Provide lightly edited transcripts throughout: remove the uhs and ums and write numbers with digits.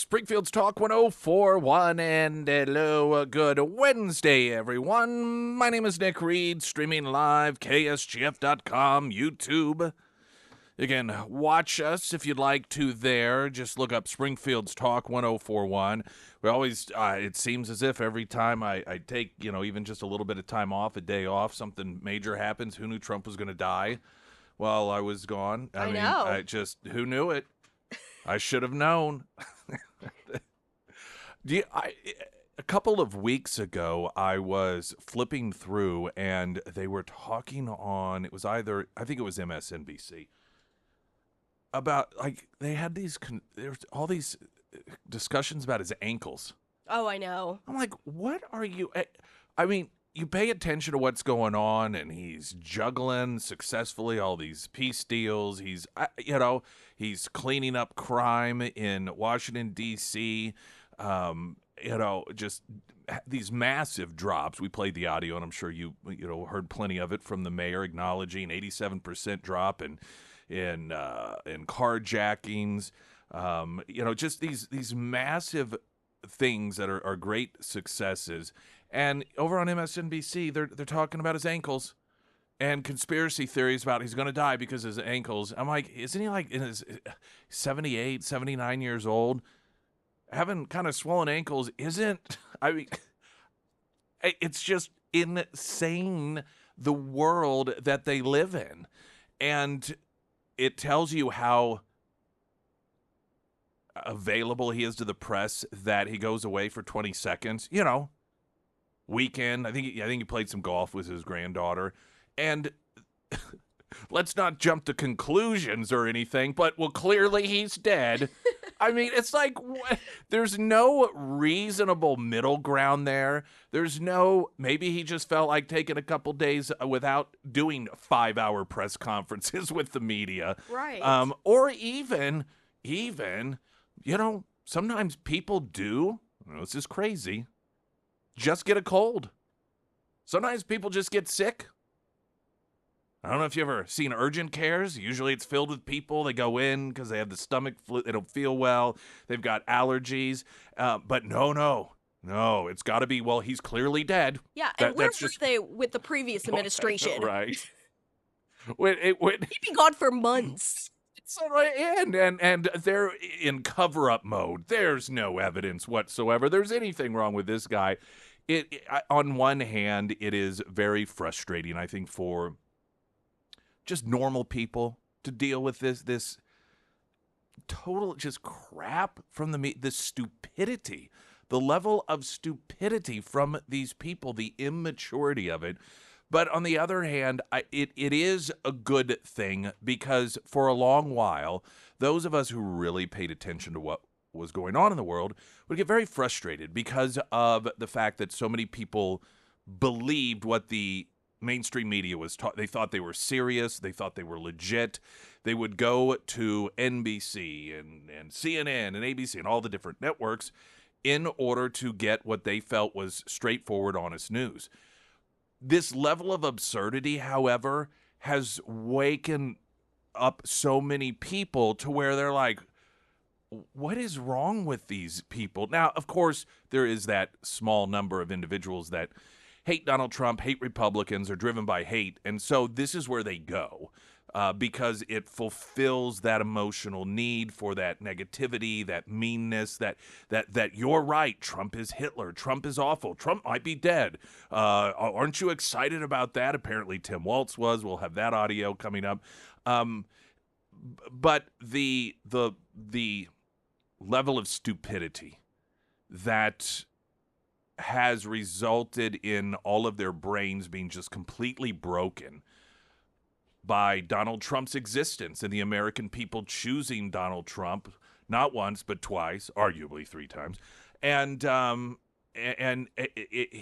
Springfield's Talk 1041, and hello, good Wednesday, everyone. My name is Nick Reed, streaming live, KSGF.com, YouTube. You can watch us if you'd like to there. Just look up Springfield's Talk 1041. We always, it seems as if every time I take, even just a little bit of time off, a day off, something major happens. Who knew Trump was going to die while I was gone? I know. Who knew it? I should have known. A couple of weeks ago, I was flipping through, and they were talking on, I think it was MSNBC, about, they had there's all these discussions about his ankles. Oh, I know. I'm like, what are you, I mean, you pay attention to what's going on, and he's juggling successfully all these peace deals. He's, he's cleaning up crime in Washington, D.C., just these massive drops. We played the audio, and I'm sure you heard plenty of it from the mayor acknowledging 87% drop in carjackings. Just these massive things that are great successes. And over on MSNBC, they're talking about his ankles and conspiracy theories about he's going to die because of his ankles. I'm like, isn't he like in his 78, 79 years old? Having kind of swollen ankles isn't, it's just insane, the world that they live in. And it tells you how available he is to the press that he goes away for 20 seconds, weekend. I think he played some golf with his granddaughter. And let's not jump to conclusions or anything, but, well, clearly he's dead. I mean, it's like, there's no reasonable middle ground there. Maybe he just felt like taking a couple days without doing 5-hour press conferences with the media. Right. Or even, sometimes people do, this is crazy, just get a cold. Sometimes people just get sick. I don't know if you've ever seen urgent cares. Usually it's filled with people. They go in because they have the stomach flu. They don't feel well. They've got allergies. But no. It's got to be, well, he's clearly dead. Yeah, and where were they with the previous administration? Right. He'd be gone for months. And they're in cover-up mode. There's no evidence whatsoever there's anything wrong with this guy. On one hand, it is very frustrating, I think, for just normal people to deal with this total just crap from the stupidity, the level of stupidity from these people, the immaturity of it. But on the other hand, it is a good thing, because for a long while, those of us who really paid attention to what was going on in the world would get very frustrated because of the fact that so many people believed what the mainstream media was taught. They thought they were serious. They thought they were legit. They would go to NBC and CNN and ABC and all the different networks in order to get what they felt was straightforward, honest news. This level of absurdity, however, has waken up so many people to where they're like, what is wrong with these people? Now, of course, there is that small number of individuals that hate Donald Trump, hate Republicans, are driven by hate. And so this is where they go because it fulfills that emotional need for that negativity, that meanness, that you're right, Trump is Hitler, Trump is awful, Trump might be dead. Aren't you excited about that? Apparently Tim Waltz was. We'll have that audio coming up. But the level of stupidity that has resulted in all of their brains being just completely broken by Donald Trump's existence and the American people choosing Donald Trump, not once, but twice, arguably 3 times.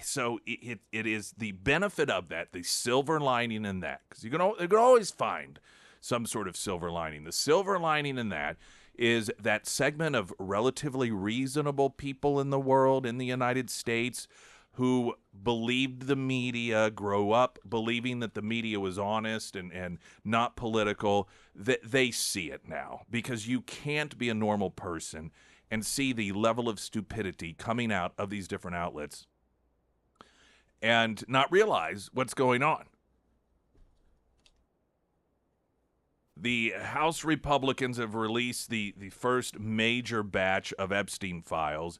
So it is the benefit of that, the silver lining in that, because you can always find some sort of silver lining. The silver lining in that is that segment of relatively reasonable people in the world, in the United States, who believed the media, grow up believing that the media was honest and not political, that they see it now. Because you can't be a normal person and see the level of stupidity coming out of these different outlets and not realize what's going on. The House Republicans have released the first major batch of Epstein files,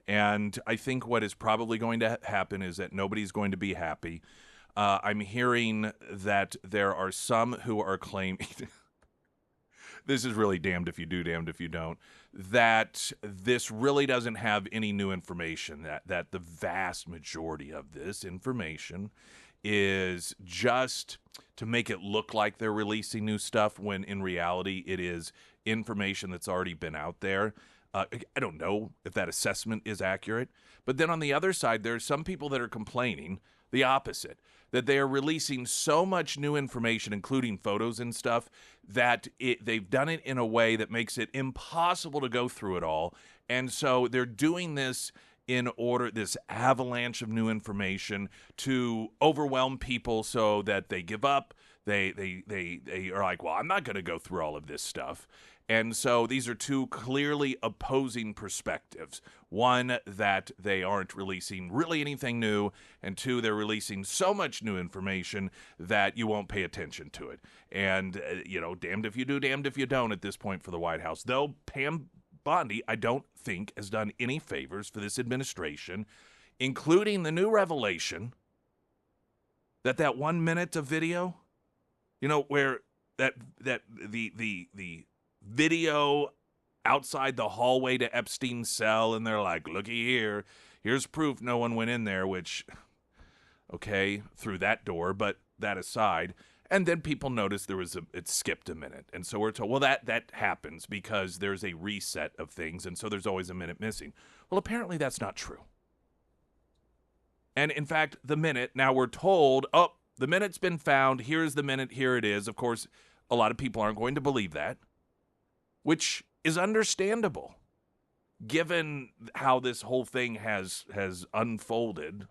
and I think what is probably going to happen is that nobody's going to be happy. I'm hearing that there are some who are claiming this is really damned if you do, damned if you don't, that this really doesn't have any new information, that the vast majority of this information is just to make it look like they're releasing new stuff when in reality it is information that's already been out there. I don't know if that assessment is accurate. But then on the other side, there's some people that are complaining the opposite, that they are releasing so much new information, including photos and stuff, that they've done it in a way that makes it impossible to go through it all. And so they're doing this in order, this avalanche of new information, to overwhelm people so that they give up. They are like, well, I'm not going to go through all of this stuff. And so these are two clearly opposing perspectives. One, that they aren't releasing really anything new, and two, they're releasing so much new information that you won't pay attention to it. And, damned if you do, damned if you don't at this point for the White House. Though Pam Bondi, I don't think, has done any favors for this administration, including the new revelation that 1 minute of video, where that the video outside the hallway to Epstein's cell, and they're like, looky here, here's proof no one went in there, which, okay, through that door, but that aside. And then people noticed it skipped a minute. And so we're told, well, that happens because there's a reset of things, and so there's always a minute missing. Well, apparently that's not true. And in fact, the minute, now we're told, oh, the minute's been found, here's the minute, here it is. Of course, a lot of people aren't going to believe that, which is understandable, given how this whole thing has unfolded.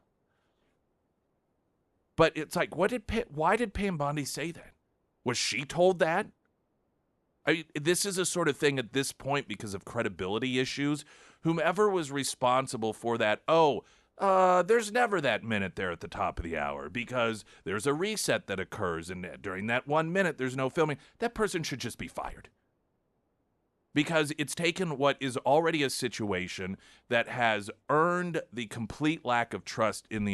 But it's like, why did Pam Bondi say that? Was she told that? I mean, this is a sort of thing at this point, because of credibility issues, whomever was responsible for that, there's never that minute there at the top of the hour because there's a reset that occurs, and during that 1 minute, there's no filming. That person should just be fired. Because it's taken what is already a situation that has earned the complete lack of trust in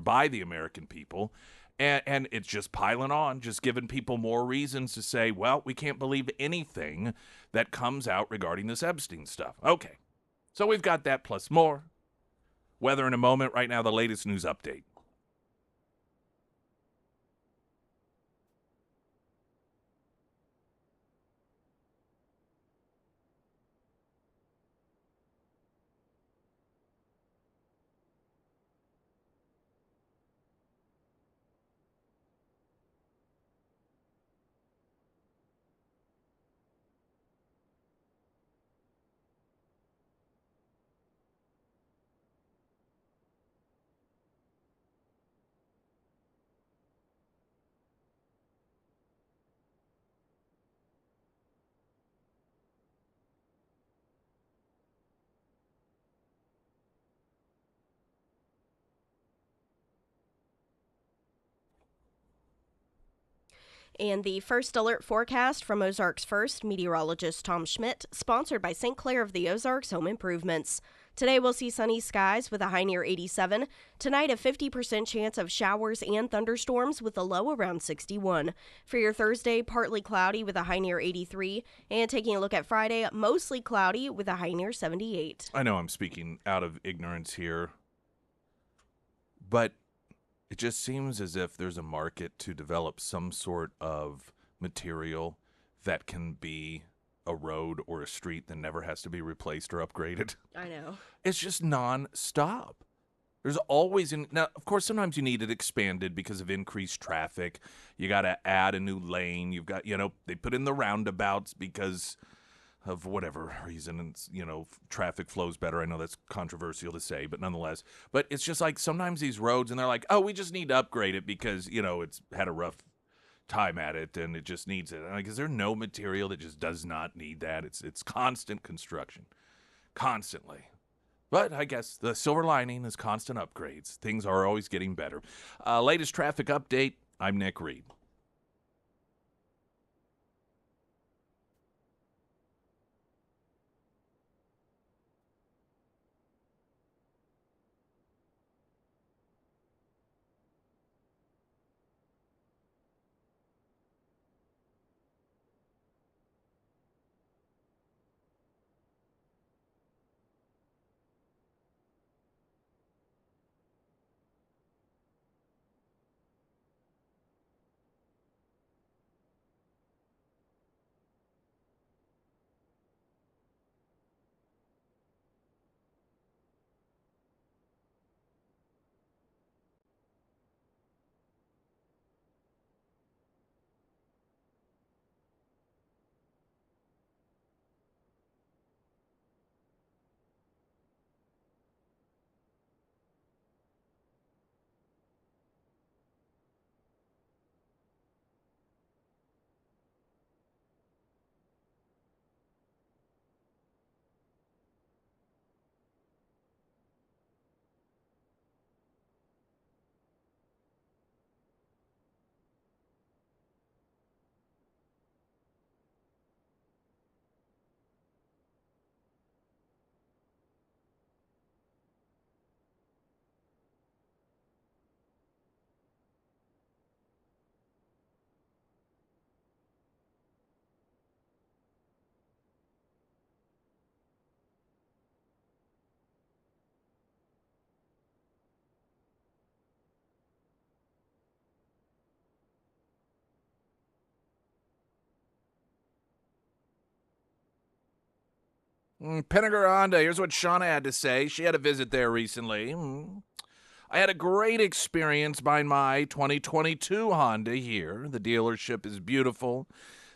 by the American people, and it's just piling on, just giving people more reasons to say, well, we can't believe anything that comes out regarding this Epstein stuff. Okay, so we've got that plus more. Weather in a moment. Right now, the latest news update. And the first alert forecast from Ozarks First meteorologist Tom Schmidt, sponsored by St. Clair of the Ozarks Home Improvements. Today we'll see sunny skies with a high near 87. Tonight, a 50% chance of showers and thunderstorms with a low around 61. For your Thursday, partly cloudy with a high near 83. And taking a look at Friday, mostly cloudy with a high near 78. I know I'm speaking out of ignorance here, but it just seems as if there's a market to develop some sort of material that can be a road or a street that never has to be replaced or upgraded. I know. It's just non-stop. There's always, now, of course, sometimes you need it expanded because of increased traffic. You got to add a new lane. You've got, they put in the roundabouts because of whatever reason, and traffic flows better. I know that's controversial to say, but nonetheless. But it's just like sometimes these roads, and they're like, oh, we just need to upgrade it because, it's had a rough time at it, and it just needs it. And like, is there no material that just does not need that? It's constant construction. constantly. But I guess the silver lining is constant upgrades. Things are always getting better. Latest traffic update. I'm Nick Reed. Pinnaker Honda, here's what Shauna had to say. She had a visit there recently. I had a great experience buying my 2022 Honda here. The dealership is beautiful.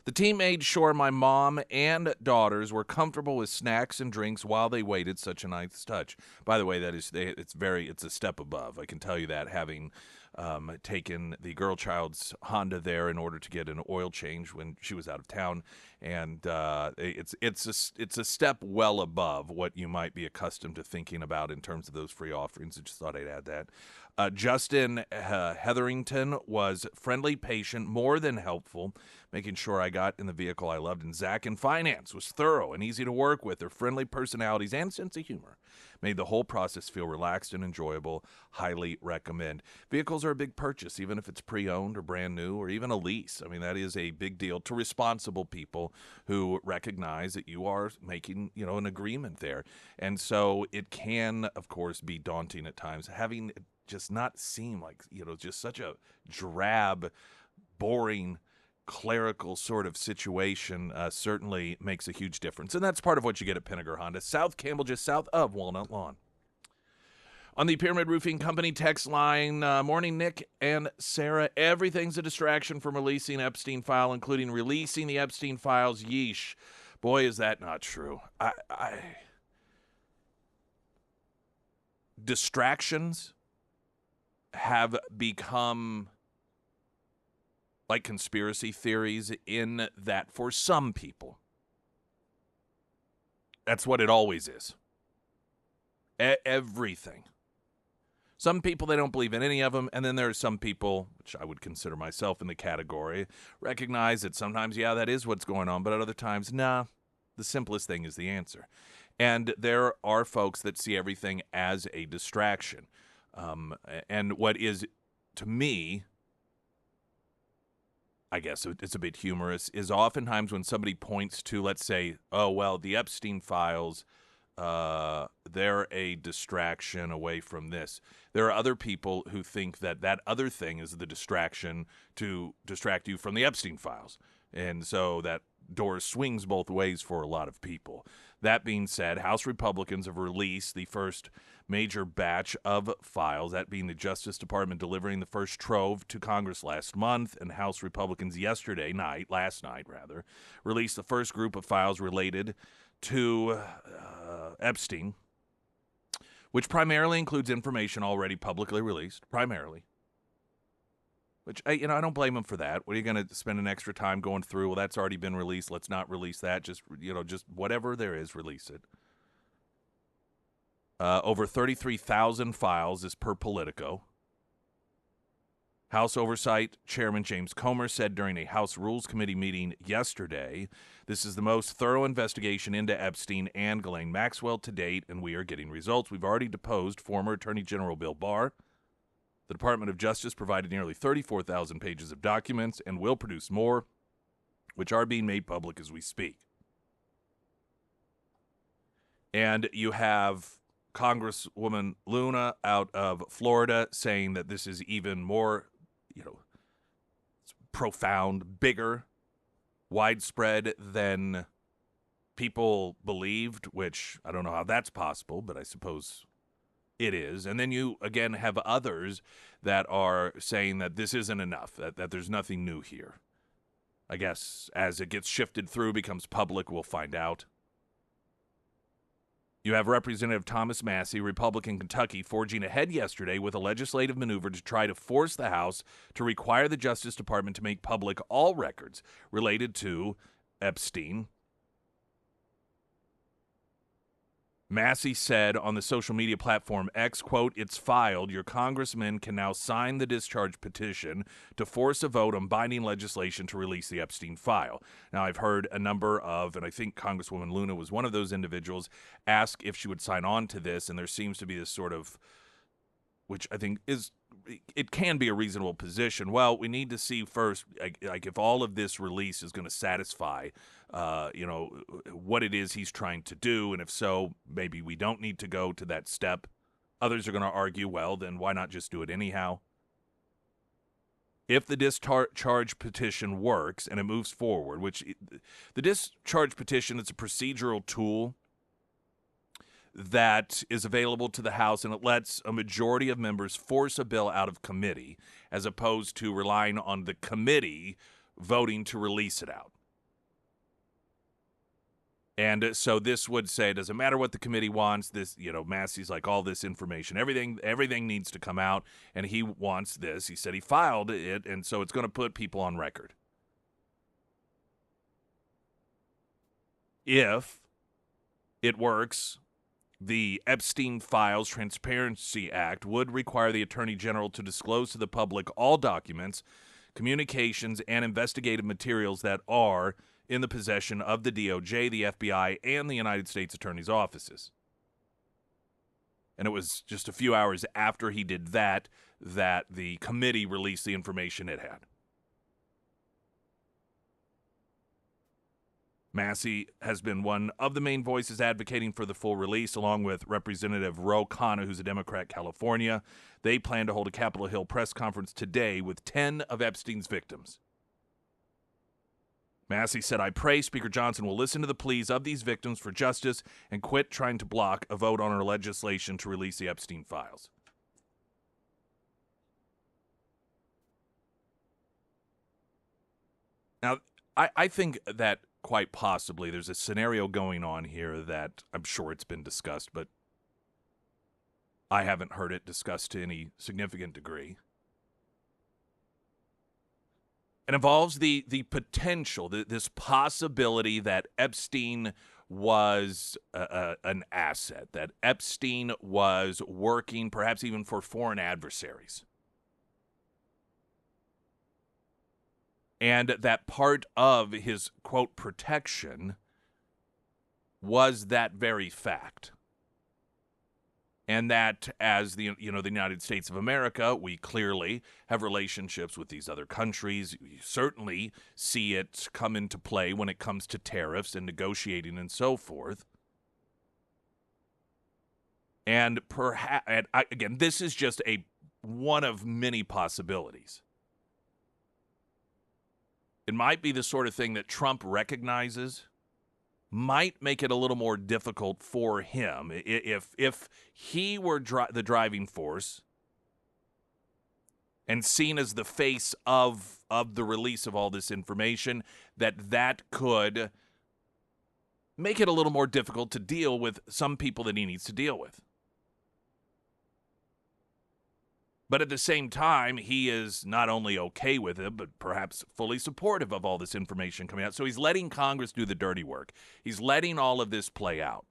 The team made sure my mom and daughters were comfortable with snacks and drinks while they waited. Such a nice touch. By the way, it's a step above. I can tell you that, having taken the girl child's Honda there in order to get an oil change when she was out of town, and it's a step well above what you might be accustomed to thinking about in terms of those free offerings. I just thought I'd add that. Justin Hetherington was friendly, patient, more than helpful, making sure I got in the vehicle I loved. And Zach in finance was thorough and easy to work with. Their friendly personalities and sense of humor made the whole process feel relaxed and enjoyable. Highly recommend. Vehicles are a big purchase, even if it's pre-owned or brand new or even a lease. I mean, that is a big deal to responsible people who recognize that you are making, an agreement there. And so it can, of course, be daunting at times, having just not seem like, just such a drab, boring, clerical sort of situation certainly makes a huge difference. And that's part of what you get at Pinnaker Honda, South Campbell, just south of Walnut Lawn. On the Pyramid Roofing Company text line, morning, Nick and Sarah. Everything's a distraction from releasing Epstein file, including releasing the Epstein files. Yeesh. Boy, is that not true. Distractions have become like conspiracy theories in that for some people, that's what it always is. Everything. Some people, they don't believe in any of them, and then there are some people, which I would consider myself in the category, recognize that sometimes, yeah, that is what's going on, but at other times, nah, the simplest thing is the answer. And there are folks that see everything as a distraction. And what is, to me, I guess it's a bit humorous, is oftentimes when somebody points to, let's say, oh, well, the Epstein files, they're a distraction away from this. There are other people who think that that other thing is the distraction to distract you from the Epstein files. And so that door swings both ways for a lot of people. That being said, House Republicans have released the first major batch of files, that being the Justice Department delivering the first trove to Congress last month, and House Republicans last night, released the first group of files related to Epstein, which primarily includes information already publicly released, which, I don't blame them for that. What are you going to spend an extra time going through? Well, that's already been released. Let's not release that. Just whatever there is, release it. Over 33,000 files is per Politico. House Oversight Chairman James Comer said during a House Rules Committee meeting yesterday, this is the most thorough investigation into Epstein and Ghislaine Maxwell to date, and we are getting results. We've already deposed former Attorney General Bill Barr. The Department of Justice provided nearly 34,000 pages of documents and will produce more, which are being made public as we speak. And you have Congresswoman Luna out of Florida saying that this is even more, profound, bigger, widespread than people believed, which I don't know how that's possible, but I suppose it is. And then you, again, have others that are saying that this isn't enough, that there's nothing new here. I guess as it gets shifted through, becomes public, we'll find out. You have Representative Thomas Massie, Republican Kentucky, forging ahead yesterday with a legislative maneuver to try to force the House to require the Justice Department to make public all records related to Epstein. Massie said on the social media platform X, quote, "It's filed. Your congressman can now sign the discharge petition to force a vote on binding legislation to release the Epstein file." Now, I've heard a number of, and I think Congresswoman Luna was one of those individuals, ask if she would sign on to this, and there seems to be this sort of, which I think is, it can be a reasonable position. Well, we need to see first, like if all of this release is going to satisfy, what it is he's trying to do, and if so, maybe we don't need to go to that step. Others are going to argue, well, then why not just do it anyhow? If the discharge petition works and it moves forward, which the discharge petition is a procedural tool that is available to the House, and it lets a majority of members force a bill out of committee as opposed to relying on the committee voting to release it out. And so this would say, it doesn't matter what the committee wants. This, Massey's like, all this information, everything needs to come out, and he wants this. He said he filed it, and so it's going to put people on record. If it works, the Epstein Files Transparency Act would require the Attorney General to disclose to the public all documents, communications, and investigative materials that are in the possession of the DOJ, the FBI, and the United States Attorney's offices. And it was just a few hours after he did that the committee released the information it had. Massie has been one of the main voices advocating for the full release, along with Representative Ro Khanna, who's a Democrat, California. They plan to hold a Capitol Hill press conference today with 10 of Epstein's victims. Massie said, "I pray Speaker Johnson will listen to the pleas of these victims for justice and quit trying to block a vote on our legislation to release the Epstein files." Now, I think that quite possibly there's a scenario going on here that I'm sure it's been discussed, but I haven't heard it discussed to any significant degree. It involves the potential, this possibility that Epstein was an asset, that Epstein was working perhaps even for foreign adversaries. And that part of his, quote, protection was that very fact. And that as the United States of America, we clearly have relationships with these other countries. You certainly see it come into play when it comes to tariffs and negotiating and so forth. And perhaps, again, this is just one of many possibilities. It might be the sort of thing that Trump recognizes, might make it a little more difficult for him if he were the driving force and seen as the face of the release of all this information, that could make it a little more difficult to deal with some people that he needs to deal with. But at the same time, he is not only okay with it, but perhaps fully supportive of all this information coming out. So he's letting Congress do the dirty work. He's letting all of this play out.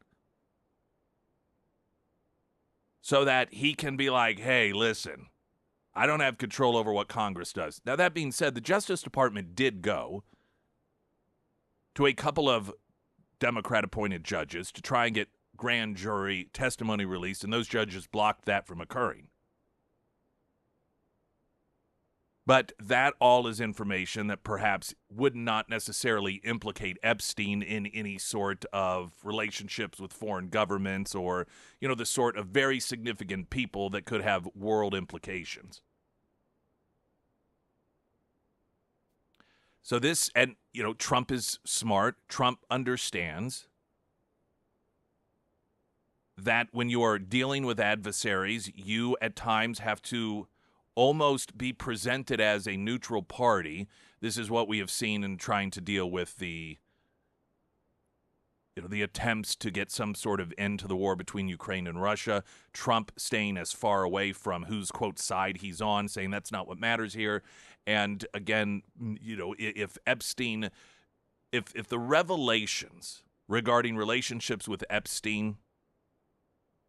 so that he can be like, hey, listen, I don't have control over what Congress does. Now, that being said, the Justice Department did go to a couple of Democrat-appointed judges to try and get grand jury testimony released, and those judges blocked that from occurring. But that all is information that perhaps would not necessarily implicate Epstein in any sort of relationships with foreign governments or, the sort of very significant people that could have world implications. So this, and, Trump is smart. Trump understands that when you are dealing with adversaries, you at times have to almost be presented as a neutral party. This is what we have seen in trying to deal with the attempts to get some sort of end to the war between Ukraine and Russia. Trump staying as far away from whose, quote, side he's on, saying that's not what matters here. And again, if Epstein, if the revelations regarding relationships with Epstein,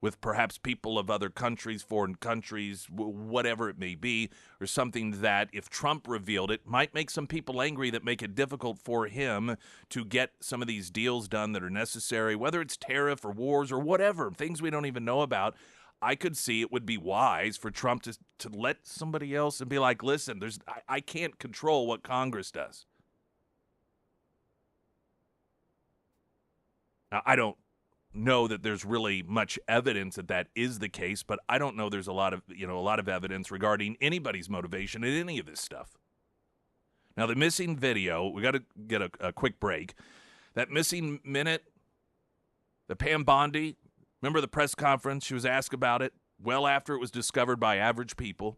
with perhaps people of other countries, foreign countries, whatever it may be, or something that if Trump revealed it might make some people angry, that make it difficult for him to get some of these deals done that are necessary, whether it's tariff or wars or whatever, things we don't even know about. I could see it would be wise for Trump to let somebody else and be like, listen, I can't control what Congress does. Now, I don't know that there's really much evidence that is the case, but I don't know there's a lot of evidence regarding anybody's motivation in any of this stuff. Now, the missing video, we got to get a quick break. That missing minute, the Pam Bondi, remember the press conference? She was asked about it well after it was discovered by average people.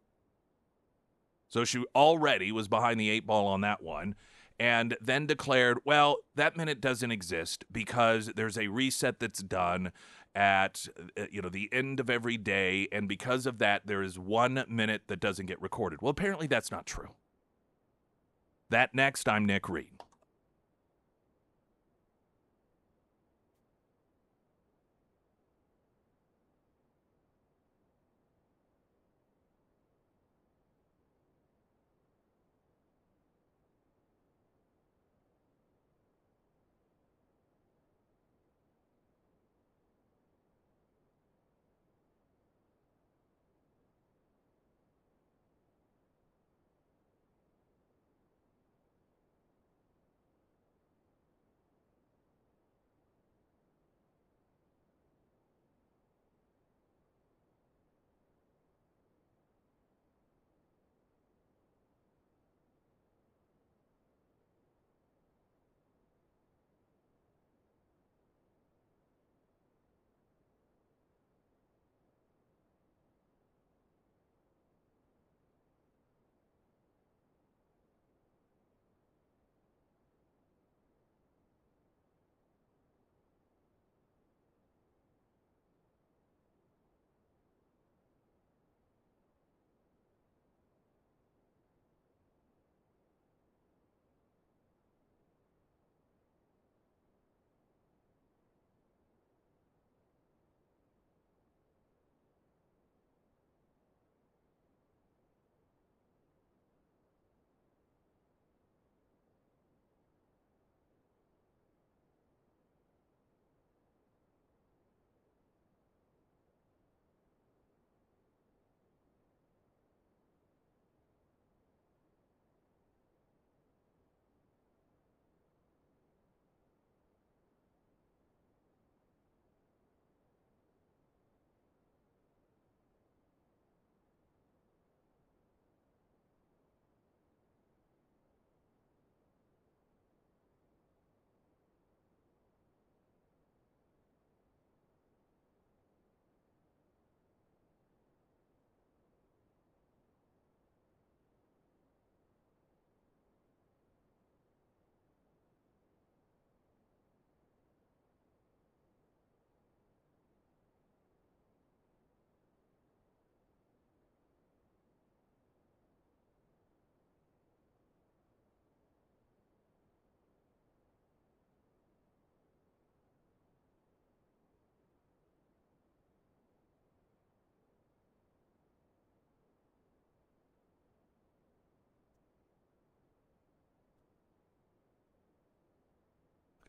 So she already was behind the 8 ball on that one. And then declared, well, that minute doesn't exist because there's a reset that's done at the end of every day, and because of that, there is 1 minute that doesn't get recorded. Well, apparently that's not true. That next, I'm Nick Reed.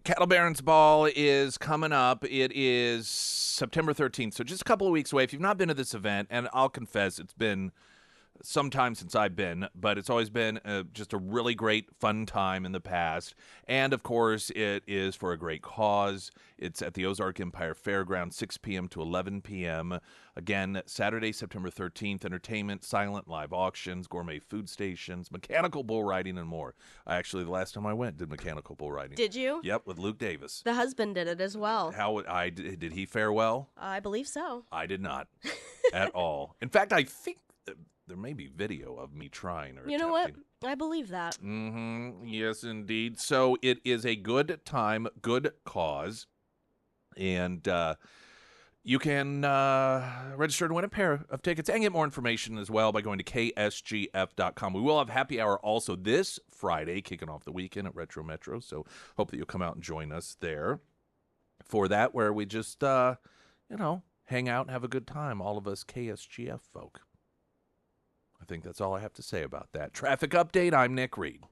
Cattle Barons Ball is coming up. It is September 13th, so just a couple of weeks away. If you've not been to this event, and I'll confess it's been some time since I've been, but it's always been just a really great, fun time in the past. And, of course, it is for a great cause. It's at the Ozark Empire Fairground, 6 p.m. to 11 p.m. Again, Saturday, September 13th, entertainment, silent live auctions, gourmet food stations, mechanical bull riding, and more. Actually, the last time I went, did mechanical bull riding. Did you? Yep, with Luke Davis. The husband did it as well. Did he fare well? I believe so. I did not at all. In fact, I think there may be video of me trying or You know what? I believe that. Yes, indeed. So it is a good time, good cause. And you can register to win a pair of tickets and get more information as well by going to ksgf.com. We will have happy hour also this Friday, kicking off the weekend at Retro Metro. So hope that you'll come out and join us there for that, where we just, hang out and have a good time, all of us KSGF folk. I think that's all I have to say about that. Traffic update, I'm Nick Reed.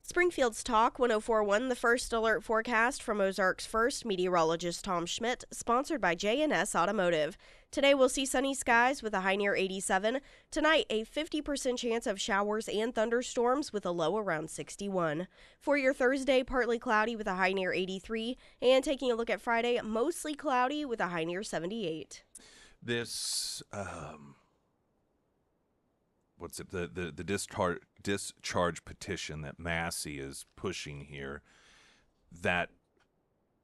Springfield's Talk 1041, the first alert forecast from Ozark's first meteorologist Tom Schmidt, sponsored by J&S Automotive. Today we'll see sunny skies with a high near 87. Tonight, a 50% chance of showers and thunderstorms with a low around 61. For your Thursday, partly cloudy with a high near 83. And taking a look at Friday, mostly cloudy with a high near 78. This, the discharge petition that Massey is pushing here, that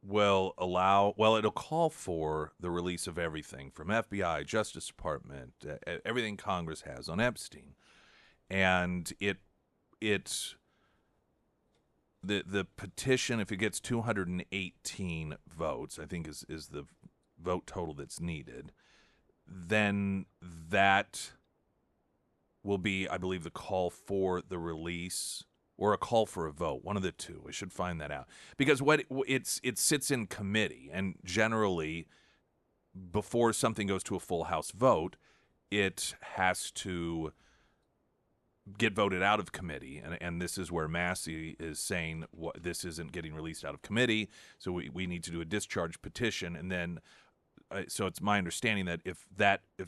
will it'll call for the release of everything from FBI, Justice Department, everything Congress has on Epstein. And the petition, if it gets 218 votes, I think is the vote total that's needed, then that will be, I believe, the call for the release or a call for a vote, one of the two. I should find that out. Because it sits in committee, and generally before something goes to a full House vote, it has to get voted out of committee, and this is where Massey is saying this isn't getting released out of committee, so we need to do a discharge petition, and then so it's my understanding that if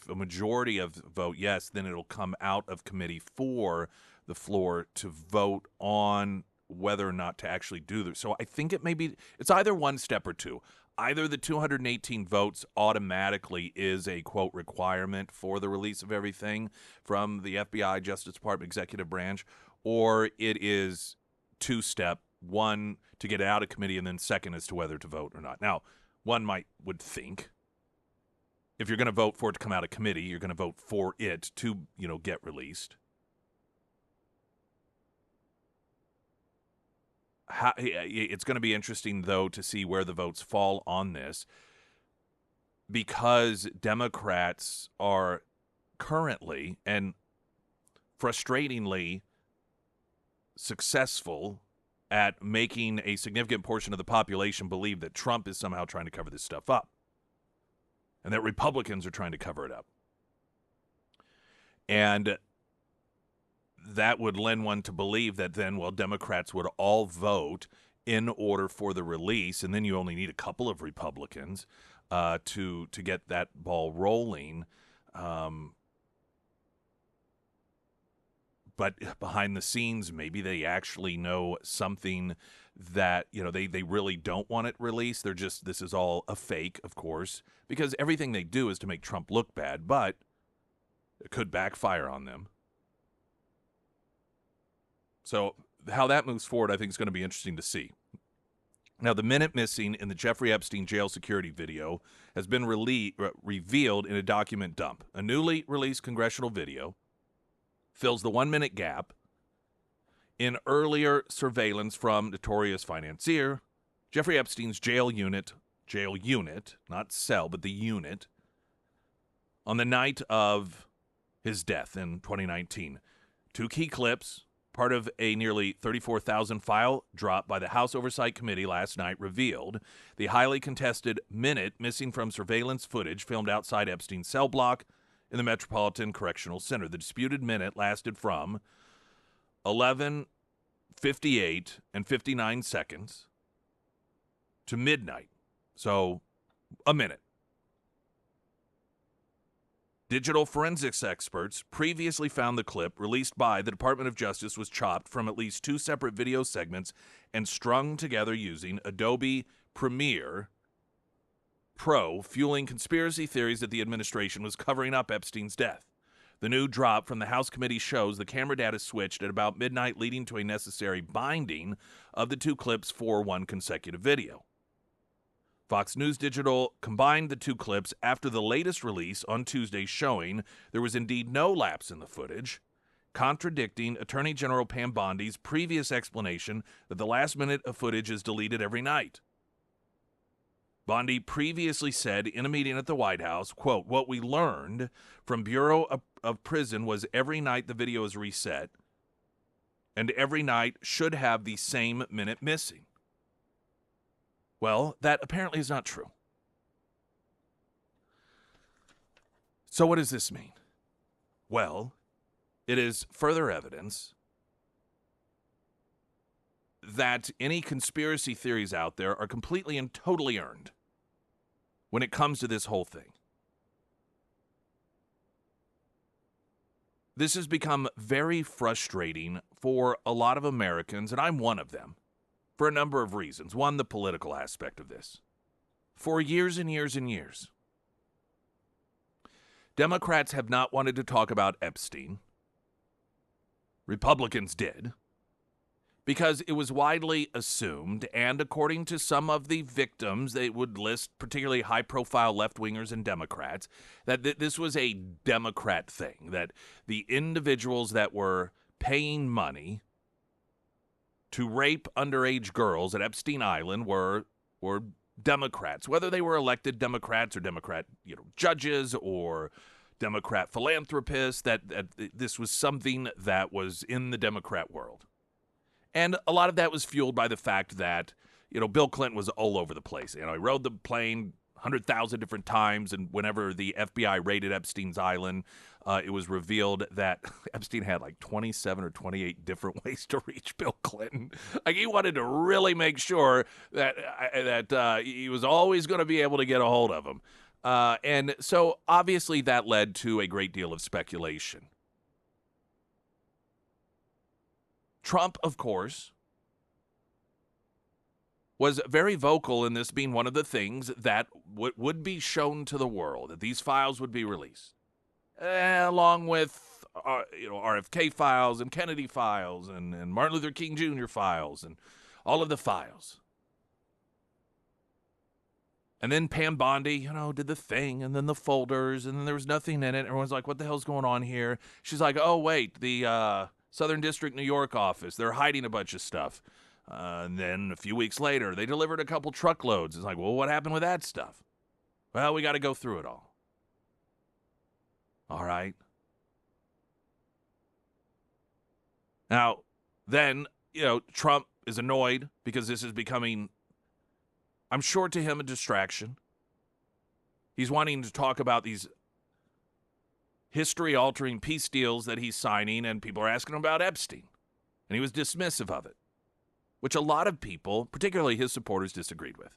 a majority of vote yes, then it'll come out of committee for the floor to vote on whether or not to actually do this. So I think it's either one step or two. Either the 218 votes automatically is a, quote, requirement for the release of everything from the FBI, Justice Department, executive branch, or it is two-step, one to get it out of committee, and then second as to whether to vote or not. Now, one would think if you're going to vote for it to come out of committee, you're going to vote for it to, get released. It's going to be interesting, though, to see where the votes fall on this, because Democrats are currently and frustratingly successful at making a significant portion of the population believe that Trump is somehow trying to cover this stuff up and that Republicans are trying to cover it up. And that would lend one to believe that then, Democrats would all vote in order for the release, and then you only need a couple of Republicans to get that ball rolling. But behind the scenes, maybe they actually know something that, they really don't want it released. This is all a fake, of course, because everything they do is to make Trump look bad, but it could backfire on them. So how that moves forward, I think, is going to be interesting to see. Now, the minute missing in the Jeffrey Epstein jail security video has been revealed in a document dump. A newly released congressional video fills the 1-minute gap in earlier surveillance from notorious financier Jeffrey Epstein's jail unit, not cell, but the unit, on the night of his death in 2019. 2 key clips, part of a nearly 34,000 file drop by the House Oversight Committee last night, revealed the highly contested minute missing from surveillance footage filmed outside Epstein's cell block in the Metropolitan Correctional Center. The disputed minute lasted from 11:58 and 59 seconds to midnight, so a minute. Digital forensics experts previously found the clip released by the Department of Justice was chopped from at least 2 separate video segments and strung together using Adobe Premiere Pro, fueling conspiracy theories that the administration was covering up Epstein's death. The new drop from the House committee shows the camera data switched at about midnight, leading to a necessary binding of the 2 clips for one consecutive video. Fox News Digital combined the 2 clips after the latest release on Tuesday, showing there was indeed no lapse in the footage, contradicting Attorney General Pam Bondi's previous explanation that the last minute of footage is deleted every night. Bondi previously said in a meeting at the White House, quote, "What we learned from Bureau of Prison was every night the video is reset, and every night should have the same minute missing." Well, that apparently is not true. So what does this mean? Well, it is further evidence that any conspiracy theories out there are completely and totally earned when it comes to this whole thing. This has become very frustrating for a lot of Americans, and I'm one of them, for a number of reasons. One, the political aspect of this. For years and years and years, Democrats have not wanted to talk about Epstein. Republicans did, because it was widely assumed, and according to some of the victims, they would list particularly high-profile left-wingers and Democrats, that this was a Democrat thing, that the individuals that were paying money to rape underage girls at Epstein Island were Democrats, whether they were elected Democrats or Democrat judges or Democrat philanthropists, that this was something that was in the Democrat world. And a lot of that was fueled by the fact that, Bill Clinton was all over the place. He rode the plane 100,000 different times, and whenever the FBI raided Epstein's island, it was revealed that Epstein had like 27 or 28 different ways to reach Bill Clinton. Like, he wanted to really make sure that he was always going to be able to get a hold of him. And so obviously that led to a great deal of speculation. Trump, of course, was very vocal in this being one of the things that would be shown to the world, that these files would be released, along with RFK files and Kennedy files and Martin Luther King Jr. files and all of the files. And then Pam Bondi, did the thing, and then the folders, and then there was nothing in it. Everyone's like, what the hell's going on here? She's like, oh, wait, the Southern District, New York office, they're hiding a bunch of stuff. And then a few weeks later, they delivered a couple truckloads. It's like, well, what happened with that stuff? Well, we got to go through it all. All right. Now, then, Trump is annoyed because this is becoming, I'm sure to him, a distraction. He's wanting to talk about these history-altering peace deals that he's signing, and people are asking him about Epstein. And he was dismissive of it, which a lot of people, particularly his supporters, disagreed with.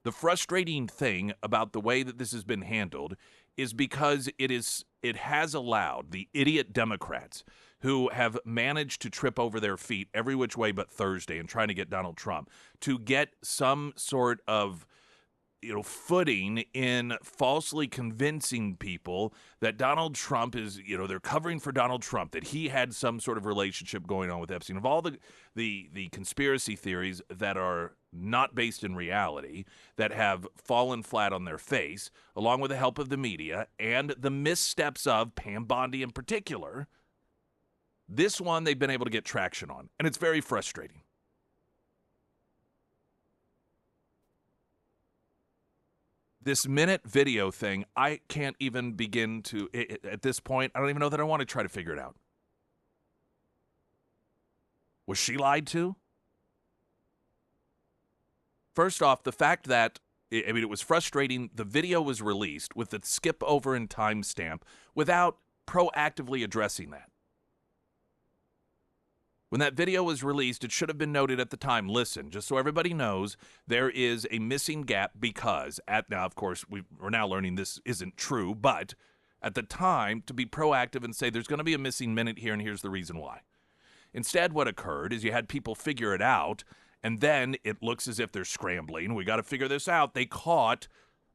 The frustrating thing about the way that this has been handled is because it has allowed the idiot Democrats who have managed to trip over their feet every which way but Thursday and trying to get Donald Trump to get some sort of footing in falsely convincing people that Donald Trump is, they're covering for Donald Trump, that he had some sort of relationship going on with Epstein. Of all the conspiracy theories that are not based in reality, that have fallen flat on their face, along with the help of the media and the missteps of Pam Bondi in particular, this one they've been able to get traction on, and it's very frustrating. This minute video thing, I can't even begin to, at this point, I don't even know that I want to try to figure it out. Was she lied to? First off, the fact that, it was frustrating, the video was released with the skip over and timestamp without proactively addressing that. When that video was released, it should have been noted at the time, listen, just so everybody knows, there is a missing gap because, now, of course, we're now learning this isn't true, but at the time, to be proactive and say there's going to be a missing minute here and here's the reason why. Instead, what occurred is you had people figure it out, and then it looks as if they're scrambling. We got to figure this out. They caught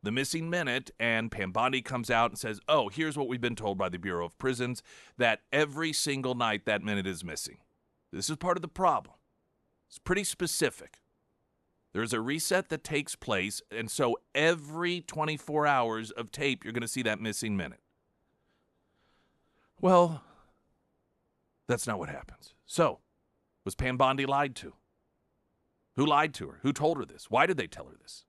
the missing minute, and Pam Bondi comes out and says, oh, here's what we've been told by the Bureau of Prisons, that every single night that minute is missing. This is part of the problem. It's pretty specific. There's a reset that takes place, and so every 24 hours of tape, you're going to see that missing minute. Well, that's not what happens. So, was Pam Bondi lied to? Who lied to her? Who told her this? Why did they tell her this?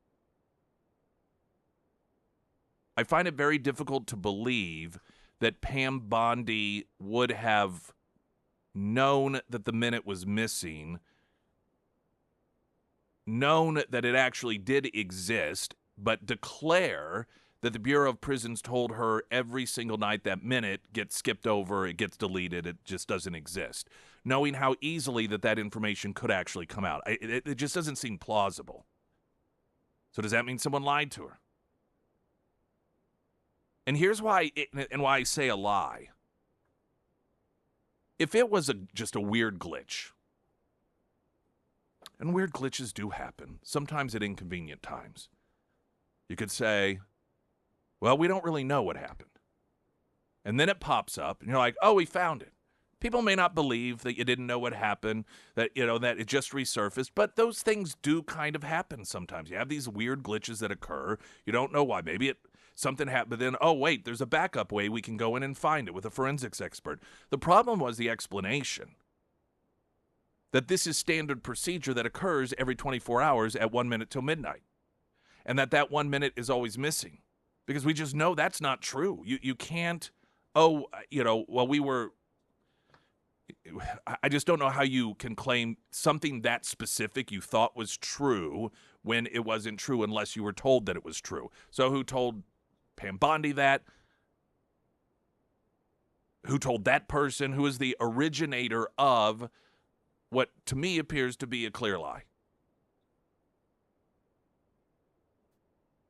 I find it very difficult to believe that Pam Bondi would have known that the minute was missing, known that it actually did exist, but declare that the Bureau of Prisons told her every single night that minute gets skipped over, it gets deleted, it just doesn't exist, knowing how easily that information could actually come out. It just doesn't seem plausible. So does that mean someone lied to her? And here's why, why I say a lie. If it was just a weird glitch, and weird glitches do happen, sometimes at inconvenient times, you could say, well, we don't really know what happened. And then it pops up, and you're like, oh, we found it. People may not believe that you didn't know what happened, that that it just resurfaced, but those things do kind of happen sometimes. You have these weird glitches that occur. You don't know why. Maybe something happened, but then, oh, wait, there's a backup way we can go in and find it with a forensics expert. The problem was the explanation that this is standard procedure that occurs every 24 hours at 1 minute till midnight, and that 1 minute is always missing, because we just know that's not true. You can't, well, we were I just don't know how you can claim something that specific you thought was true when it wasn't true unless you were told that it was true. So who told Pam Bondi that? Who told that person? Who is the originator of what to me appears to be a clear lie?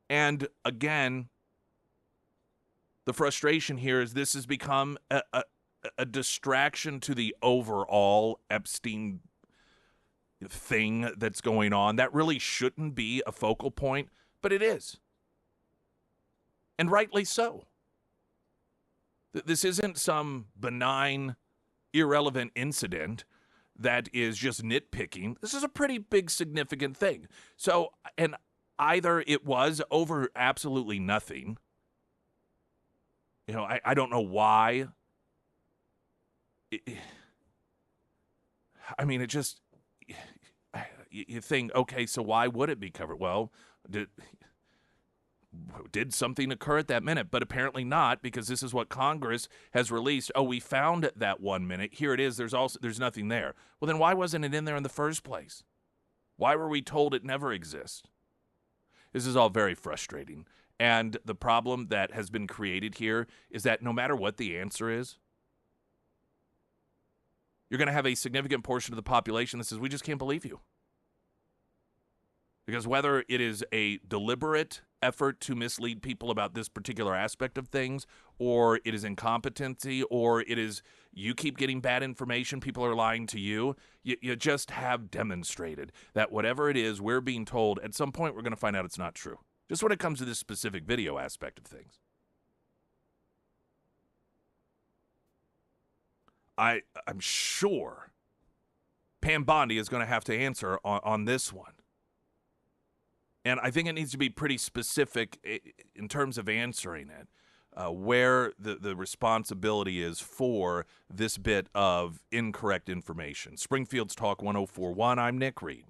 And again, the frustration here is this has become a distraction to the overall Epstein thing that's going on. That really shouldn't be a focal point, but it is. And rightly so. This isn't some benign, irrelevant incident that is just nitpicking. This is a pretty big, significant thing. So, and either it was over absolutely nothing. You know, I don't know why. I mean, it just, you think, okay, so why would it be covered? Well, did something occur at that minute? But apparently not, because this is what Congress has released. Oh, we found that 1 minute. Here it is. There's nothing there. Well, then why wasn't it in there in the first place? Why were we told it never exists? This is all very frustrating. And the problem that has been created here is that no matter what the answer is, you're going to have a significant portion of the population that says, we just can't believe you. Because whether it is a deliberate effort to mislead people about this particular aspect of things, or it is incompetency, or it is you keep getting bad information, people are lying to you, you just have demonstrated that whatever it is we're being told, at some point we're going to find out it's not true. Just when it comes to this specific video aspect of things. I'm sure Pam Bondi is going to have to answer on this one. And I think it needs to be pretty specific in terms of answering it, where the responsibility is for this bit of incorrect information. Springfield's Talk 1041, I'm Nick Reed.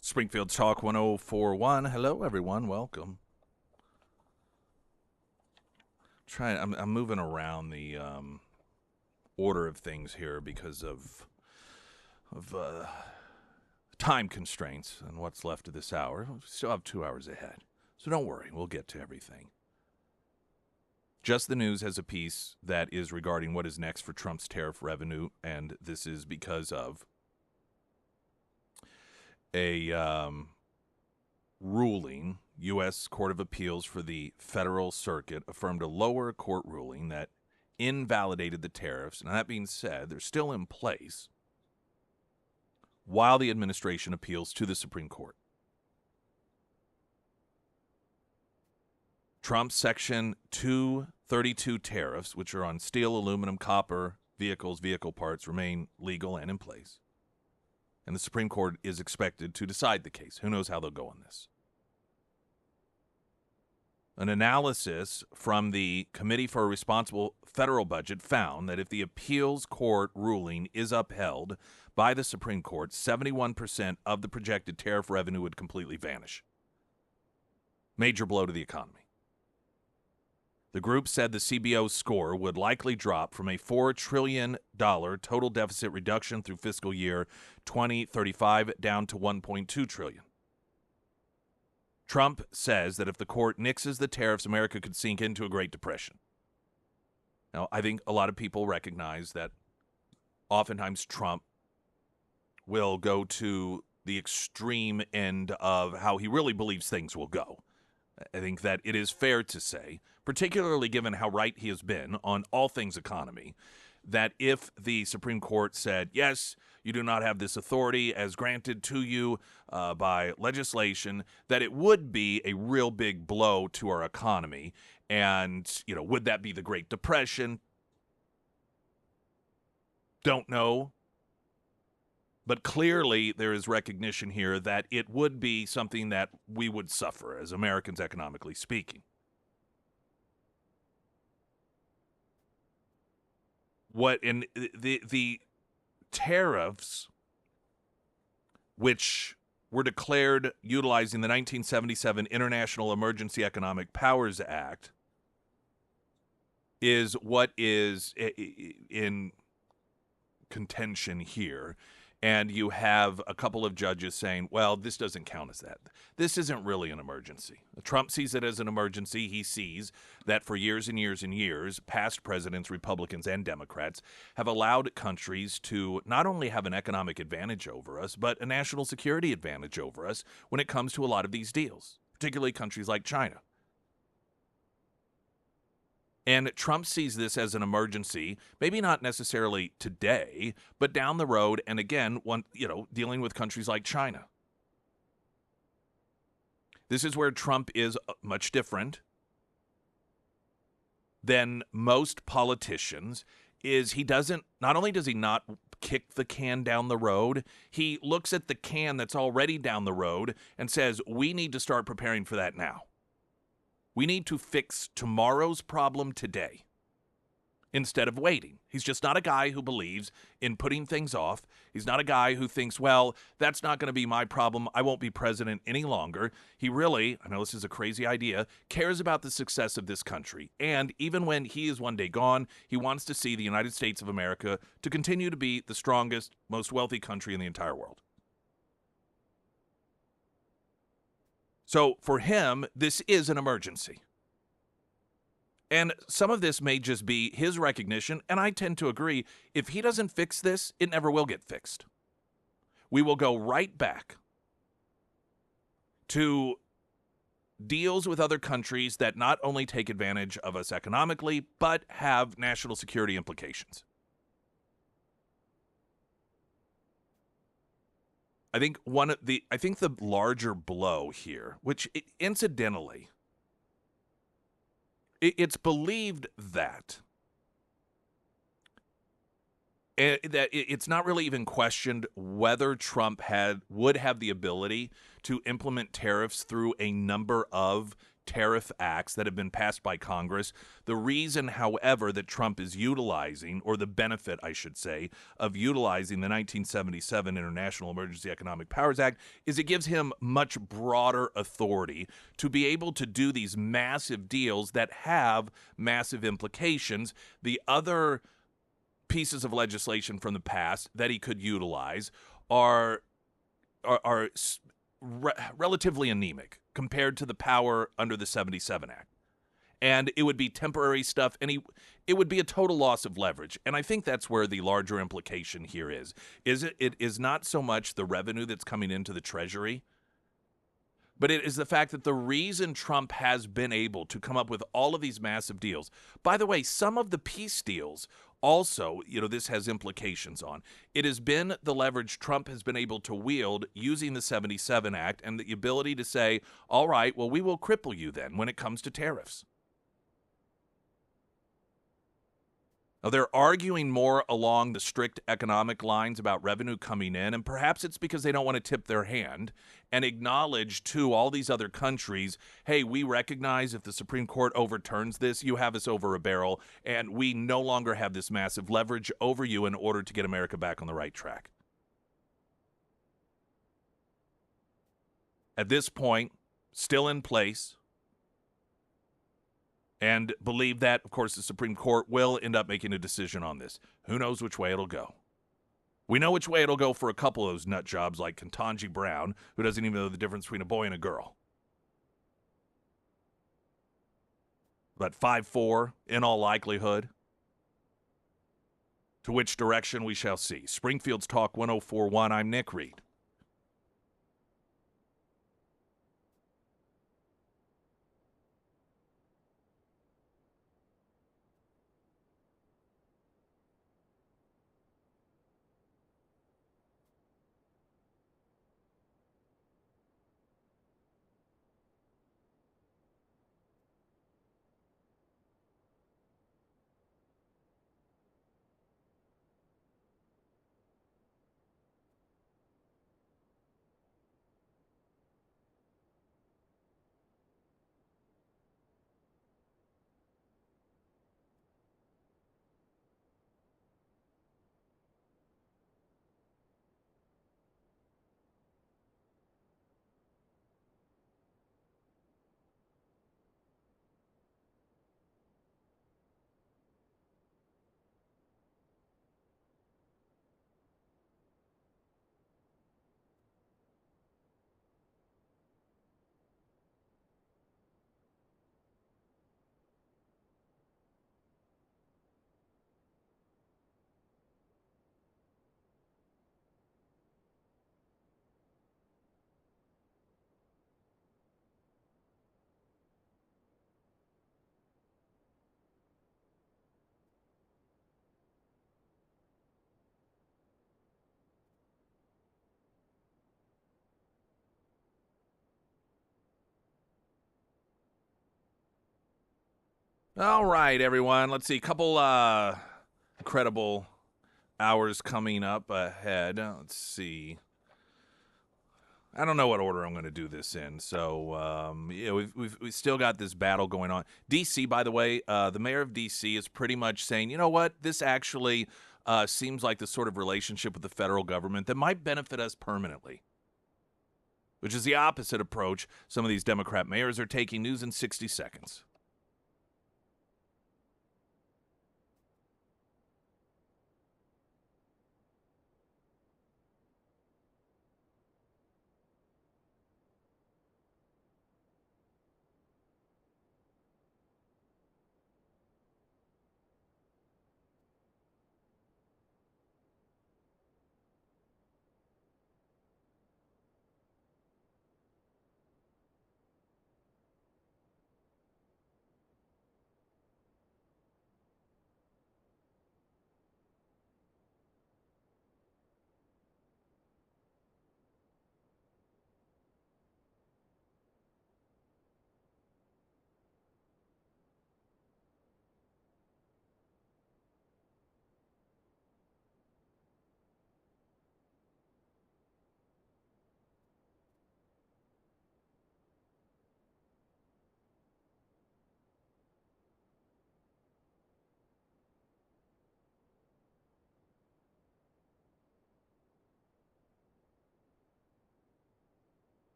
Springfield's Talk 1041. Hello, everyone. Welcome. I'm moving around the order of things here because of of time constraints and what's left of this hour. We still have 2 hours ahead. So don't worry, we'll get to everything. Just the News has a piece that is regarding what is next for Trump's tariff revenue, and this is because of a ruling. U.S. Court of Appeals for the Federal Circuit affirmed a lower court ruling that invalidated the tariffs. Now, that being said, they're still in place while the administration appeals to the Supreme Court. Trump's Section 232 tariffs, which are on steel, aluminum, copper, vehicles, vehicle parts, remain legal and in place. And the Supreme Court is expected to decide the case. Who knows how they'll go on this? An analysis from the Committee for a Responsible Federal Budget found that if the appeals court ruling is upheld by the Supreme Court, 71% of the projected tariff revenue would completely vanish. Major blow to the economy. The group said the CBO's score would likely drop from a $4 trillion total deficit reduction through fiscal year 2035 down to $1.2 trillion. Trump says that if the court nixes the tariffs, America could sink into a Great Depression. Now, I think a lot of people recognize that oftentimes Trump will go to the extreme end of how he really believes things will go. I think that it is fair to say, particularly given how right he has been on all things economy, that if the Supreme Court said, yes, you do not have this authority as granted to you by legislation, that it would be a real big blow to our economy. And, would that be the Great Depression? Don't know. But clearly there is recognition here that it would be something that we would suffer as Americans, economically speaking. The tariffs, which were declared utilizing the 1977 International Emergency Economic Powers Act, is what is in contention here. And you have a couple of judges saying, well, this doesn't count as that. This isn't really an emergency. Trump sees it as an emergency. He sees that for years and years and years, past presidents, Republicans and Democrats, have allowed countries to not only have an economic advantage over us, but a national security advantage over us when it comes to a lot of these deals, particularly countries like China. And Trump sees this as an emergency, maybe not necessarily today, but down the road, and again, dealing with countries like China. This is where Trump is much different than most politicians, is not only does he not kick the can down the road, he looks at the can that's already down the road and says, we need to start preparing for that now. We need to fix tomorrow's problem today instead of waiting. He's just not a guy who believes in putting things off. He's not a guy who thinks, well, that's not going to be my problem. I won't be president any longer. He really, I know this is a crazy idea, cares about the success of this country. And even when he is one day gone, he wants to see the United States of America to continue to be the strongest, most wealthy country in the entire world. So for him, this is an emergency. And some of this may just be his recognition, and I tend to agree, if he doesn't fix this, it never will get fixed. We will go right back to deals with other countries that not only take advantage of us economically, but have national security implications. I think the larger blow here, which incidentally, it's believed that it's not really even questioned whether Trump would have the ability to implement tariffs through a number of tariff acts that have been passed by Congress. The reason, however, that Trump is utilizing, or the benefit, I should say, of utilizing the 1977 International Emergency Economic Powers Act is it gives him much broader authority to be able to do these massive deals that have massive implications. The other pieces of legislation from the past that he could utilize are relatively anemic compared to the power under the 77 Act. And it would be temporary stuff, and it would be a total loss of leverage. And I think that's where the larger implication here is it is not so much the revenue that's coming into the Treasury, but it is the fact that the reason Trump has been able to come up with all of these massive deals. By the way, some of the peace deals also, this has implications on. It has been the leverage Trump has been able to wield using the 77 Act and the ability to say, all right, well, we will cripple you then when it comes to tariffs. Now, they're arguing more along the strict economic lines about revenue coming in, and perhaps it's because they don't want to tip their hand and acknowledge to all these other countries, hey, we recognize if the Supreme Court overturns this, you have us over a barrel, and we no longer have this massive leverage over you in order to get America back on the right track. At this point, still in place, and believe that, of course, the Supreme Court will end up making a decision on this. Who knows which way it'll go? We know which way it'll go for a couple of those nut jobs like Ketanji Brown, who doesn't even know the difference between a boy and a girl. But 5'4", in all likelihood. To which direction we shall see. Springfield's Talk 104.1, I'm Nick Reed. All right, everyone. Let's see. A couple incredible hours coming up ahead. Let's see. I don't know what order I'm going to do this in. So, we've still got this battle going on. D.C., by the way, the mayor of D.C. is pretty much saying, you know what? This actually seems like the sort of relationship with the federal government that might benefit us permanently, which is the opposite approach some of these Democrat mayors are taking. News in 60 seconds.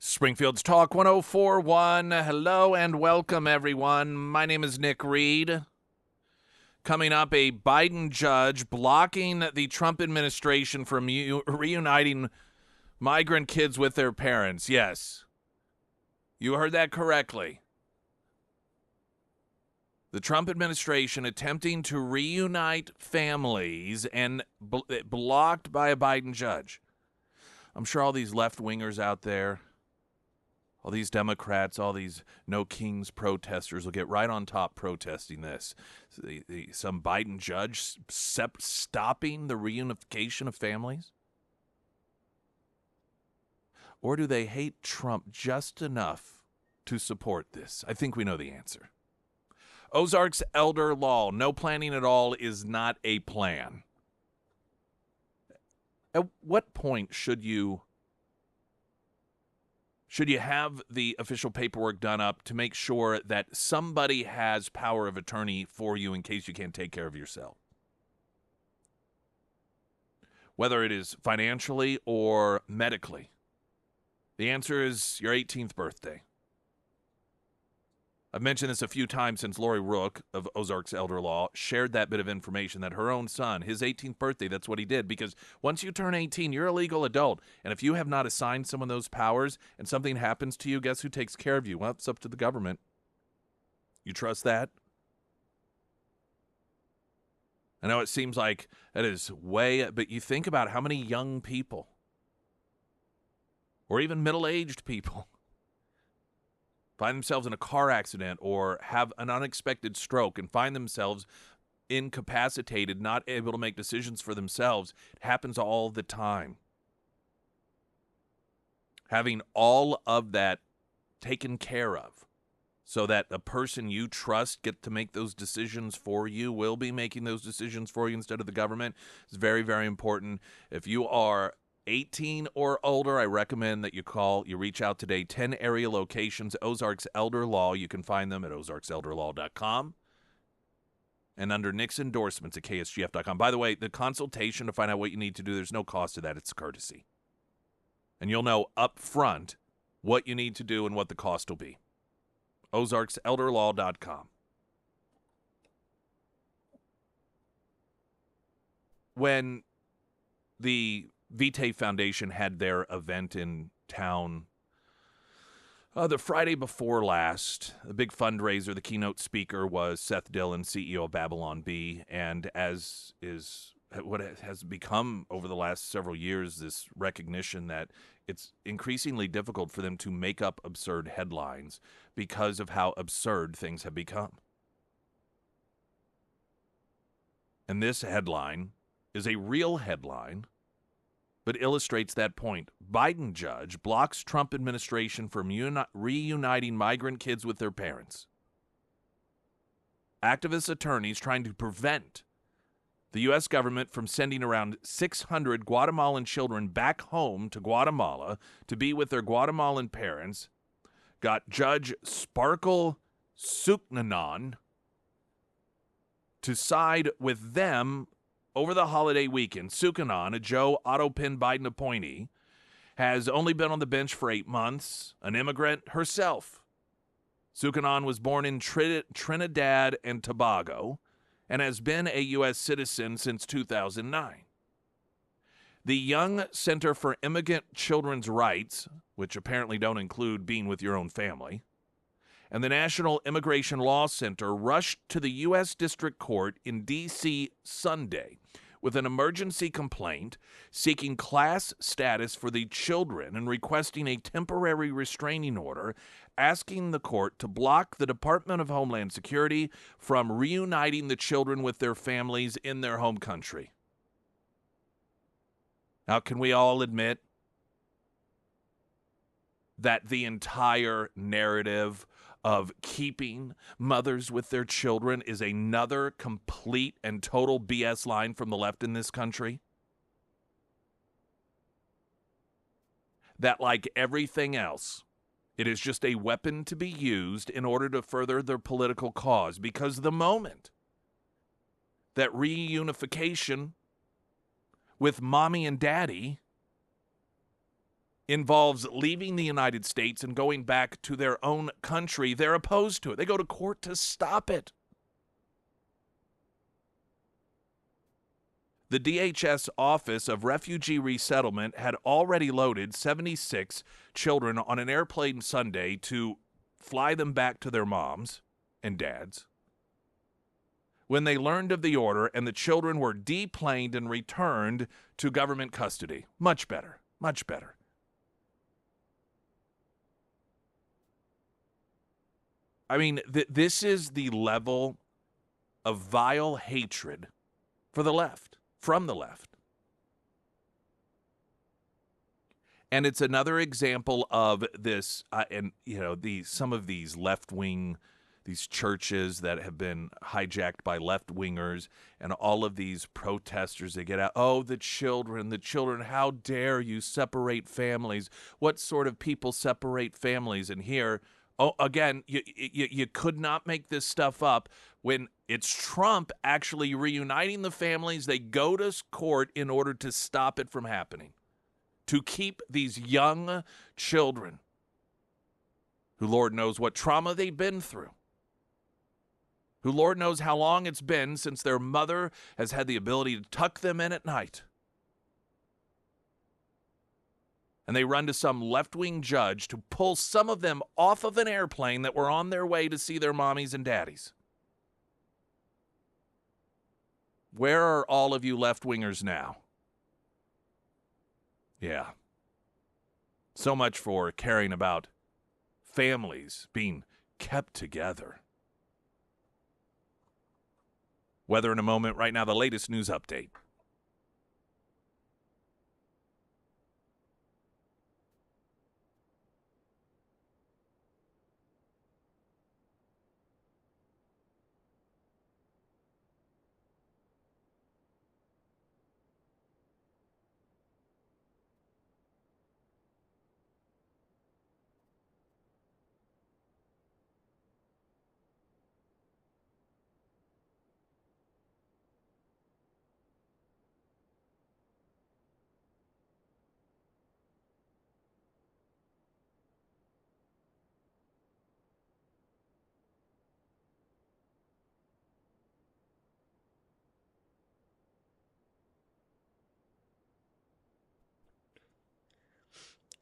Springfield's Talk 1041. Hello and welcome, everyone. My name is Nick Reed. Coming up, a Biden judge blocking the Trump administration from reuniting migrant kids with their parents. Yes, you heard that correctly. The Trump administration attempting to reunite families and blocked by a Biden judge. I'm sure all these left-wingers out there, all these Democrats, all these No Kings protesters will get right on top protesting this. Some Biden judge stopping the reunification of families? Or do they hate Trump just enough to support this? I think we know the answer. Ozarks elder law. No planning at all is not a plan. At what point should you have the official paperwork done up to make sure that somebody has power of attorney for you in case you can't take care of yourself? Whether it is financially or medically. The answer is your 18th birthday. I've mentioned this a few times since Lori Rook of Ozarks Elder Law shared that bit of information that her own son, his 18th birthday, that's what he did. Because once you turn 18, you're a legal adult. And if you have not assigned someone those powers and something happens to you, guess who takes care of you? Well, it's up to the government. You trust that? I know it seems like that is but you think about how many young people or even middle-aged people find themselves in a car accident or have an unexpected stroke and find themselves incapacitated, not able to make decisions for themselves. It happens all the time. Having all of that taken care of so that a person you trust get to make those decisions for you, will be making those decisions for you instead of the government, is very, very important. If you are 18 or older, I recommend that you reach out today. 10 area locations, Ozarks Elder Law. You can find them at ozarkselderlaw.com and under Nick's endorsements at KSGF.com. By the way, the consultation to find out what you need to do, there's no cost to that. It's courtesy. And you'll know up front what you need to do and what the cost will be. ozarkselderlaw.com. When the Vitae Foundation had their event in town the Friday before last, the big fundraiser. The keynote speaker was Seth Dillon, CEO of Babylon Bee, and as is what has become over the last several years, this recognition that it's increasingly difficult for them to make up absurd headlines because of how absurd things have become. And this headline is a real headline, but illustrates that point. Biden judge blocks Trump administration from reuniting migrant kids with their parents. Activist attorneys trying to prevent the U.S. government from sending around 600 Guatemalan children back home to Guatemala to be with their Guatemalan parents got Judge Sparkle Suknanon to side with them over the holiday weekend. Suknanon, a Joe Autopin Biden appointee, has only been on the bench for 8 months, an immigrant herself. Suknanon was born in Trinidad and Tobago and has been a U.S. citizen since 2009. The Young Center for Immigrant Children's Rights, which apparently don't include being with your own family, and the National Immigration Law Center rushed to the U.S. District Court in D.C. Sunday with an emergency complaint seeking class status for the children and requesting a temporary restraining order, asking the court to block the Department of Homeland Security from reuniting the children with their families in their home country. Now, can we all admit that the entire narrative of keeping mothers with their children is another complete and total BS line from the left in this country? That, like everything else, it is just a weapon to be used in order to further their political cause, because the moment that reunification with mommy and daddy involves leaving the United States and going back to their own country, they're opposed to it. They go to court to stop it. The DHS Office of Refugee Resettlement had already loaded 76 children on an airplane Sunday to fly them back to their moms and dads. When they learned of the order and the children were deplaned and returned to government custody. Much better, much better. I mean, this is the level of vile hatred for the left, from the left. And it's another example of this, some of these left-wing, these churches that have been hijacked by left-wingers, and all of these protesters that get out, oh, the children, how dare you separate families? What sort of people separate families? And here, oh, again, you could not make this stuff up. When it's Trump actually reuniting the families, they go to court in order to stop it from happening, to keep these young children who Lord knows what trauma they've been through, who Lord knows how long it's been since their mother has had the ability to tuck them in at night. And they run to some left-wing judge to pull some of them off of an airplane that were on their way to see their mommies and daddies. Where are all of you left-wingers now? Yeah. So much for caring about families being kept together. Weather in a moment. Right now, the latest news update.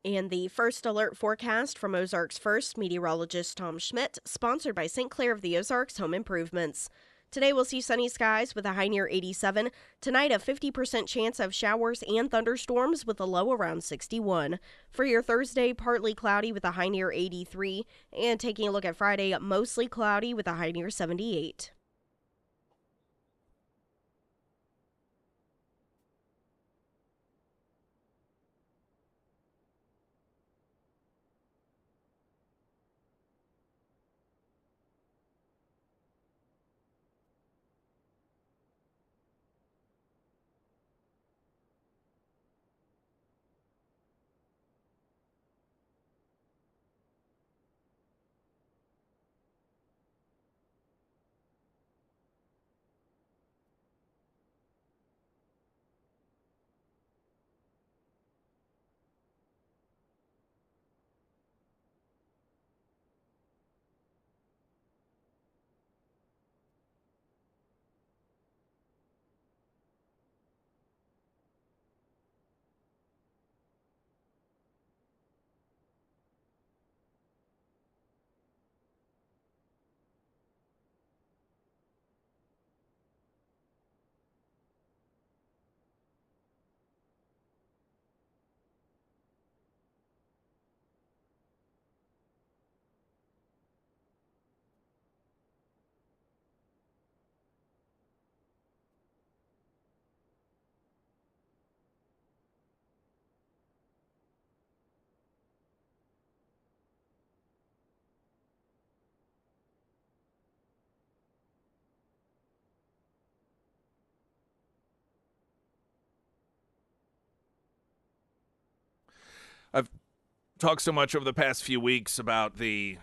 And the first alert forecast from Ozarks First meteorologist Tom Schmidt, sponsored by St. Clair of the Ozarks Home Improvements. Today we'll see sunny skies with a high near 87. Tonight, a 50% chance of showers and thunderstorms with a low around 61. For your Thursday, partly cloudy with a high near 83. And taking a look at Friday, mostly cloudy with a high near 78. I've talked so much over the past few weeks about the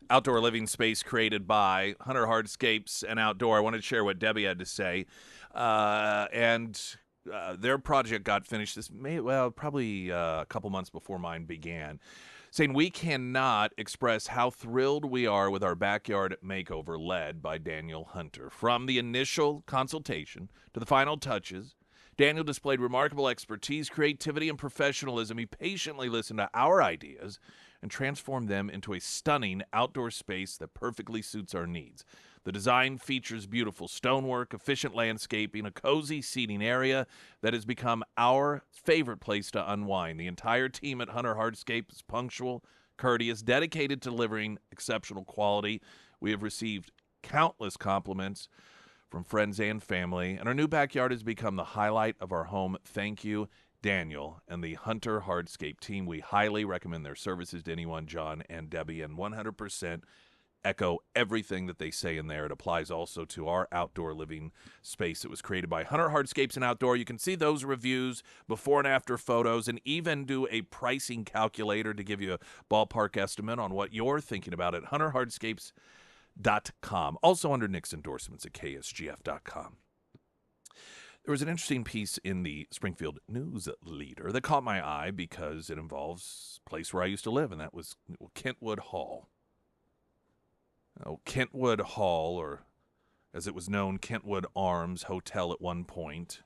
outdoor living space created by Hunter Hardscapes and Outdoor. I wanted to share what Debbie had to say. And their project got finished probably a couple months before mine began, saying we cannot express how thrilled we are with our backyard makeover led by Daniel Hunter. From the initial consultation to the final touches, Daniel displayed remarkable expertise, creativity, and professionalism. He patiently listened to our ideas and transformed them into a stunning outdoor space that perfectly suits our needs. The design features beautiful stonework, efficient landscaping, a cozy seating area that has become our favorite place to unwind. The entire team at Hunter Hardscape is punctual, courteous, dedicated to delivering exceptional quality. We have received countless compliments from friends and family, and our new backyard has become the highlight of our home. Thank you, Daniel and the Hunter Hardscape team. We highly recommend their services to anyone, John and Debbie, and 100% echo everything that they say in there. It applies also to our outdoor living space. It was created by Hunter Hardscapes and Outdoor. You can see those reviews, before and after photos, and even do a pricing calculator to give you a ballpark estimate on what you're thinking about at hunterhardscapes.com. Also under Nick's endorsements at KSGF.com. There was an interesting piece in the Springfield News Leader that caught my eye because it involves a place where I used to live, and that was Kentwood Hall. Kentwood Hall, or as it was known, Kentwood Arms Hotel at one point,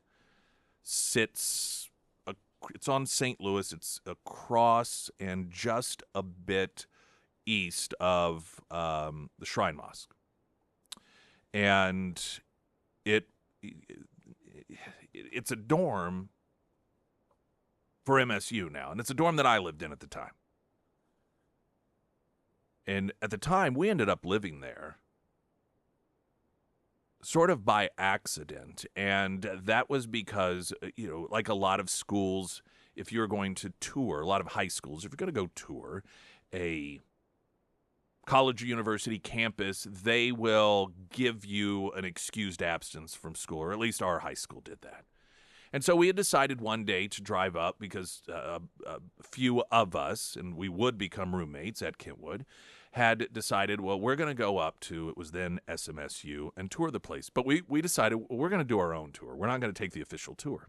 it's on St. Louis. It's across and just a bit east of the Shrine Mosque. And it's a dorm for MSU now, and it's a dorm that I lived in at the time. And at the time, we ended up living there sort of by accident. And that was because, like a lot of schools, if you're going to tour, a lot of high schools, if you're going to go tour a college or university campus, they will give you an excused absence from school, or at least our high school did that. And so we had decided one day to drive up because a few of us, and we would become roommates at Kentwood, had decided, well, we're going to go up to, it was then SMSU, and tour the place. But we decided we're going to do our own tour. We're not going to take the official tour.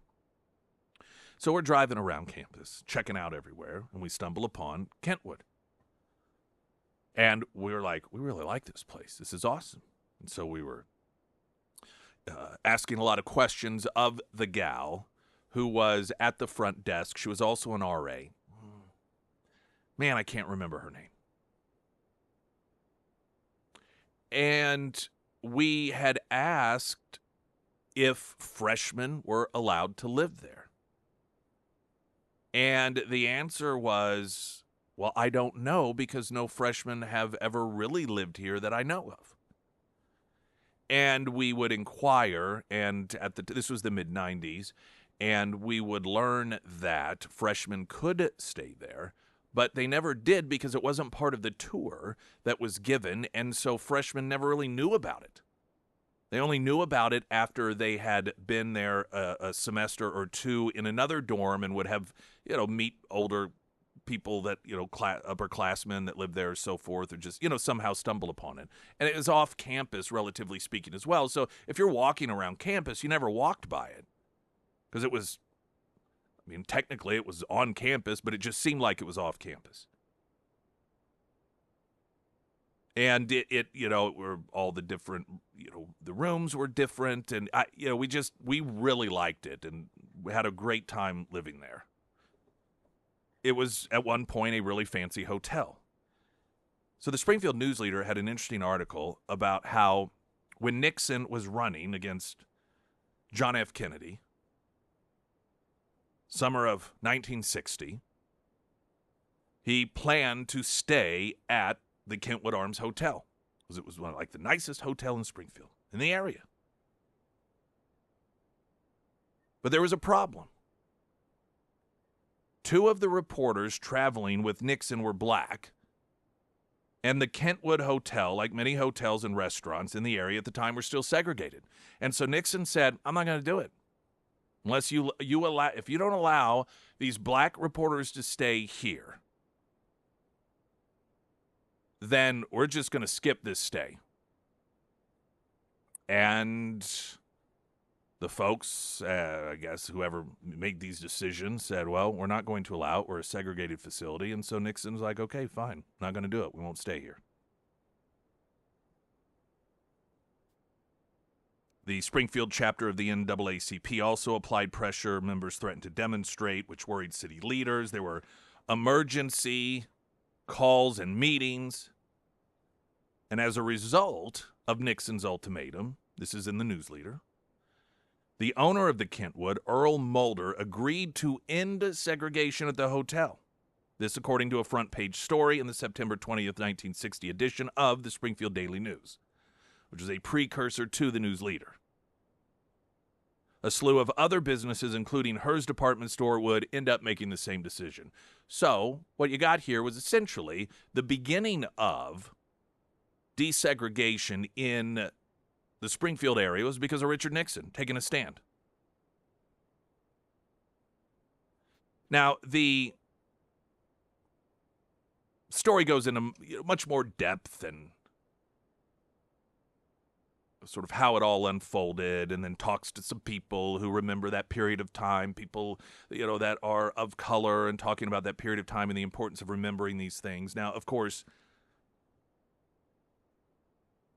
So we're driving around campus, checking out everywhere, and we stumble upon Kentwood. And we were like, we really like this place. This is awesome. And so we were asking a lot of questions of the gal who was at the front desk. She was also an RA. Man, I can't remember her name. And we had asked if freshmen were allowed to live there. And the answer was, well, I don't know, because no freshmen have ever really lived here that I know of. And we would inquire, and this was the mid-'90s, and we would learn that freshmen could stay there, but they never did because it wasn't part of the tour that was given, and so freshmen never really knew about it. They only knew about it after they had been there a semester or two in another dorm and would have, meet older people that, upperclassmen that lived there or so forth, or just, somehow stumble upon it. And it was off campus, relatively speaking, as well. So if you're walking around campus, you never walked by it because it was, technically it was on campus, but it just seemed like it was off campus. And it were all the different, the rooms were different, and we really liked it, and we had a great time living there. It was at one point a really fancy hotel. So the Springfield News Leader had an interesting article about how when Nixon was running against John F. Kennedy, summer of 1960, he planned to stay at the Kentwood Arms Hotel, because it was the nicest hotel in Springfield, in the area. But there was a problem. Two of the reporters traveling with Nixon were black, and the Kentwood Hotel, like many hotels and restaurants in the area at the time, were still segregated. And so Nixon said, I'm not going to do it unless you allow, if you don't allow these black reporters to stay here, then we're just going to skip this stay. And the folks, I guess, whoever made these decisions said, well, we're not going to allow it. We're a segregated facility. And so Nixon's like, okay, fine. Not going to do it. We won't stay here. The Springfield chapter of the NAACP also applied pressure. Members threatened to demonstrate, which worried city leaders. There were emergency calls and meetings. And as a result of Nixon's ultimatum, this is in the news leader, the owner of the Kentwood, Earl Mulder, agreed to end segregation at the hotel. This according to a front page story in the September 20th, 1960 edition of the Springfield Daily News, which is a precursor to the news leader. A slew of other businesses, including Hearst department store, would end up making the same decision. So what you got here was essentially the beginning of desegregation in the Springfield area was because of Richard Nixon taking a stand. Now, the story goes into much more depth and sort of how it all unfolded, and then talks to some people who remember that period of time, people, that are of color, and talking about that period of time and the importance of remembering these things. Now, of course,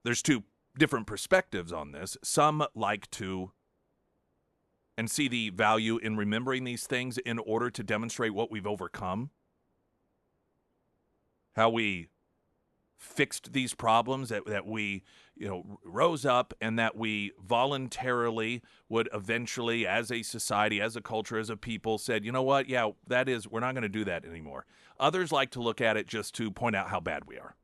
there's two different perspectives on this. Some like to and see the value in remembering these things in order to demonstrate what we've overcome, how we fixed these problems, that we, rose up, and that we voluntarily would eventually, as a society, as a culture, as a people, said, you know what, yeah, we're not going to do that anymore. Others like to look at it just to point out how bad we are.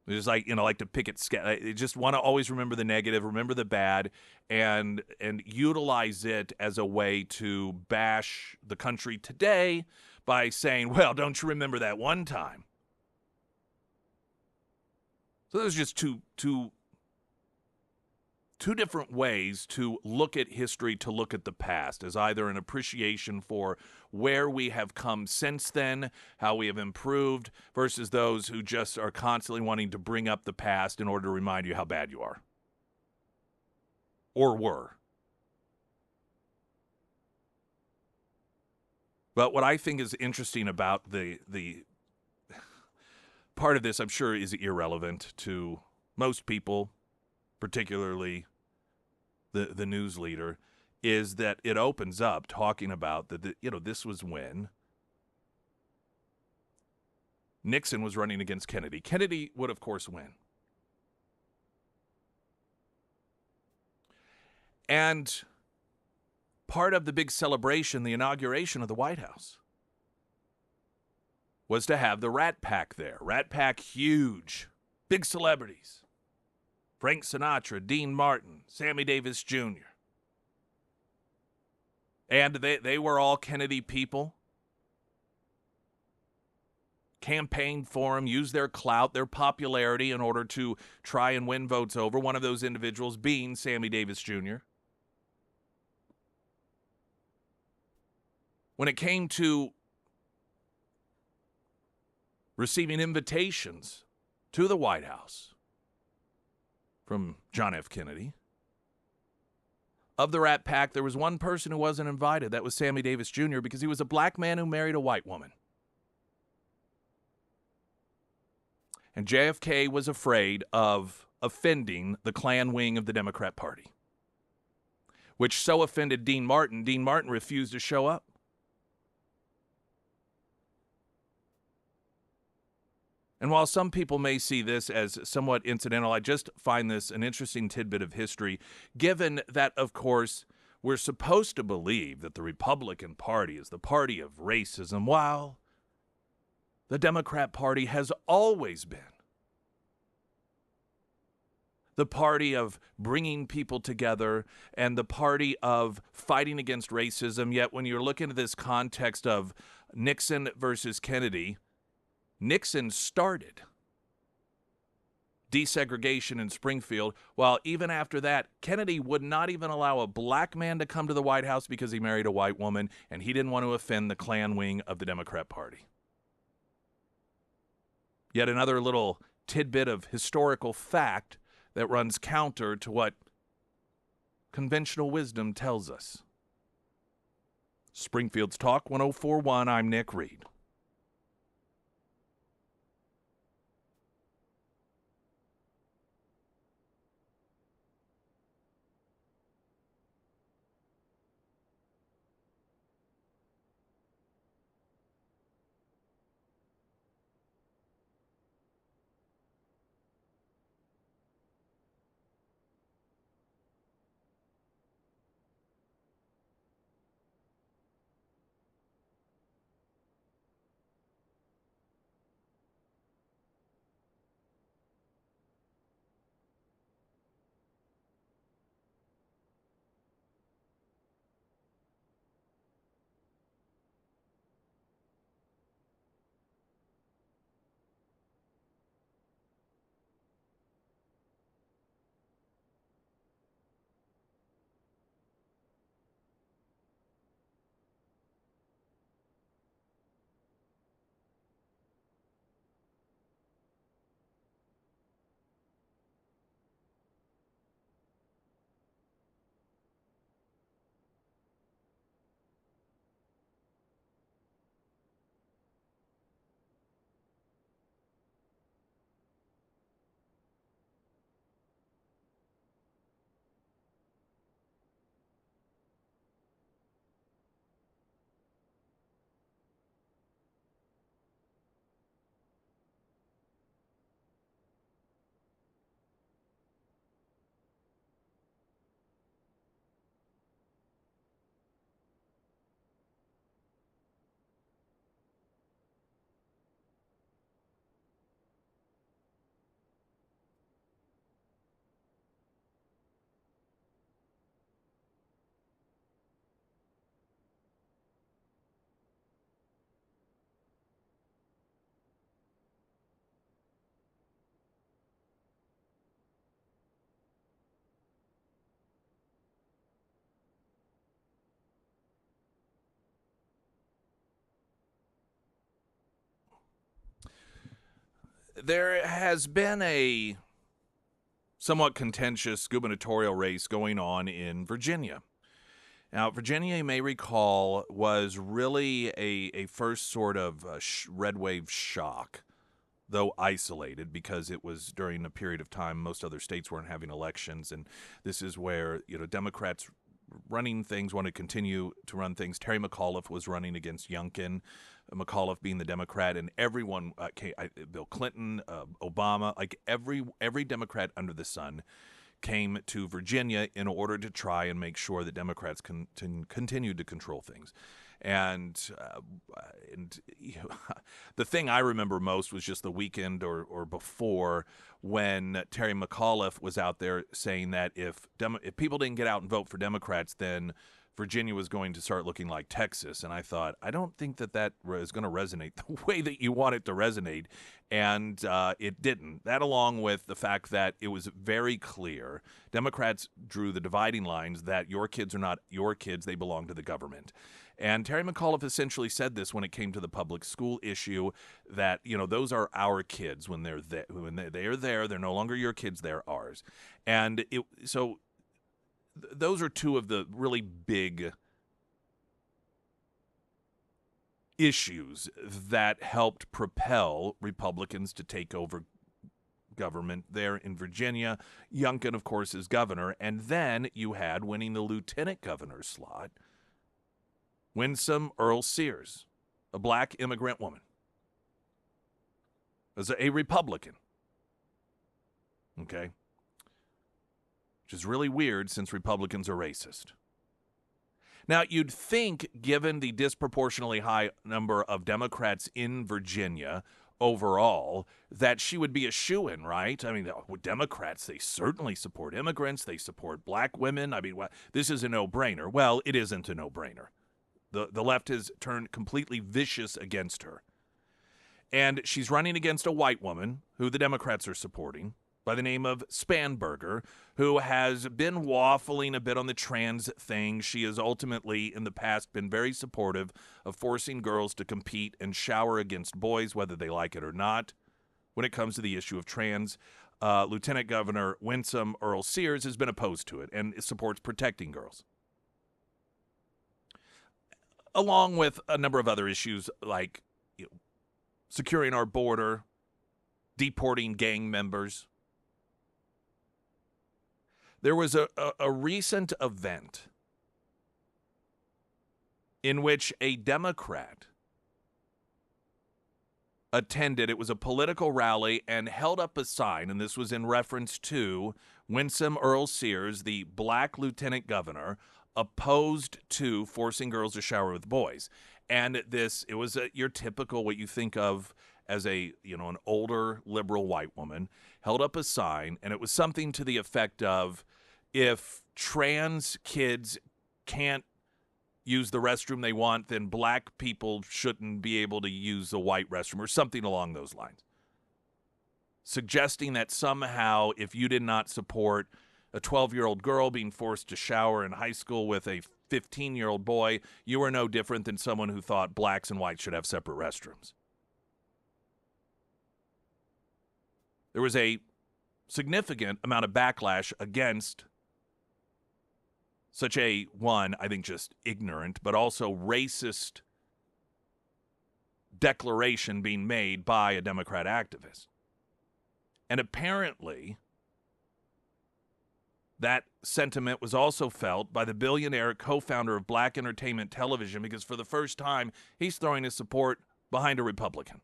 They just like to pick at, they just want to always remember the negative, remember the bad, and utilize it as a way to bash the country today by saying, well, don't you remember that one time? So there's just two different ways to look at history, to look at the past, as either an appreciation for where we have come since then, how we have improved, versus those who just are constantly wanting to bring up the past in order to remind you how bad you are. Or were. But what I think is interesting about the part of this, I'm sure, is irrelevant to most people, particularly the news leader, is that it opens up talking about that. This was when Nixon was running against Kennedy. Kennedy would, of course, win. And part of the big celebration, the inauguration of the White House, was to have the Rat Pack there. Rat Pack, huge, big celebrities. Frank Sinatra, Dean Martin, Sammy Davis Jr. And they were all Kennedy people. Campaigned for him, used their clout, their popularity in order to try and win votes over. One of those individuals being Sammy Davis Jr. When it came to receiving invitations to the White House from John F. Kennedy, of the Rat Pack, there was one person who wasn't invited. That was Sammy Davis Jr., because he was a black man who married a white woman. And JFK was afraid of offending the Klan wing of the Democrat Party, which so offended Dean Martin. Dean Martin refused to show up. And while some people may see this as somewhat incidental, I just find this an interesting tidbit of history, given that, of course, we're supposed to believe that the Republican Party is the party of racism, while the Democrat Party has always been the party of bringing people together and the party of fighting against racism. Yet when you're looking at this context of Nixon versus Kennedy, Nixon started desegregation in Springfield, while even after that, Kennedy would not even allow a black man to come to the White House because he married a white woman, and he didn't want to offend the Klan wing of the Democrat Party. Yet another little tidbit of historical fact that runs counter to what conventional wisdom tells us. Springfield's Talk 1041, I'm Nick Reed. There has been a somewhat contentious gubernatorial race going on in Virginia. Now, Virginia, you may recall, was really a first sort of red wave shock, though isolated, because it was during a period of time most other states weren't having elections, and this is where Democrats running things want to continue to run things. Terry McAuliffe was running against Youngkin, McAuliffe being the Democrat, and everyone, Bill Clinton, Obama, like every Democrat under the sun came to Virginia in order to try and make sure that Democrats continued to control things. And the thing I remember most was just the weekend or before when Terry McAuliffe was out there saying that if people didn't get out and vote for Democrats, then Virginia was going to start looking like Texas. And I thought, I don't think that is going to resonate the way that you want it to resonate. And it didn't. That, along with the fact that it was very clear, Democrats drew the dividing lines that your kids are not your kids, they belong to the government. And Terry McAuliffe essentially said this when it came to the public school issue, that, those are our kids when they're there. When they are there, they're no longer your kids, they're ours. And those are two of the really big issues that helped propel Republicans to take over government there in Virginia. Youngkin, of course, is governor. And then you had, winning the lieutenant governor slot, Winsome Earl Sears, a black immigrant woman, as a Republican. Okay? Which is really weird since Republicans are racist. Now, you'd think, given the disproportionately high number of Democrats in Virginia overall, that she would be a shoo-in, right? I mean, Democrats, they certainly support immigrants. They support black women. I mean, this is a no-brainer. Well, it isn't a no-brainer. The left has turned completely vicious against her. And she's running against a white woman who the Democrats are supporting by the name of Spanberger, who has been waffling a bit on the trans thing. She has ultimately, in the past, been very supportive of forcing girls to compete and shower against boys, whether they like it or not, when it comes to the issue of trans. Lieutenant Governor Winsome Earl-Sears has been opposed to it and supports protecting girls, along with a number of other issues like securing our border, deporting gang members. There was a recent event in which a Democrat attended. It was a political rally and held up a sign, and this was in reference to Winsome Earl-Sears, the black lieutenant governor, opposed to forcing girls to shower with boys. And it was your typical, what you think of as an older liberal white woman, held up a sign, and it was something to the effect of, if trans kids can't use the restroom they want, then black people shouldn't be able to use a white restroom, or something along those lines. Suggesting that somehow if you did not support a 12-year-old girl being forced to shower in high school with a 15-year-old boy, you were no different than someone who thought blacks and whites should have separate restrooms. There was a significant amount of backlash against such a, I think just ignorant, but also racist declaration being made by a Democrat activist. And apparently, that sentiment was also felt by the billionaire co-founder of Black Entertainment Television, because for the first time, he's throwing his support behind a Republican.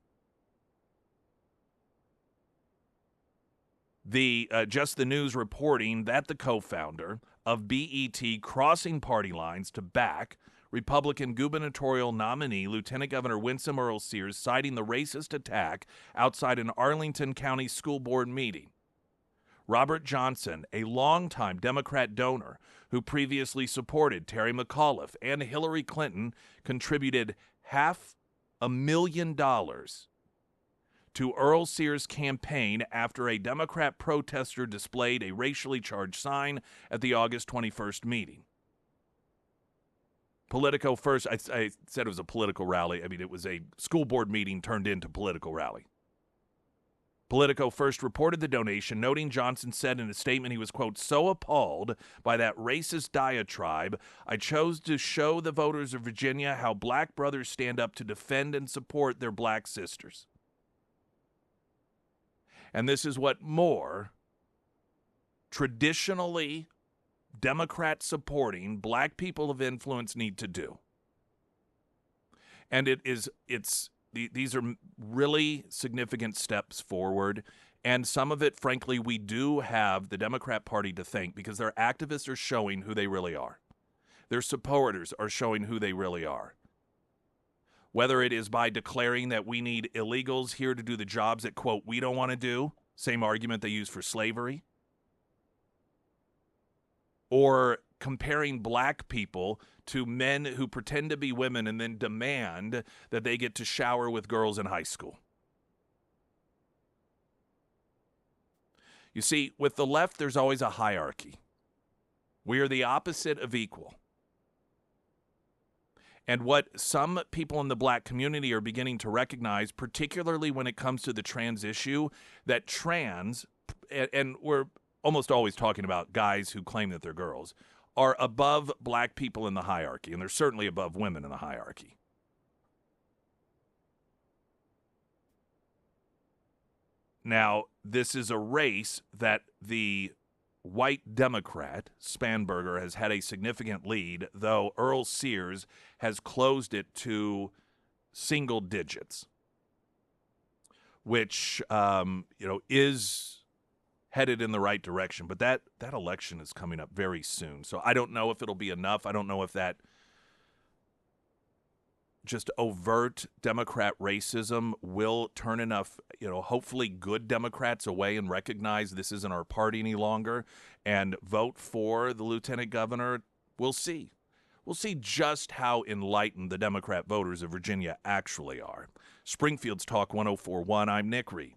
Just the News reporting that the co-founder of BET crossing party lines to back Republican gubernatorial nominee Lieutenant Governor Winsome Earl-Sears, citing the racist attack outside an Arlington County School Board meeting. Robert Johnson, a longtime Democrat donor who previously supported Terry McAuliffe and Hillary Clinton, contributed $500,000 to Earl-Sears' campaign after a Democrat protester displayed a racially charged sign at the August 21st meeting. Politico first, I said it was a political rally. I mean, it was a school board meeting turned into political rally. Politico first reported the donation, noting Johnson said in a statement he was, quote, "so appalled by that racist diatribe, I chose to show the voters of Virginia how black brothers stand up to defend and support their black sisters." And this is what more traditionally Democrat-supporting black people of influence need to do. And these are really significant steps forward. And some of it, frankly, we do have the Democrat Party to thank, because their activists are showing who they really are. Their supporters are showing who they really are. Whether it is by declaring that we need illegals here to do the jobs that, quote, we don't want to do, same argument they use for slavery, or comparing black people to men who pretend to be women and then demand that they get to shower with girls in high school. You see, with the left, there's always a hierarchy. We are the opposite of equal. And what some people in the black community are beginning to recognize, particularly when it comes to the trans issue, that trans, and we're almost always talking about guys who claim that they're girls, are above black people in the hierarchy, and they're certainly above women in the hierarchy. Now, this is a race that the white Democrat, Spanberger, has had a significant lead, though Earl-Sears has closed it to single digits, which, is headed in the right direction. But that election is coming up very soon. So I don't know if it'll be enough. I don't know if that just overt Democrat racism will turn enough, hopefully good Democrats away and recognize this isn't our party any longer and vote for the lieutenant governor. We'll see. We'll see just how enlightened the Democrat voters of Virginia actually are. Springfield's Talk 104.1. I'm Nick Reed.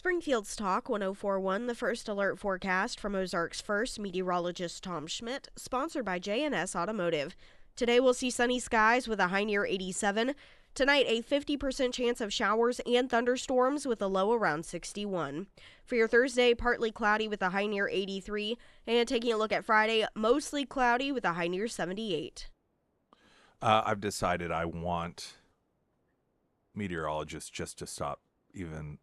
Springfield's Talk 1041, the first alert forecast from Ozarks First meteorologist Tom Schmidt, sponsored by J&S Automotive. Today we'll see sunny skies with a high near 87. Tonight, a 50% chance of showers and thunderstorms with a low around 61. For your Thursday, partly cloudy with a high near 83. And taking a look at Friday, mostly cloudy with a high near 78. I've decided I want meteorologists just to stop even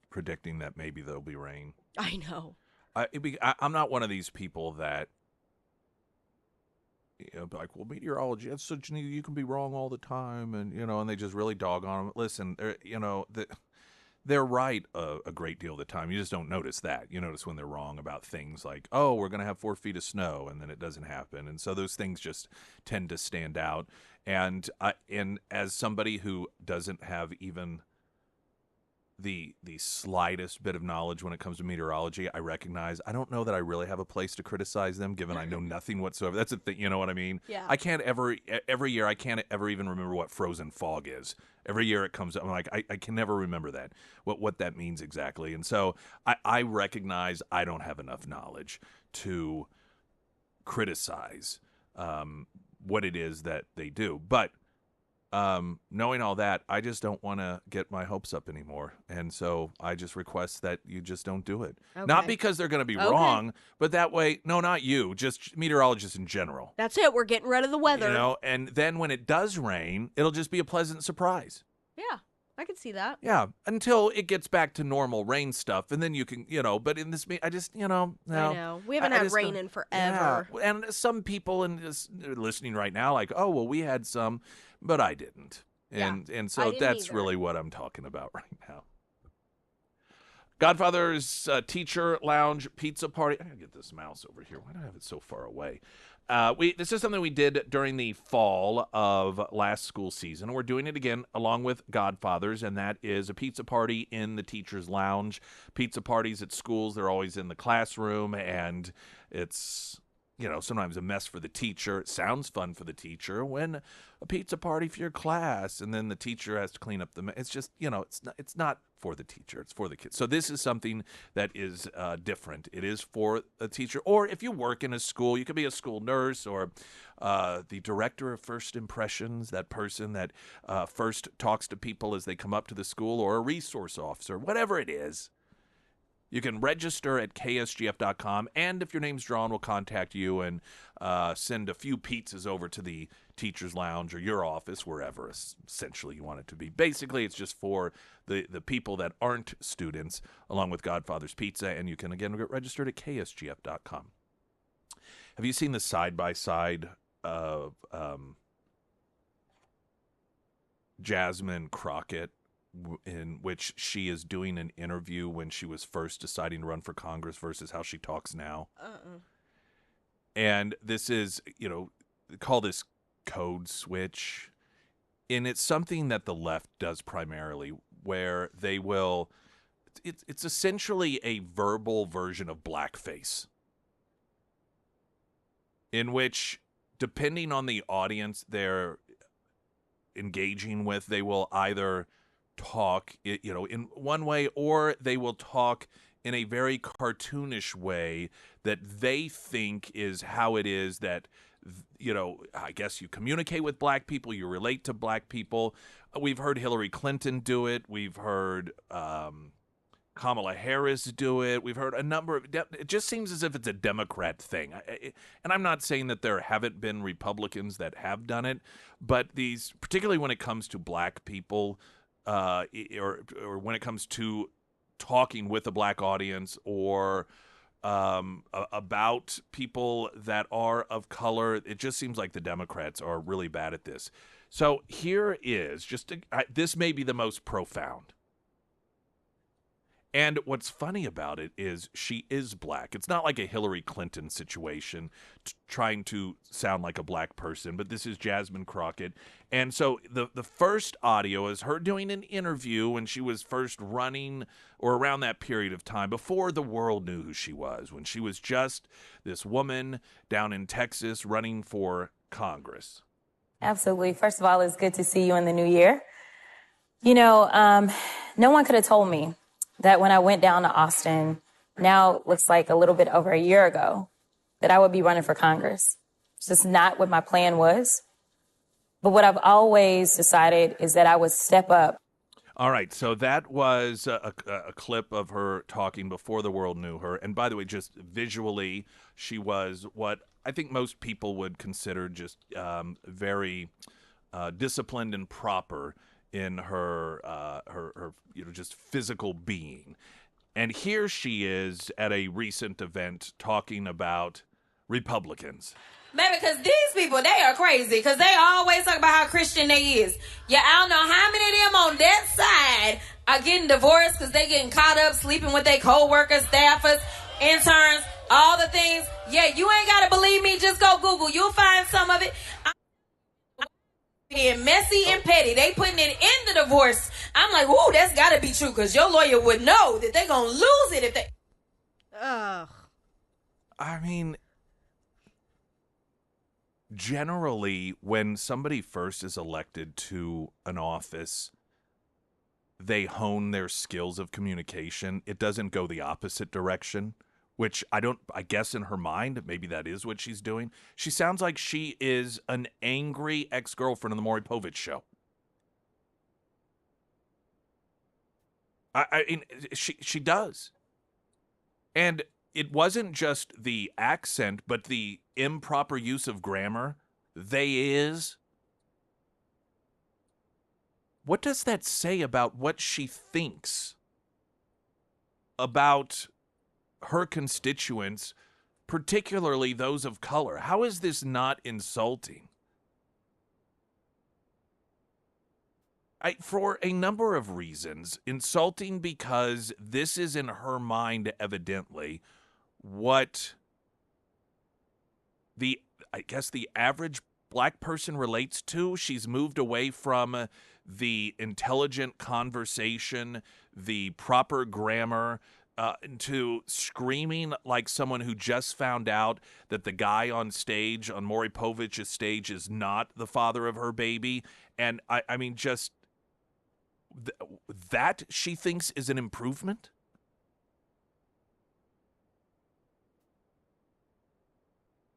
predicting that maybe there'll be rain. I know. I'm not one of these people that, like, well, meteorology, that's such you can be wrong all the time, and they just really dog on them. Listen, they're right a great deal of the time. You just don't notice that. You notice when they're wrong about things like, oh, we're going to have 4 feet of snow, and then it doesn't happen. And so those things just tend to stand out. And as somebody who doesn't have even the slightest bit of knowledge when it comes to meteorology, I recognize I don't know that I really have a place to criticize them, given I know nothing whatsoever. That's the thing, you know what I mean? Yeah. I can't ever, every year, I can't ever even remember what frozen fog is. Every year it comes up, I'm like, I can never remember that, what that means exactly. And so I recognize I don't have enough knowledge to criticize what it is that they do. But knowing all that, I just don't want to get my hopes up anymore. And so I just request that you just don't do it. Okay. Not because they're going to be wrong, but that way, no, not you, just meteorologists in general. That's it. We're getting rid of the weather. And then when it does rain, it'll just be a pleasant surprise. Yeah, I can see that. Yeah, until it gets back to normal rain stuff. And then you can, but in this, I just, no. I know. We haven't had rain in forever. Yeah. And some people listening right now, like, oh, well, we had some, but I didn't. And so that's really what I'm talking about right now. Godfather's Teacher Lounge Pizza Party. I gotta get this mouse over here. Why do I have it so far away? This is something we did during the fall of last school season. We're doing it again along with Godfathers, and that is a pizza party in the Teacher's Lounge. Pizza parties at schools, they're always in the classroom, and it's sometimes a mess for the teacher. It sounds fun for the teacher when a pizza party for your class, and then the teacher has to clean up the mess. It's just, it's not for the teacher. It's for the kids. So this is something that is different. It is for a teacher. Or if you work in a school, you could be a school nurse or the director of first impressions, that person that first talks to people as they come up to the school, or a resource officer, whatever it is. You can register at ksgf.com, and if your name's drawn, we'll contact you and send a few pizzas over to the Teacher's Lounge or your office, wherever essentially you want it to be. Basically, it's just for the people that aren't students, along with Godfather's Pizza, and you can, again, get registered at ksgf.com. Have you seen the side-by-side of Jasmine Crockett, in which she is doing an interview when she was first deciding to run for Congress versus how she talks now? And this is, call this code switch. And it's something that the left does primarily, where they will, it's essentially a verbal version of blackface, in which, depending on the audience they're engaging with, they will either talk, in one way, or they will talk in a very cartoonish way that they think is how it is that, I guess you communicate with black people, you relate to black people. We've heard Hillary Clinton do it. We've heard Kamala Harris do it. We've heard a number of, it just seems as if it's a Democrat thing. And I'm not saying that there haven't been Republicans that have done it, but these, particularly when it comes to black people, or when it comes to talking with a black audience, or about people that are of color, it just seems like the Democrats are really bad at this. So here is this may be the most profound. And what's funny about it is she is black. It's not like a Hillary Clinton situation trying to sound like a black person, but this is Jasmine Crockett. And so the first audio is her doing an interview when she was first running, or around that period of time, before the world knew who she was, when she was just this woman down in Texas running for Congress. Absolutely. First of all, it's good to see you in the new year. No one could have told me that when I went down to Austin, now it looks like a little bit over a year ago, that I would be running for Congress. It's just not what my plan was. But what I've always decided is that I would step up. All right, so that was a clip of her talking before the world knew her. And by the way, just visually, she was what I think most people would consider just very disciplined and proper in her just physical being. And here she is at a recent event talking about Republicans. Baby, because these people, they are crazy. Because they always talk about how Christian they is. Yeah, I don't know how many of them on that side are getting divorced because they getting caught up sleeping with their co-workers, staffers, interns, all the things. Yeah, you ain't got to believe me. Just go Google. You'll find some of it. Being messy and petty. They putting it in the divorce. I'm like, ooh, that's got to be true because your lawyer would know that they going to lose it if they... Ugh. I mean... Generally, when somebody first is elected to an office, they hone their skills of communication. It doesn't go the opposite direction, which I guess in her mind, maybe that is what she's doing. She sounds like she is an angry ex-girlfriend on the Maury Povich show. I mean, she does. And it wasn't just the accent, but the improper use of grammar. They is. What does that say about what she thinks about her constituents, particularly those of color? How is this not insulting? For a number of reasons. Insulting because this is in her mind, evidently, what I guess the average black person relates to. She's moved away from the intelligent conversation, the proper grammar, to screaming like someone who just found out that the guy on stage, on Maury Povich's stage, is not the father of her baby. And I mean, just that she thinks is an improvement?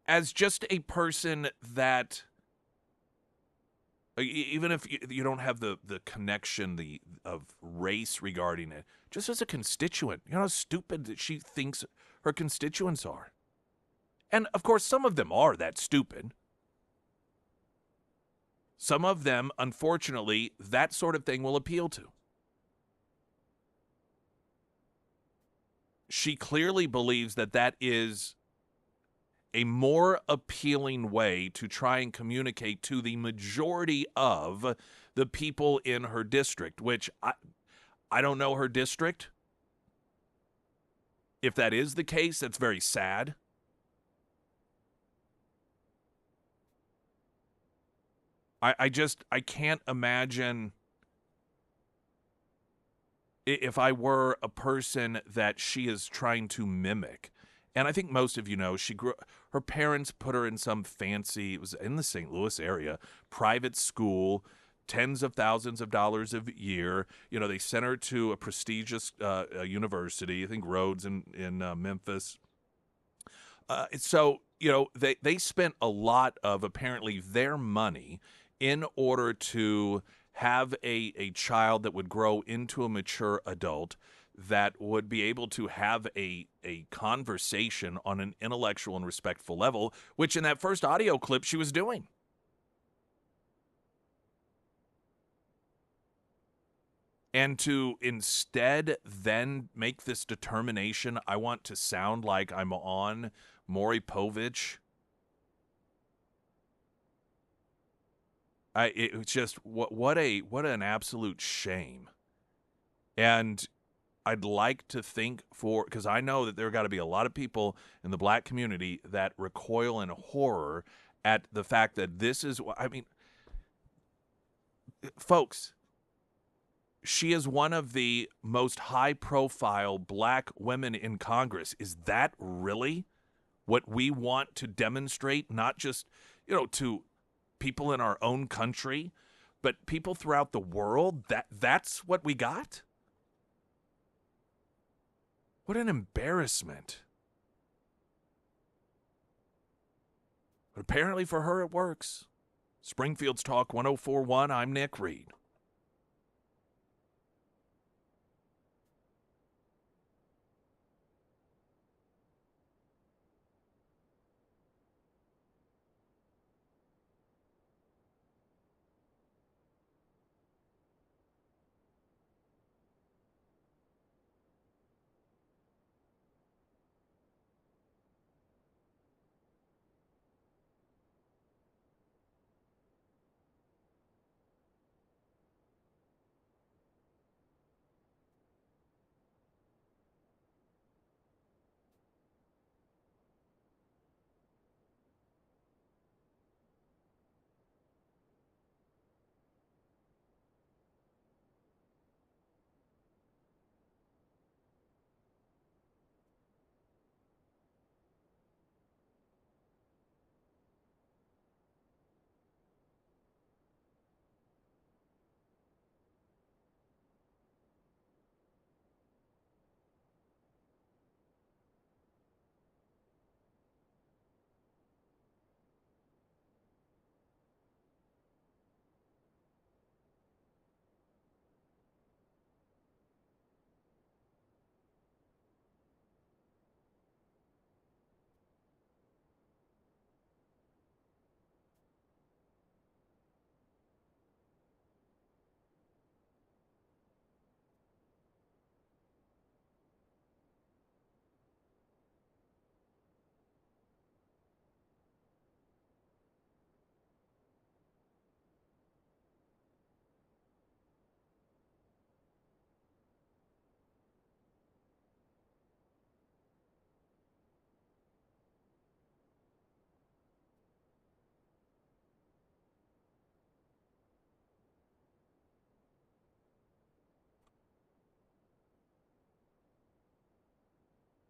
As just a person that, even if you don't have the connection of race regarding it, just as a constituent, you know how stupid that she thinks her constituents are. And, of course, some of them are that stupid. Some of them, unfortunately, that sort of thing will appeal to. She clearly believes that that is a more appealing way to try and communicate to the majority of the people in her district, which I don't know her district. If that is the case, that's very sad. I can't imagine if I were a person that she is trying to mimic. And I think most of you know, her parents put her in some fancy, it was in the St. Louis area, private school, tens of thousands of dollars a year. You know, they sent her to a prestigious university, I think Rhodes in Memphis. So, you know, they spent a lot of apparently their money in order to have a child that would grow into a mature adult that would be able to have a conversation on an intellectual and respectful level, which in that first audio clip she was doing. And to instead then make this determination, I want to sound like I'm on Maury Povich. It's just what an absolute shame. And I'd like to think because I know that there got to be a lot of people in the black community that recoil in horror at the fact that this is, I mean, folks, she is one of the most high-profile black women in Congress. Is that really what we want to demonstrate, not just, you know, to people in our own country, but people throughout the world? That's what we got? What an embarrassment. But apparently for her it works. Springfield's Talk 104.1, I'm Nick Reed.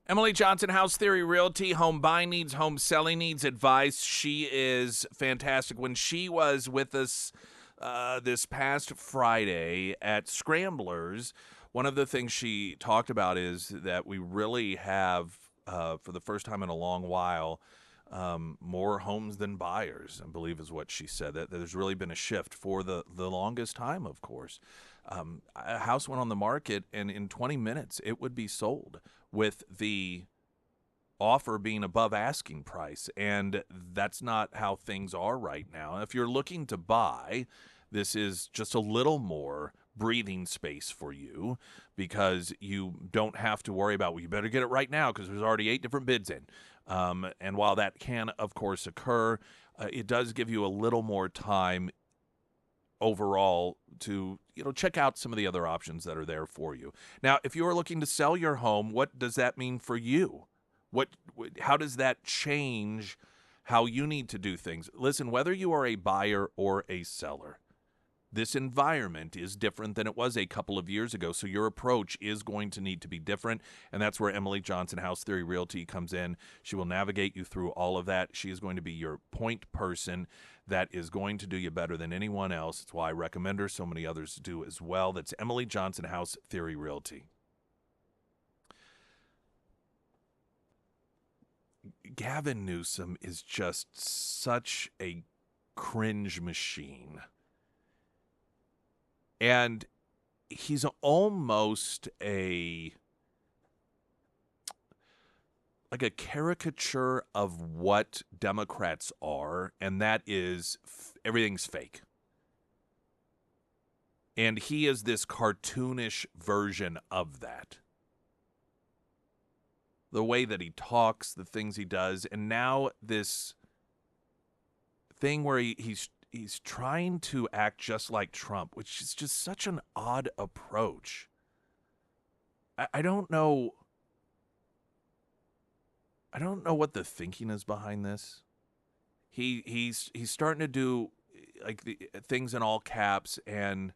Emily Johnson, House Theory Realty, home buying needs, home selling needs advice. She is fantastic. When she was with us this past Friday at Scramblers, one of the things she talked about is that we really have, for the first time in a long while, more homes than buyers, I believe is what she said. That there's really been a shift for the longest time, of course. A house went on the market, and in 20 minutes, it would be sold with the offer being above asking price. And that's not how things are right now. If you're looking to buy, this is just a little more breathing space for you because you don't have to worry about, well, you better get it right now because there's already 8 different bids in. And while that can, of course, occur, it does give you a little more time overall to check out some of the other options that are there for you. Now, if you are looking to sell your home, what does that mean for you? How does that change how you need to do things? Listen, whether you are a buyer or a seller, this environment is different than it was a couple of years ago, so your approach is going to need to be different, and that's where Emily Johnson, House Theory Realty, comes in. She will navigate you through all of that. She is going to be your point person that is going to do you better than anyone else. That's why I recommend her. So many others do as well. That's Emily Johnson, House Theory Realty. Gavin Newsom is just such a cringe machine. And he's almost like a caricature of what Democrats are, and that is everything's fake. And he is this cartoonish version of that. The way that he talks, the things he does, and now this thing where he's trying to act just like Trump, which is just such an odd approach. I don't know. I don't know what the thinking is behind this. He's starting to do like the things in all caps and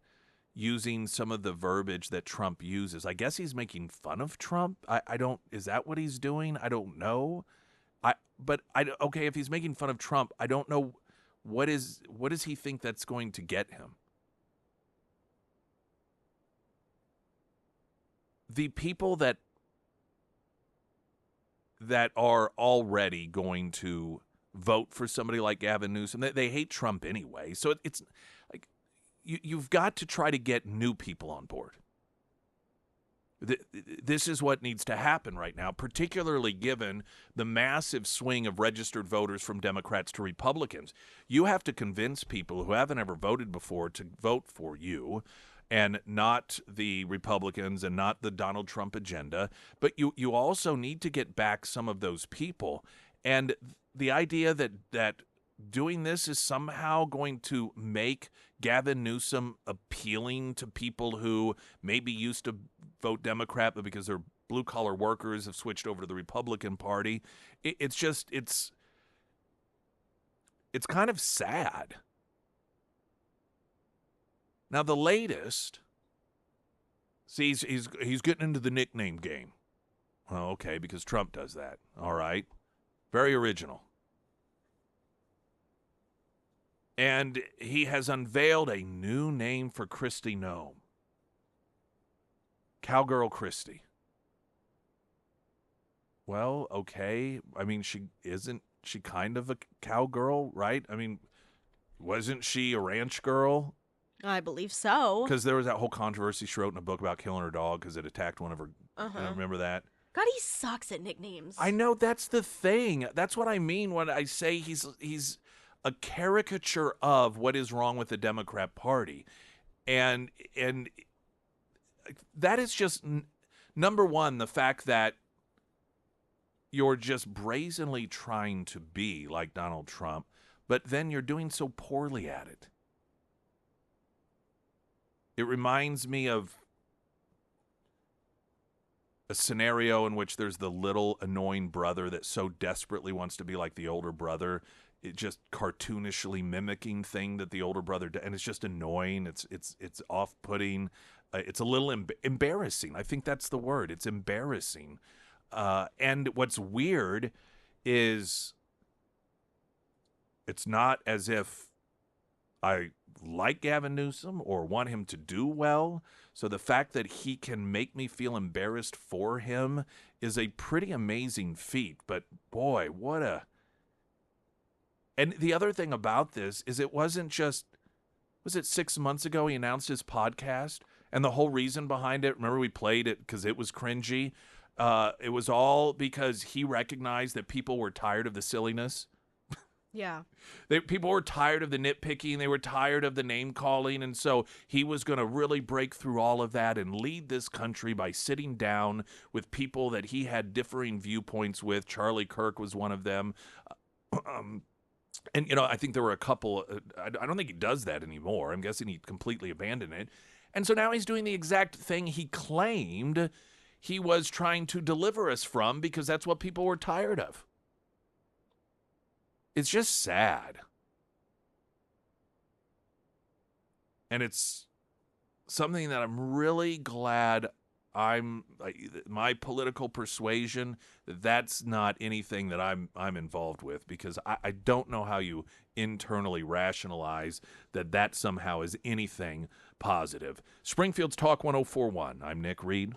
using some of the verbiage that Trump uses. I guess he's making fun of Trump. I don't. Is that what he's doing? I don't know. Okay, if he's making fun of Trump, I don't know. What does he think that's going to get him? The people that that are already going to vote for somebody like Gavin Newsom. They hate Trump anyway. So it's like you've got to try to get new people on board. This is what needs to happen right now, particularly given the massive swing of registered voters from Democrats to Republicans. You have to convince people who haven't ever voted before to vote for you and not the Republicans and not the Donald Trump agenda. But you also need to get back some of those people. And the idea that doing this is somehow going to make Gavin Newsom appealing to people who maybe used to vote Democrat, but because they're blue-collar workers have switched over to the Republican Party. It's kind of sad. Now, the latest, see, he's getting into the nickname game. Oh, okay, because Trump does that. All right. Very original. And he has unveiled a new name for Kristi Noem. Cowgirl Kristi. Well, okay. I mean, isn't she kind of a cowgirl, right? I mean, wasn't she a ranch girl? I believe so. Because there was that whole controversy she wrote in a book about killing her dog because it attacked one of her. Uh-huh. You remember that? God, he sucks at nicknames. I know, that's the thing. That's what I mean when I say he's a caricature of what is wrong with the Democrat Party. And that is just, number one, the fact that you're just brazenly trying to be like Donald Trump, but then you're doing so poorly at it. It reminds me of a scenario in which there's the little annoying brother that so desperately wants to be like the older brother. It just cartoonishly mimicking thing that the older brother does, and it's just annoying. It's off-putting. It's a little embarrassing. I think that's the word. It's embarrassing. And what's weird is it's not as if I like Gavin Newsom or want him to do well. So the fact that he can make me feel embarrassed for him is a pretty amazing feat. But boy, what a... And the other thing about this is it wasn't just... Was it 6 months ago he announced his podcast? And the whole reason behind it, remember we played it because it was cringy? It was all because he recognized that people were tired of the silliness. Yeah. People were tired of the nitpicking. They were tired of the name calling. And so he was going to really break through all of that and lead this country by sitting down with people that he had differing viewpoints with. Charlie Kirk was one of them. And, I think there were a couple. I don't think he does that anymore. I'm guessing he completely abandoned it. And so now he's doing the exact thing he claimed he was trying to deliver us from because that's what people were tired of. It's just sad. And it's something that I'm really glad my political persuasion, that's not anything that I'm involved with, because I don't know how you internally rationalize that somehow is anything positive. Springfield's Talk 1041. I'm Nick Reed.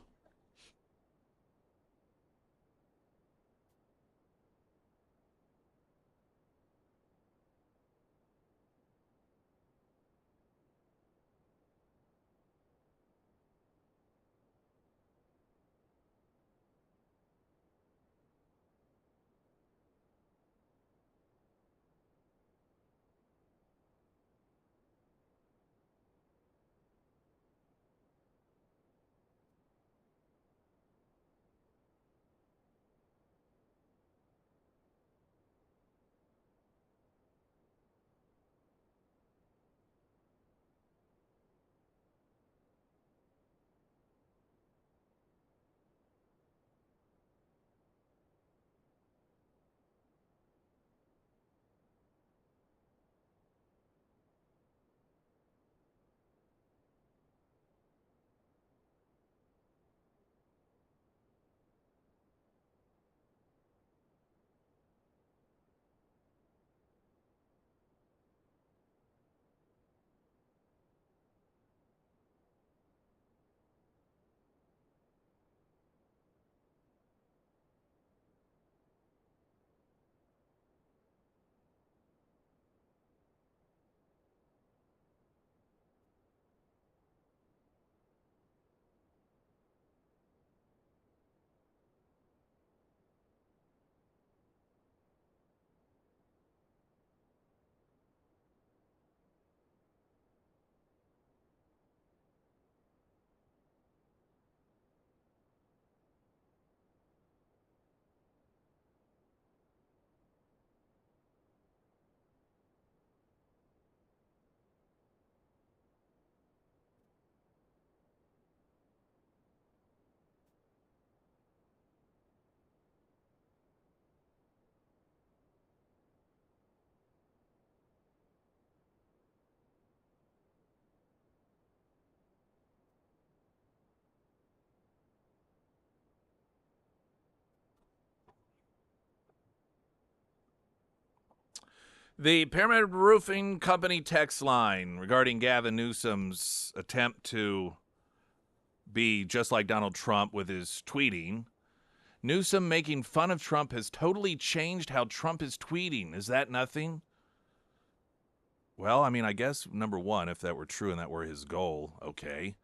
The Pyramid Roofing Company text line regarding Gavin Newsom's attempt to be just like Donald Trump with his tweeting. Newsom making fun of Trump has totally changed how Trump is tweeting. Is that nothing? Well, I mean, I guess, number one, if that were true and that were his goal, okay.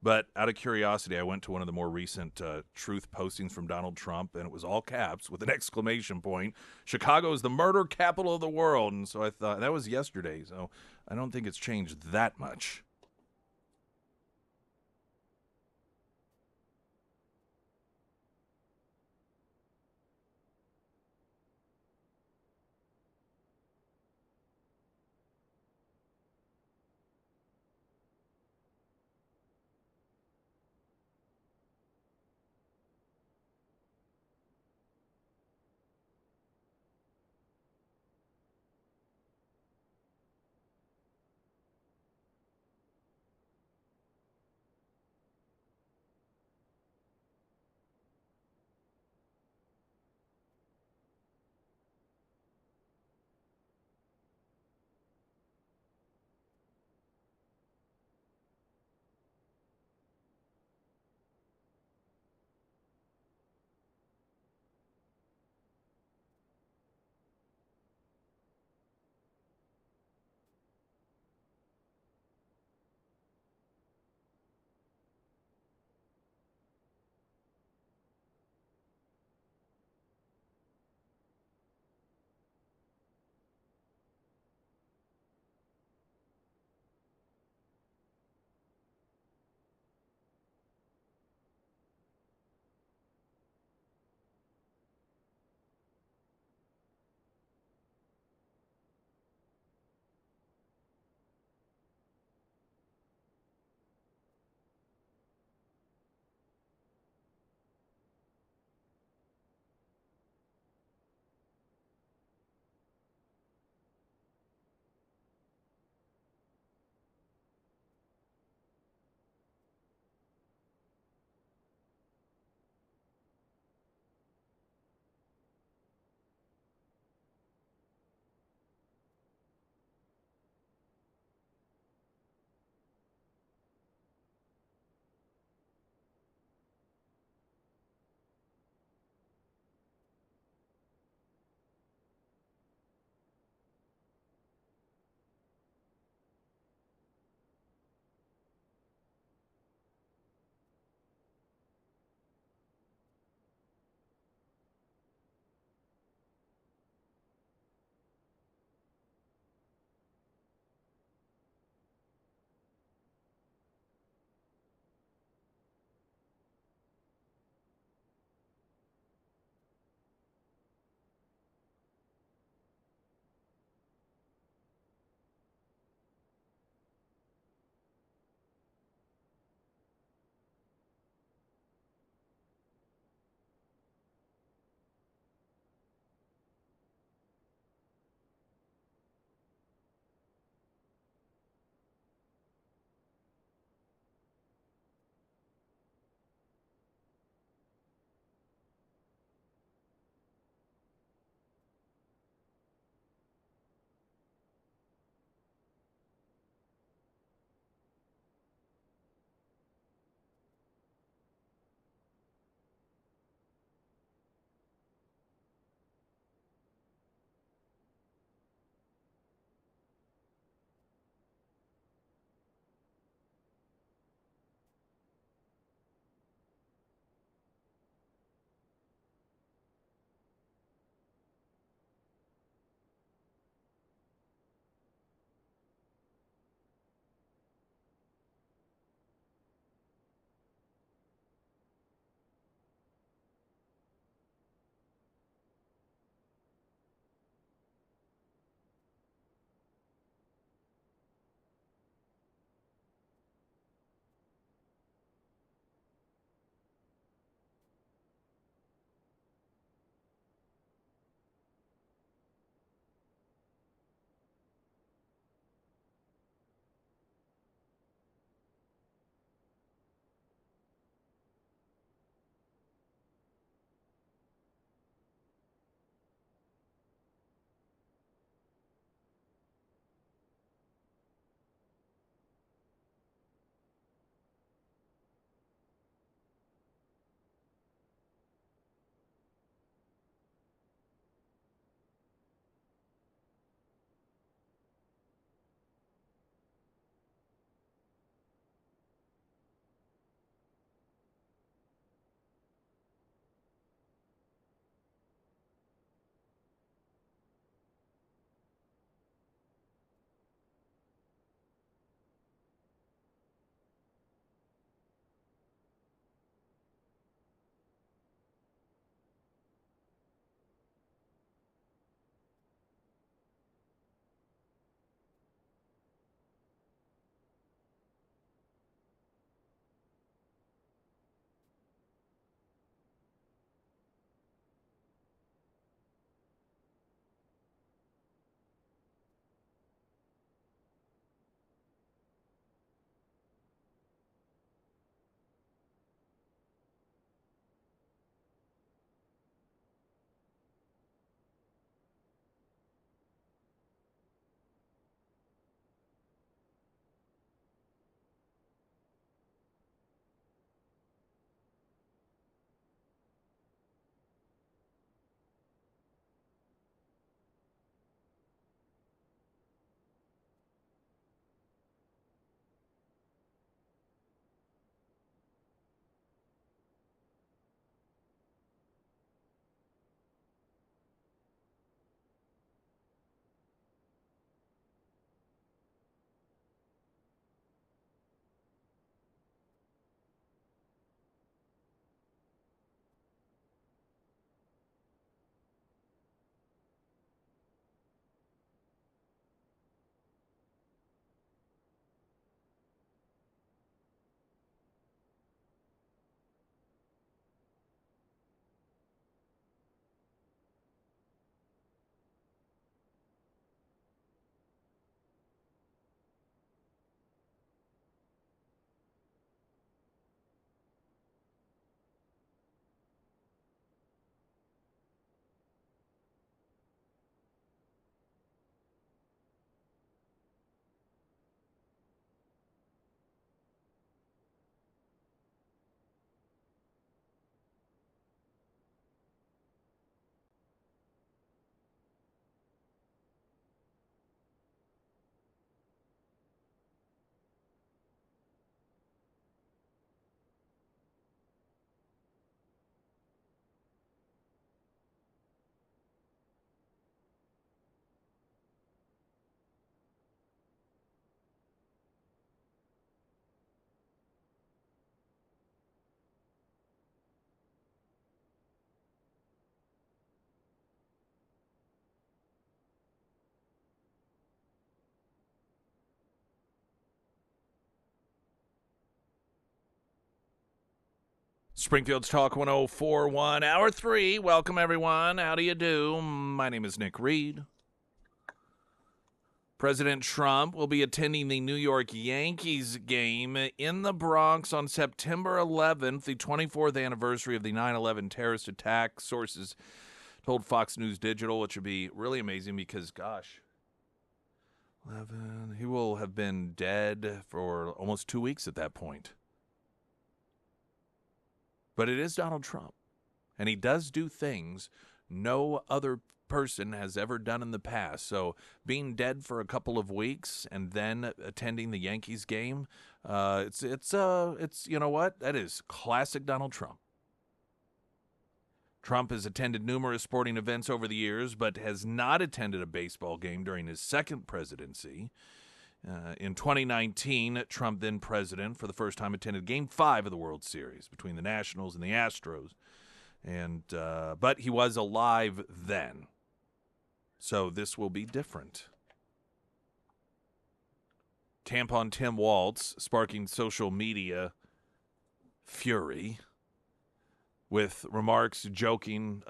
But out of curiosity, I went to one of the more recent truth postings from Donald Trump, and it was all caps with an exclamation point. Chicago is the murder capital of the world. And so I thought, that was yesterday, so I don't think it's changed that much. Springfield's Talk 1041, Hour 3. Welcome, everyone. How do you do? My name is Nick Reed. President Trump will be attending the New York Yankees game in the Bronx on September 11th, the 24th anniversary of the 9/11 terrorist attack. Sources told Fox News Digital, which would be really amazing because, gosh, 11, he will have been dead for almost 2 weeks at that point. But it is Donald Trump, and he does do things no other person has ever done in the past. So being dead for a couple of weeks and then attending the Yankees game, it's you know what? That is classic Donald Trump. Trump has attended numerous sporting events over the years, but has not attended a baseball game during his second presidency. In 2019, Trump, then president, for the first time attended Game 5 of the World Series between the Nationals and the Astros. But he was alive then. So this will be different. Tampon Tim Walz sparking social media fury with remarks joking,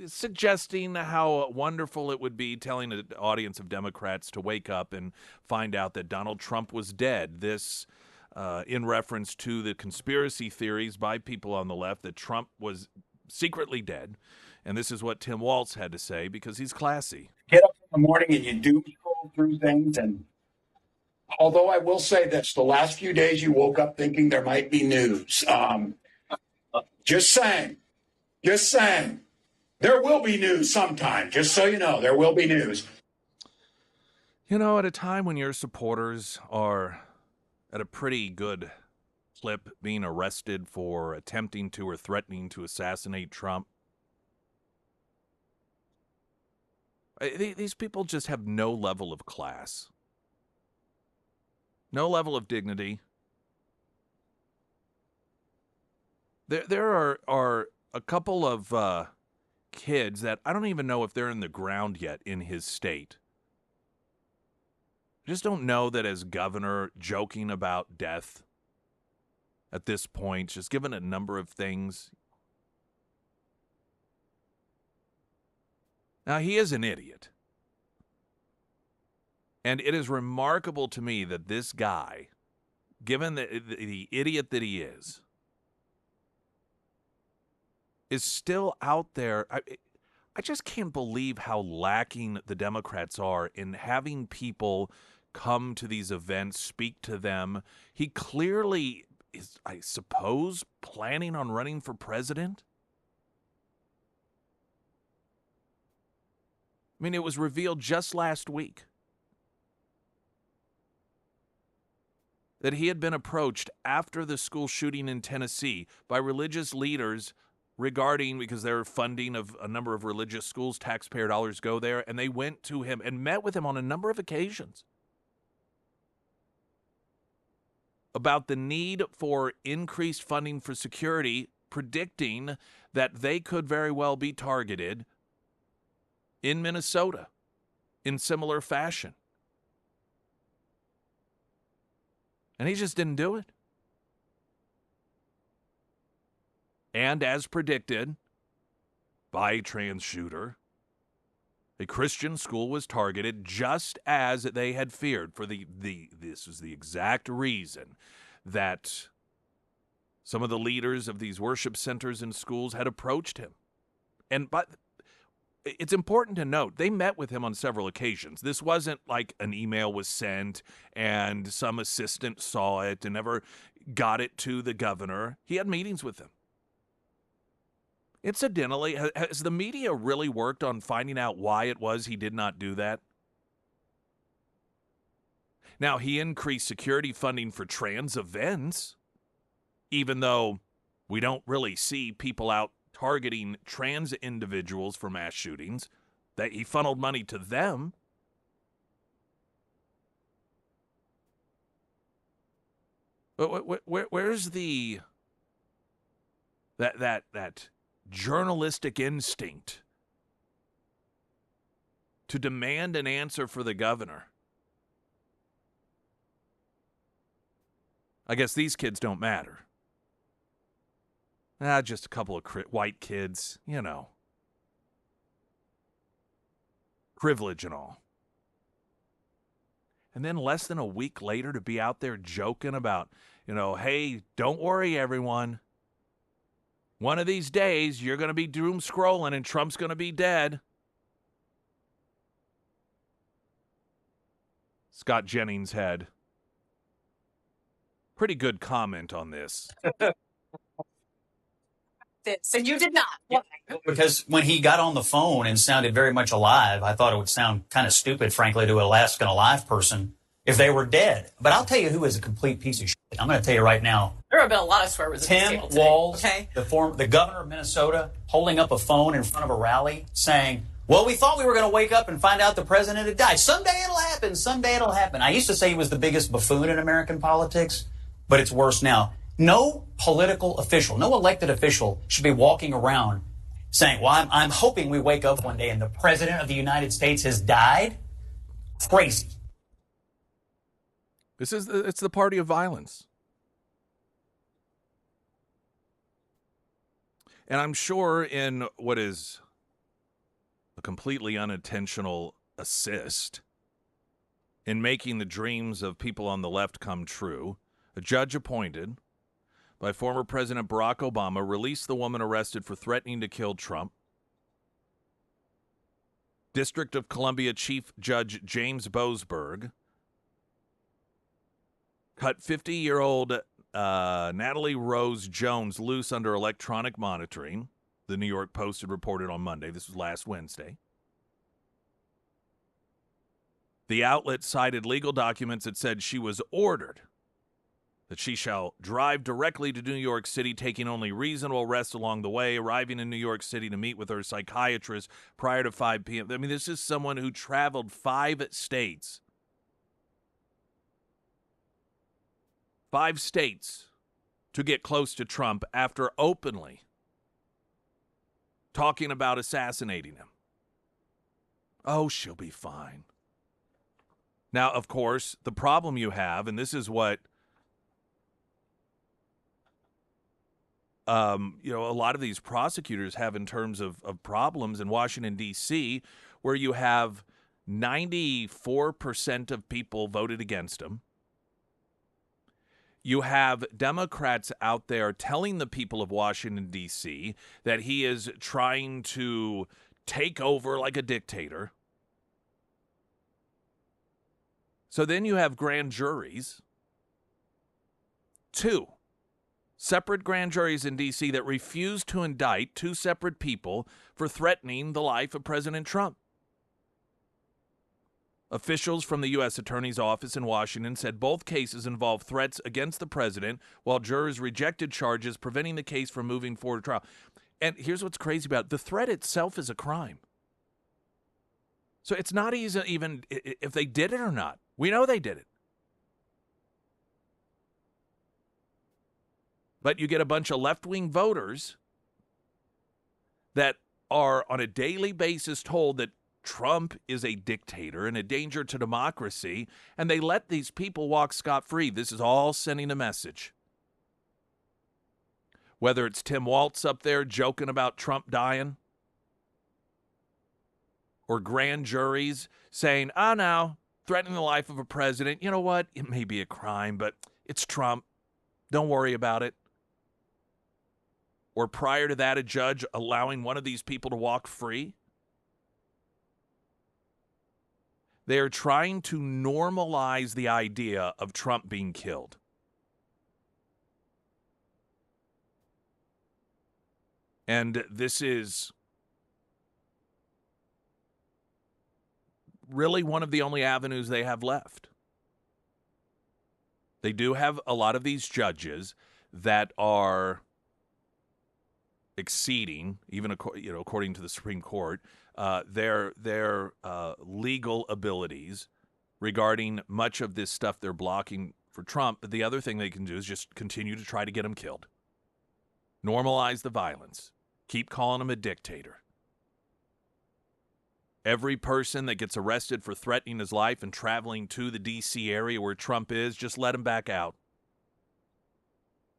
suggesting how wonderful it would be, telling an audience of Democrats to wake up and find out that Donald Trump was dead. This in reference to the conspiracy theories by people on the left that Trump was secretly dead. And this is what Tim Walz had to say because he's classy. Get up in the morning and you doom scroll through things. And although I will say this, the last few days you woke up thinking there might be news. Just saying. There will be news sometime. Just so you know, there will be news. You know, at a time when your supporters are at a pretty good clip being arrested for attempting to or threatening to assassinate Trump, these people just have no level of class, no level of dignity. There are a couple of kids that I don't even know if they're in the ground yet in his state. Just don't know that as governor, joking about death at this point, just given a number of things. Now, he is an idiot. And it is remarkable to me that this guy, given the idiot that he is still out there. I just can't believe how lacking the Democrats are in having people come to these events, speak to them. He clearly is, I suppose, planning on running for president. I mean, it was revealed just last week that he had been approached after the school shooting in Tennessee by religious leaders regarding, because their funding of a number of religious schools, taxpayer dollars go there, and they went to him and met with him on a number of occasions about the need for increased funding for security, predicting that they could very well be targeted in Minnesota in similar fashion. And he just didn't do it. And as predicted by a trans shooter, a Christian school was targeted just as they had feared. This was the exact reason that some of the leaders of these worship centers and schools had approached him. But it's important to note, they met with him on several occasions. This wasn't like an email was sent and some assistant saw it and never got it to the governor. He had meetings with them. Incidentally, has the media really worked on finding out why it was he did not do that? Now, he increased security funding for trans events, even though we don't really see people out targeting trans individuals for mass shootings, that he funneled money to them. Where's that journalistic instinct to demand an answer for the governor? I guess these kids don't matter. Just a couple of white kids, privilege and all. And then less than a week later to be out there joking about, hey, don't worry, everyone. One of these days, you're going to be doom scrolling and Trump's going to be dead. Scott Jennings had pretty good comment on this. And you did not. Why? Because when he got on the phone and sounded very much alive, I thought it would sound kind of stupid, frankly, to an Alaskan alive person if they were dead. But I'll tell you who is a complete piece of shit. I'm going to tell you right now. There have been a lot of swear words. Tim Walz, the governor of Minnesota, holding up a phone in front of a rally saying, well, we thought we were going to wake up and find out the president had died. Someday it'll happen. Someday it'll happen. I used to say he was the biggest buffoon in American politics, but it's worse now. No political official, no elected official should be walking around saying, well, I'm hoping we wake up one day and the president of the United States has died. Crazy. It's the party of violence. And I'm sure in what is a completely unintentional assist in making the dreams of people on the left come true, a judge appointed by former President Barack Obama released the woman arrested for threatening to kill Trump. District of Columbia Chief Judge James Boasberg cut 50-year-old Natalie Rose Jones loose under electronic monitoring. The New York Post had reported on Monday. This was last Wednesday. The outlet cited legal documents that said she was ordered that she shall drive directly to New York City, taking only reasonable rest along the way, arriving in New York City to meet with her psychiatrist prior to 5 p.m. I mean, this is someone who traveled 5 states. 5 states to get close to Trump after openly talking about assassinating him. Oh, she'll be fine. Now, of course, the problem you have, and this is what a lot of these prosecutors have in terms of problems in Washington, D.C., where you have 94% of people voted against him. You have Democrats out there telling the people of Washington, D.C. that he is trying to take over like a dictator. So then you have grand juries, 2 separate grand juries in D.C. that refuse to indict 2 separate people for threatening the life of President Trump. Officials from the U.S. Attorney's Office in Washington said both cases involved threats against the president, while jurors rejected charges, preventing the case from moving forward to trial. And here's what's crazy about it. The threat itself is a crime. So it's not easy even if they did it or not. We know they did it. But you get a bunch of left-wing voters that are on a daily basis told that Trump is a dictator and a danger to democracy, and they let these people walk scot-free. This is all sending a message. Whether it's Tim Walz up there joking about Trump dying, or grand juries saying, oh, no, threatening the life of a president, you know what? It may be a crime, but it's Trump. Don't worry about it. Or prior to that, a judge allowing one of these people to walk free. They are trying to normalize the idea of Trump being killed. And this is really one of the only avenues they have left. They do have a lot of these judges that are exceeding, even according to the Supreme Court, their legal abilities regarding much of this stuff they're blocking for Trump. But the other thing they can do is just continue to try to get him killed. Normalize the violence. Keep calling him a dictator. Every person that gets arrested for threatening his life and traveling to the D.C. area where Trump is, just let him back out.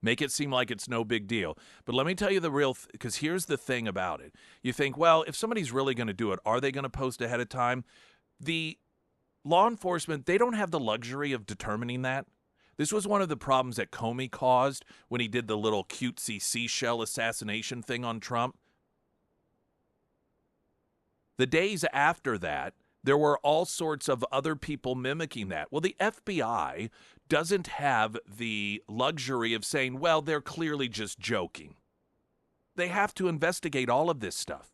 Make it seem like it's no big deal. But let me tell you the real, because here's the thing about it. You think, well, if somebody's really going to do it, are they going to post ahead of time? The law enforcement, they don't have the luxury of determining that. This was one of the problems that Comey caused when he did the little cutesy seashell assassination thing on Trump. The days after that, there were all sorts of other people mimicking that. Well, the FBI doesn't have the luxury of saying, well, they're clearly just joking. They have to investigate all of this stuff.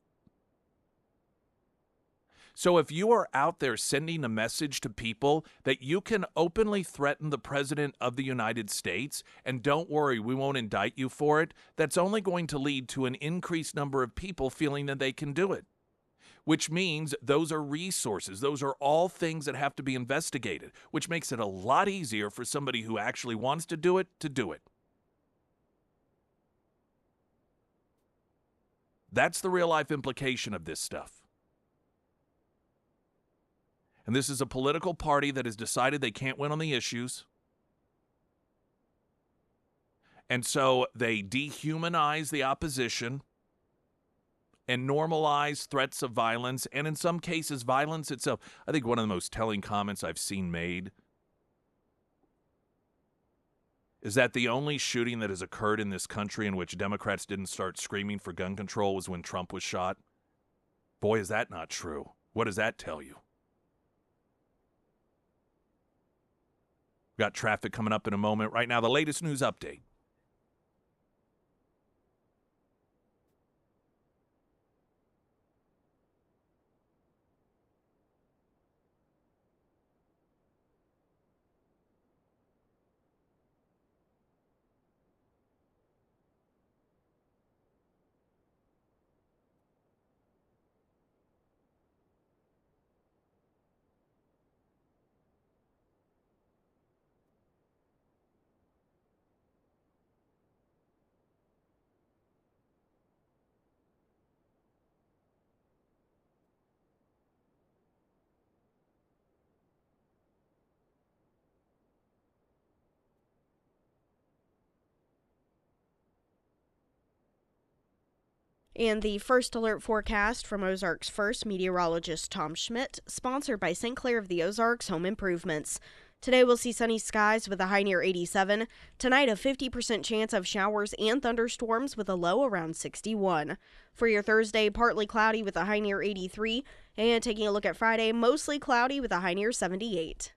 So if you are out there sending a message to people that you can openly threaten the President of the United States, and don't worry, we won't indict you for it, that's only going to lead to an increased number of people feeling that they can do it. Which means those are resources. Those are all things that have to be investigated, which makes it a lot easier for somebody who actually wants to do it to do it. That's the real life implication of this stuff. And this is a political party that has decided they can't win on the issues. And so they dehumanize the opposition and normalize threats of violence, and in some cases, violence itself. I think one of the most telling comments I've seen made is that the only shooting that has occurred in this country in which Democrats didn't start screaming for gun control was when Trump was shot. Boy, is that not true. What does that tell you? Got traffic coming up in a moment. Right now, the latest news update. And the first alert forecast from Ozarks First meteorologist Tom Schmidt, sponsored by St. Clair of the Ozarks Home Improvements. Today we'll see sunny skies with a high near 87. Tonight, a 50% chance of showers and thunderstorms with a low around 61. For your Thursday, partly cloudy with a high near 83. And taking a look at Friday, mostly cloudy with a high near 78.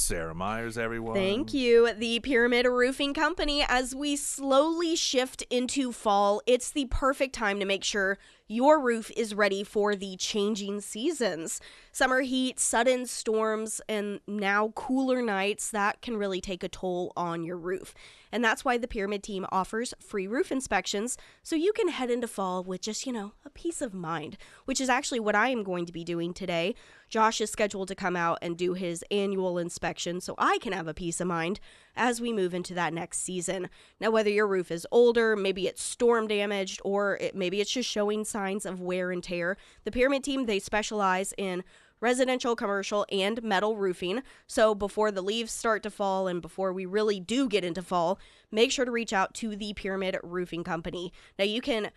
Sarah Myers, everyone. Thank you. The Pyramid Roofing Company. As we slowly shift into fall, it's the perfect time to make sure your roof is ready for the changing seasons. Summer heat, sudden storms, and now cooler nights, that can really take a toll on your roof. And that's why the Pyramid team offers free roof inspections, so you can head into fall with just, a peace of mind, which is actually what I am going to be doing today. Josh is scheduled to come out and do his annual inspection, so I can have a peace of mind as we move into that next season. Now, whether your roof is older, maybe it's storm damaged, or maybe it's just showing signs of wear and tear, the Pyramid team, they specialize in residential, commercial, and metal roofing. So before the leaves start to fall and before we really do get into fall, make sure to reach out to the Pyramid Roofing Company. Now, you can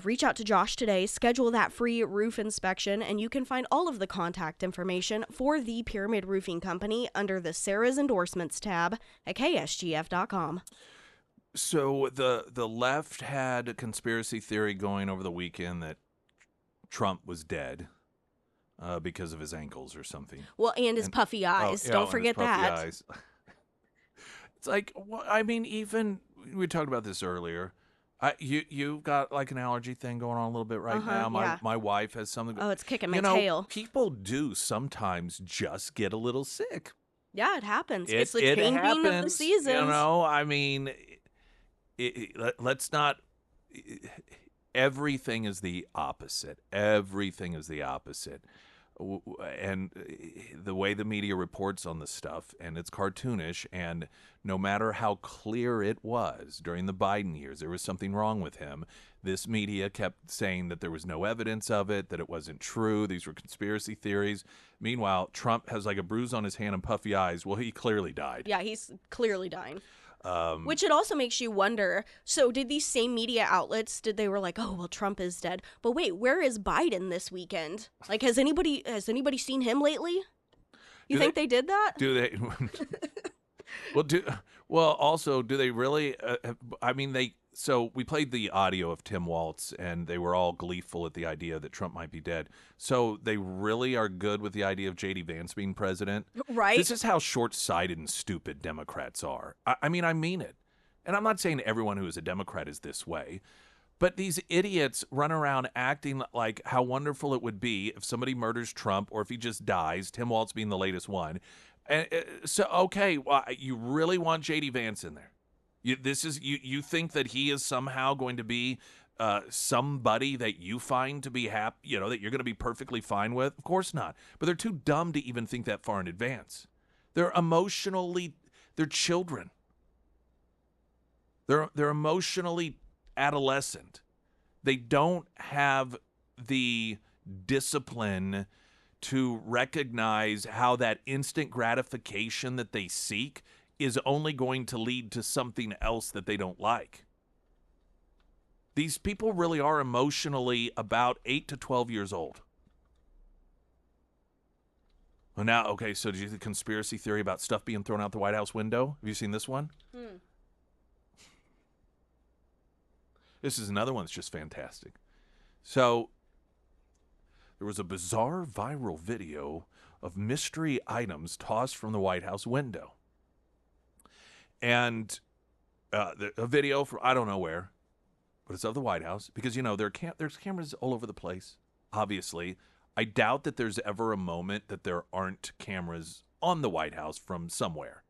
reach out to Josh today, schedule that free roof inspection, and you can find all of the contact information for the Pyramid Roofing Company under the Sarah's Endorsements tab at KSGF.com. So the left had a conspiracy theory going over the weekend that Trump was dead. Because of his ankles or something. Well, and his puffy eyes. Don't forget that. Eyes. It's like, I mean, even we talked about this earlier. You've got like an allergy thing going on a little bit right now. My wife has something. Oh, it's kicking my tail. People do sometimes just get a little sick. Yeah, it happens. It's the changing of the seasons. I mean, let's not. Everything is the opposite. Everything is the opposite. And the way the media reports on the stuff, and it's cartoonish, and no matter how clear it was during the Biden years, there was something wrong with him. This media kept saying that there was no evidence of it, that it wasn't true. These were conspiracy theories. Meanwhile, Trump has like a bruise on his hand and puffy eyes. Well, he clearly died. Yeah, he's clearly dying. Which it also makes you wonder, so did these same media outlets, they were like, oh, well, Trump is dead. But wait, where is Biden this weekend? Like, has anybody seen him lately? You think they did that? Do they? Also, do they really? So we played the audio of Tim Waltz, and they were all gleeful at the idea that Trump might be dead. So they really are good with the idea of J.D. Vance being president? Right. This is how short-sighted and stupid Democrats are. I mean it. And I'm not saying everyone who is a Democrat is this way, but these idiots run around acting like how wonderful it would be if somebody murders Trump or if he just dies, Tim Waltz being the latest one. And you really want J.D. Vance in there? You think that he is somehow going to be somebody that you find to be happy, that you're going to be perfectly fine with? Of course not. But they're too dumb to even think that far in advance. They're children. They're emotionally adolescent. They don't have the discipline to recognize how that instant gratification that they seek is only going to lead to something else that they don't like. These people really are emotionally about 8 to 12 years old. Well, now, okay, so did you see the conspiracy theory about stuff being thrown out the White House window? Have you seen this one? This is another one that's just fantastic. So, there was a bizarre viral video of mystery items tossed from the White House window. And a video from I don't know where, but it's of the White House because, there's cameras all over the place, obviously. I doubt that there's ever a moment that there aren't cameras on the White House from somewhere.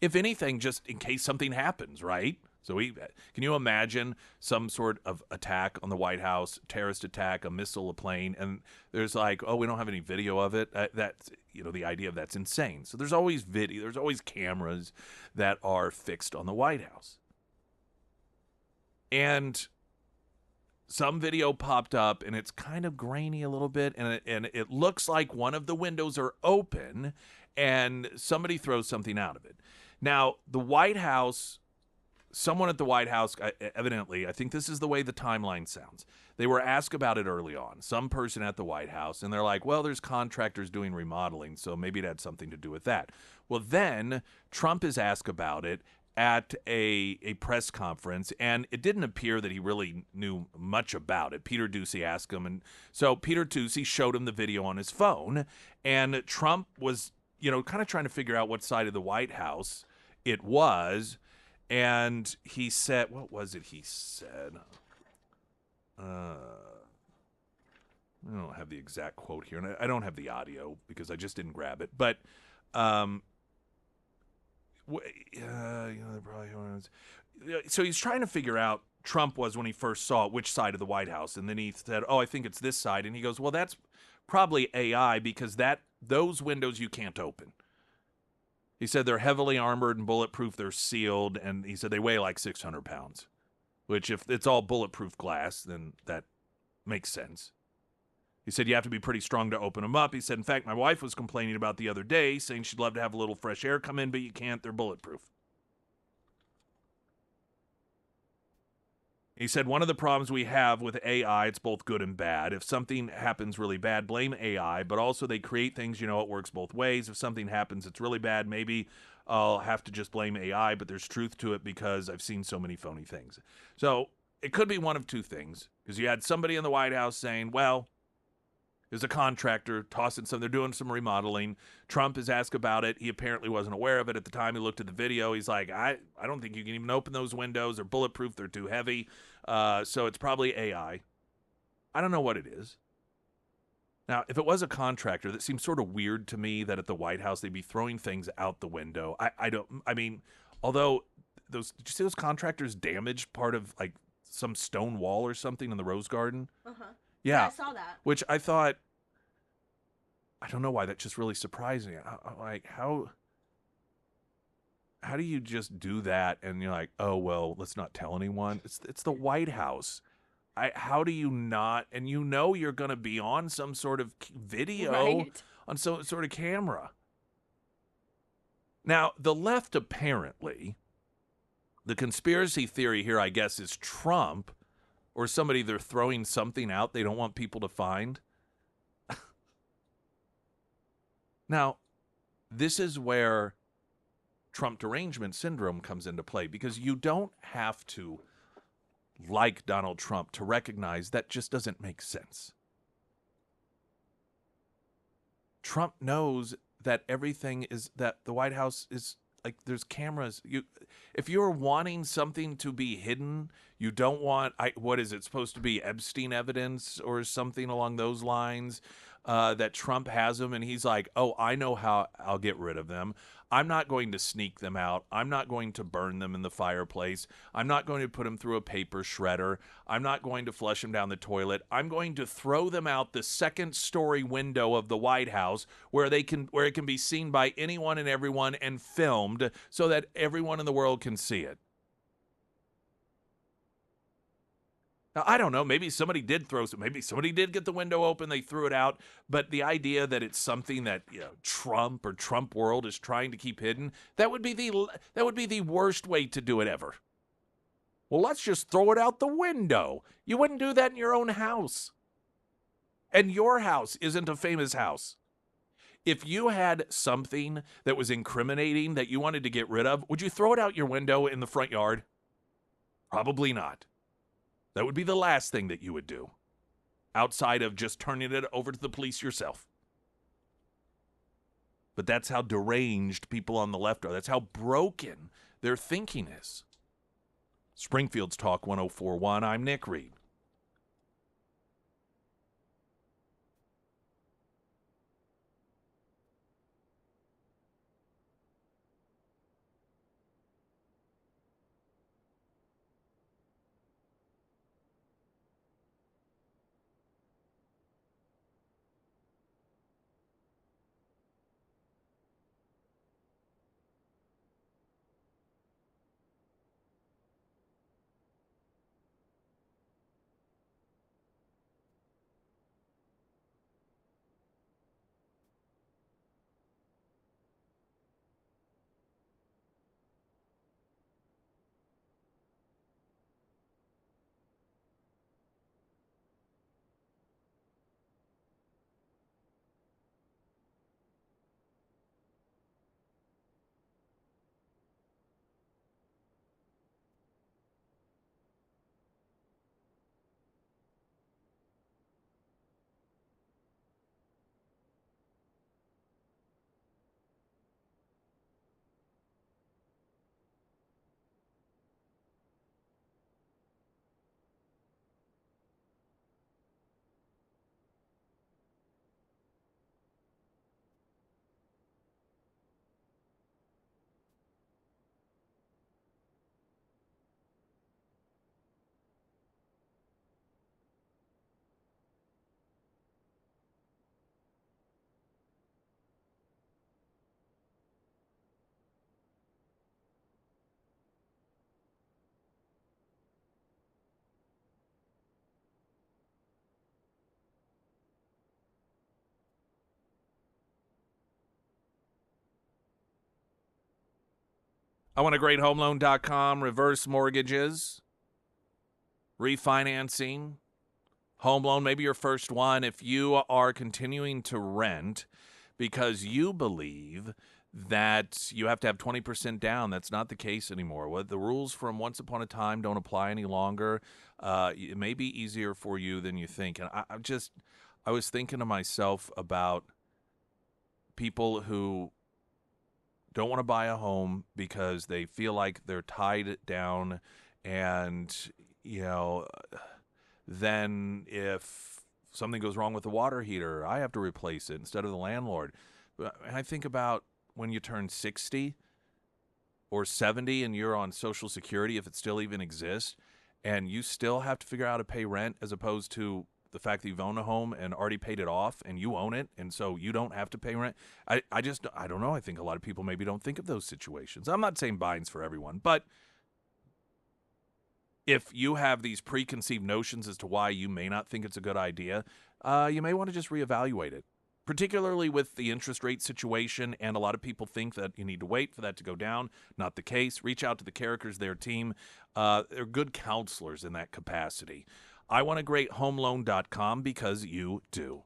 If anything, just in case something happens, right? So can you imagine some sort of attack on the White House, terrorist attack, a missile, a plane, and there's like, oh, we don't have any video of it? That's, the idea of that's insane. So there's always video, there's always cameras that are fixed on the White House. And some video popped up, and it's kind of grainy a little bit, and it looks like one of the windows are open, and somebody throws something out of it. Now, the White House... Someone at the White House, evidently, I think this is the way the timeline sounds. They were asked about it early on, some person at the White House, and they're like, well, there's contractors doing remodeling, so maybe it had something to do with that. Well, then Trump is asked about it at a press conference, and it didn't appear that he really knew much about it. Peter Doocy asked him, and so Peter Doocy showed him the video on his phone, and Trump was kind of trying to figure out what side of the White House it was. And he said, what was it he said? I don't have the exact quote here, and I don't have the audio because I just didn't grab it. But, so he's trying to figure out Trump was when he first saw which side of the White House, and then he said, "Oh, I think it's this side," and he goes, "Well, that's probably AI because those windows you can't open." He said they're heavily armored and bulletproof. They're sealed, and he said they weigh like 600 pounds, which if it's all bulletproof glass, then that makes sense. He said you have to be pretty strong to open them up. He said, in fact, my wife was complaining about the other day, saying she'd love to have a little fresh air come in, but you can't. They're bulletproof. He said one of the problems we have with AI, it's both good and bad. If something happens really bad, blame AI, but also they create things, it works both ways. If something happens that's really bad, maybe I'll have to just blame AI, but there's truth to it because I've seen so many phony things. So it could be one of two things, because you had somebody in the White House saying, well, there's a contractor tossing some, they're doing some remodeling. Trump is asked about it. He apparently wasn't aware of it at the time. He looked at the video. He's like, I don't think you can even open those windows. They're bulletproof. They're too heavy. So it's probably AI. I don't know what it is. Now, if it was a contractor, that seems sort of weird to me that at the White House they'd be throwing things out the window. Although did you see those contractors damaged part of like some stone wall or something in the Rose Garden? Uh-huh. Yeah, I saw that. Which I thought, I don't know why, that just really surprised me. Like, how do you just do that and you're like, oh, well, let's not tell anyone? It's the White House. How do you not, and you're going to be on some sort of video, right, on some sort of camera. Now, the left apparently, the conspiracy theory here, I guess, is Trump or somebody, they're throwing something out they don't want people to find. Now, this is where Trump derangement syndrome comes into play, because you don't have to like Donald Trump to recognize that just doesn't make sense. Trump knows that everything is, that the White House is like, there's cameras. If you're wanting something to be hidden, you don't want, what is it supposed to be, Epstein evidence or something along those lines, that Trump has them, and he's like, oh, I know how I'll get rid of them. I'm not going to sneak them out. I'm not going to burn them in the fireplace. I'm not going to put them through a paper shredder. I'm not going to flush them down the toilet. I'm going to throw them out the second-story window of the White House where it can be seen by anyone and everyone and filmed so that everyone in the world can see it. Now, I don't know, maybe somebody did maybe somebody did get the window open, they threw it out, but the idea that it's something that, Trump or Trump world is trying to keep hidden, that would be the worst way to do it ever. Well, let's just throw it out the window. You wouldn't do that in your own house. And your house isn't a famous house. If you had something that was incriminating that you wanted to get rid of, would you throw it out your window in the front yard? Probably not. That would be the last thing that you would do, outside of just turning it over to the police yourself. But that's how deranged people on the left are. That's how broken their thinking is. Springfield's Talk 104.1. I'm Nick Reed. I want a great homeloan.com, reverse mortgages, refinancing, home loan, maybe your first one. If you are continuing to rent because you believe that you have to have 20% down, that's not the case anymore. What the rules from once upon a time don't apply any longer. It may be easier for you than you think. And I was thinking to myself about people who don't want to buy a home because they feel like they're tied down, and then if something goes wrong with the water heater, I have to replace it instead of the landlord. And I think about when you turn 60 or 70 and you're on Social Security, if it still even exists, and you still have to figure out how to pay rent, as opposed to the fact that you've owned a home and already paid it off and you own it, and so you don't have to pay rent. I don't know. I think a lot of people maybe don't think of those situations. I'm not saying buying's for everyone, but if you have these preconceived notions as to why you may not think it's a good idea, you may want to just reevaluate it, particularly with the interest rate situation. And a lot of people think that you need to wait for that to go down. Not the case. Reach out to the Carrickers, their team. They're good counselors in that capacity. I want a great homeloan.com because you do.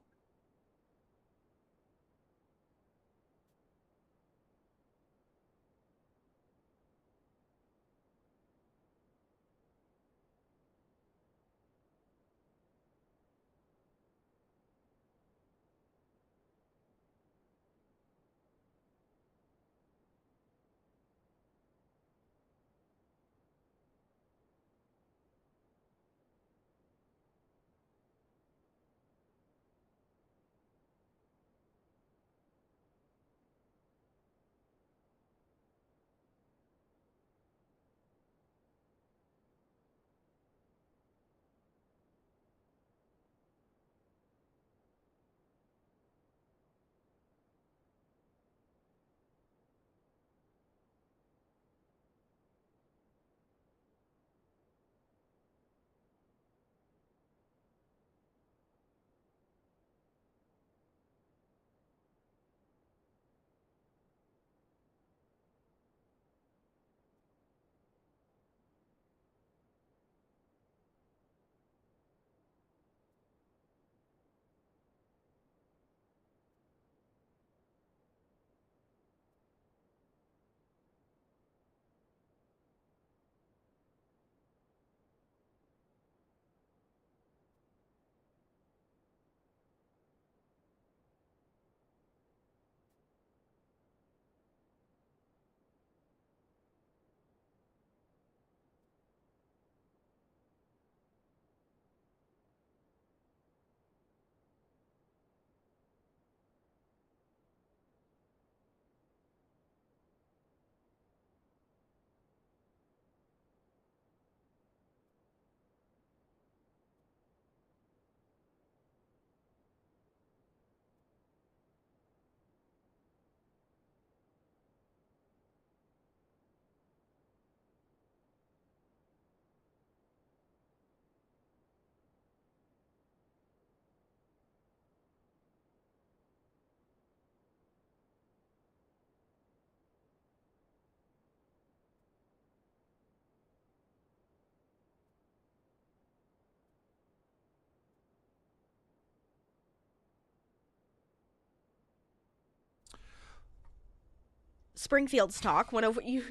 Springfield's talk went over you.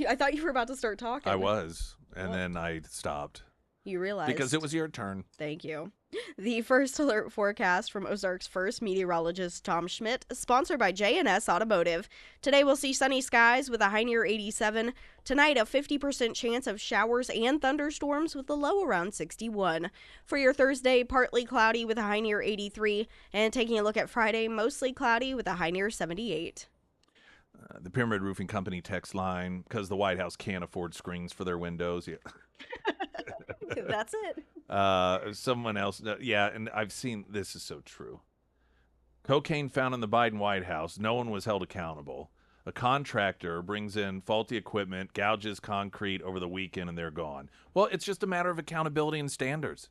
I thought you were about to start talking. I was, and then I stopped. You realized. Because it was your turn. Thank you. The first alert forecast from Ozarks First meteorologist Tom Schmidt, sponsored by J&S Automotive. Today we'll see sunny skies with a high near 87. Tonight, a 50% chance of showers and thunderstorms with a low around 61. For your Thursday, partly cloudy with a high near 83. And taking a look at Friday, mostly cloudy with a high near 78. The Pyramid Roofing Company text line, because the White House can't afford screens for their windows. Yeah. That's it. Someone else, yeah, and I've seen, this is so true. Cocaine found in the Biden White House. No one was held accountable. A contractor brings in faulty equipment, gouges concrete over the weekend, and they're gone. Well, it's just a matter of accountability and standards.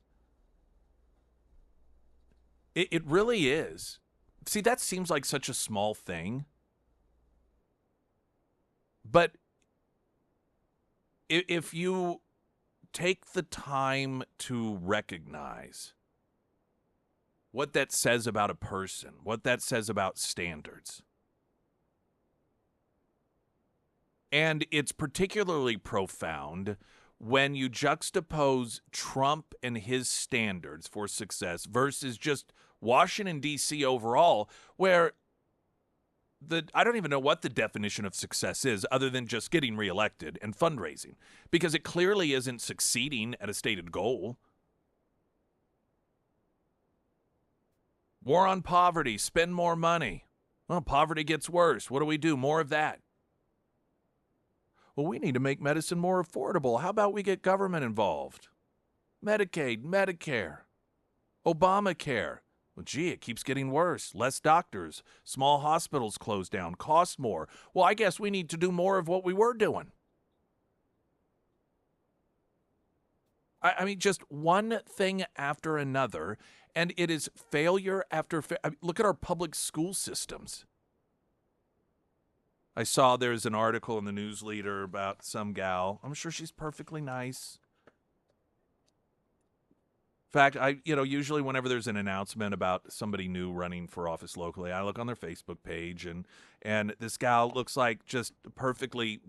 It really is. See, that seems like such a small thing. But If you take the time to recognize what that says about a person, what that says about standards. And it's particularly profound when you juxtapose Trump and his standards for success versus just Washington, D.C. overall, where I don't even know what the definition of success is other than just getting reelected and fundraising, because it clearly isn't succeeding at a stated goal. War on poverty, spend more money. Well, poverty gets worse. What do? More of that. Well, we need to make medicine more affordable. How about we get government involved? Medicaid, Medicare, Obamacare. Well, gee, it keeps getting worse. Less doctors, small hospitals close down, cost more. Well, I guess we need to do more of what we were doing. I mean, just one thing after another, and it is failure after look at our public school systems. I saw there's an article in the news leader about some gal. I'm sure she's perfectly nice. In fact, usually whenever there's an announcement about somebody new running for office locally, I look on their Facebook page, and this gal looks like just perfectly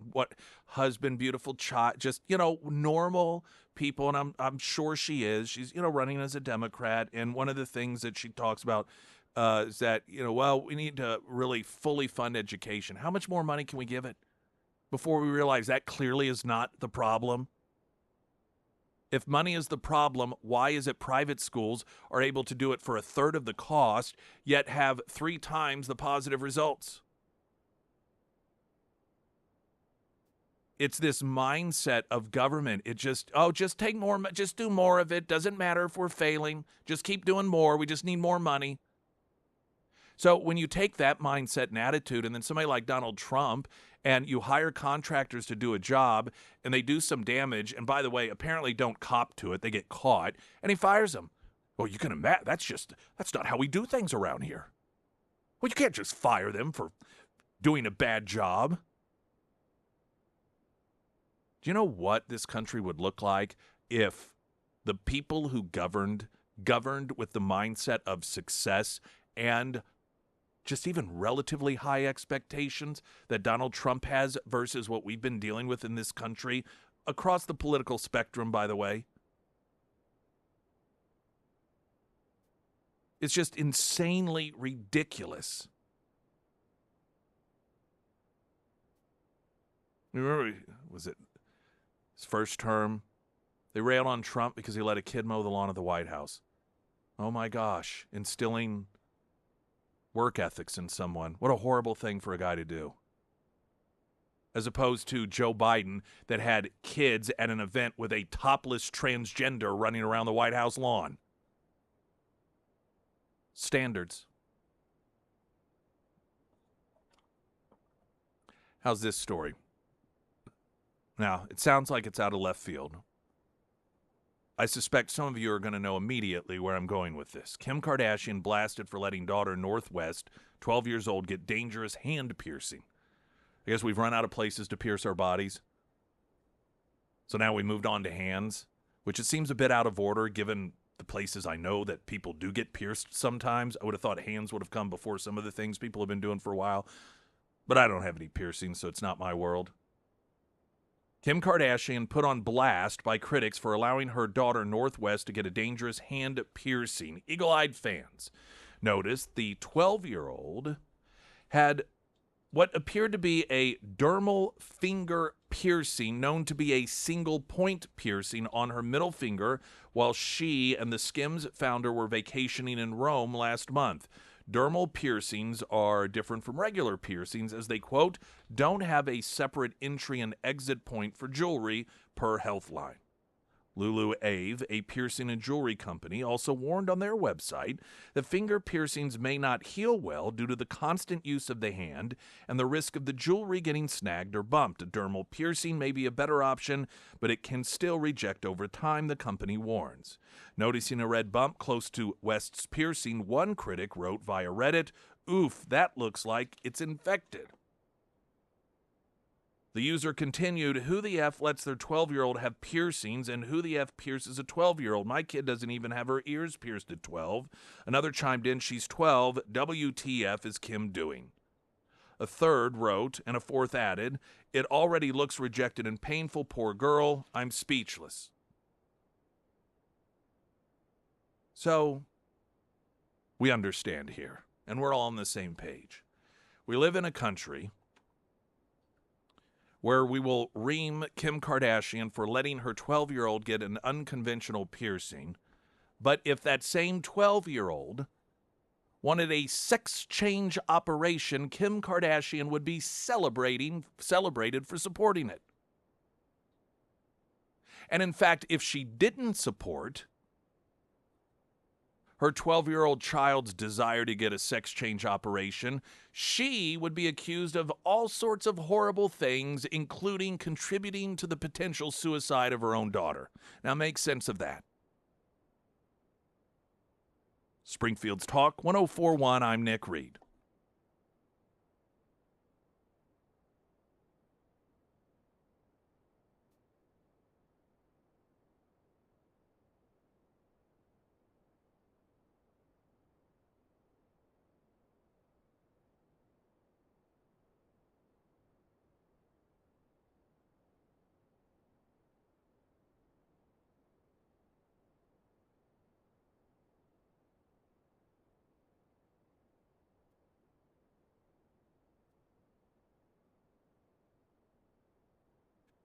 husband, beautiful child, just normal people, and I'm sure she is. She's running as a Democrat, and one of the things that she talks about is that we need to really fully fund education. How much more money can we give it before we realize that clearly is not the problem? If money is the problem, why is it private schools are able to do it for a third of the cost, yet have 3 times the positive results? It's this mindset of government. It just take more, just do more of it. Doesn't matter if we're failing. Just keep doing more. We just need more money. So when you take that mindset and attitude, and then somebody like Donald Trump, and you hire contractors to do a job, and they do some damage, and by the way, apparently don't cop to it, they get caught, and he fires them. Well, you can imagine, that's not how we do things around here. Well, you can't just fire them for doing a bad job. Do you know what this country would look like if the people who governed with the mindset of success and just even relatively high expectations that Donald Trump has versus what we've been dealing with in this country across the political spectrum, by the way? It's just insanely ridiculous. Remember, was it his first term? They railed on Trump because he let a kid mow the lawn at the White House. Oh my gosh, instilling work ethics in someone. What a horrible thing for a guy to do. As opposed to Joe Biden that had kids at an event with a topless transgender running around the White House lawn. Standards. How's this story? Now, it sounds like it's out of left field. I suspect some of you are going to know immediately where I'm going with this. Kim Kardashian blasted for letting daughter Northwest, 12 years old, get dangerous hand piercing. I guess we've run out of places to pierce our bodies. So now we moved on to hands, which it seems a bit out of order given the places I know that people do get pierced sometimes. I would have thought hands would have come before some of the things people have been doing for a while. But I don't have any piercings, so it's not my world. Kim Kardashian put on blast by critics for allowing her daughter Northwest to get a dangerous hand piercing. Eagle-eyed fans noticed the 12-year-old had what appeared to be a dermal finger piercing, known to be a single point piercing on her middle finger, while she and the Skims founder were vacationing in Rome last month. Dermal piercings are different from regular piercings as they, quote, don't have a separate entry and exit point for jewelry per Healthline. Lulu Ave, a piercing and jewelry company, also warned on their website that finger piercings may not heal well due to the constant use of the hand and the risk of the jewelry getting snagged or bumped. A dermal piercing may be a better option, but it can still reject over time, the company warns. Noticing a red bump close to West's piercing, one critic wrote via Reddit, "Oof, that looks like it's infected." The user continued, who the F lets their 12-year-old have piercings, and who the F pierces a 12-year-old? My kid doesn't even have her ears pierced at 12. Another chimed in, she's 12. WTF is Kim doing? A third wrote, and a fourth added, it already looks rejected and painful, poor girl. I'm speechless. So, we understand here, and we're all on the same page. We live in a country where we will ream Kim Kardashian for letting her 12-year-old get an unconventional piercing, but if that same 12-year-old wanted a sex change operation, Kim Kardashian would be celebrated for supporting it. And in fact, if she didn't support her 12-year-old child's desire to get a sex change operation, she would be accused of all sorts of horrible things, including contributing to the potential suicide of her own daughter. Now make sense of that. Springfield's Talk 1041, I'm Nick Reed.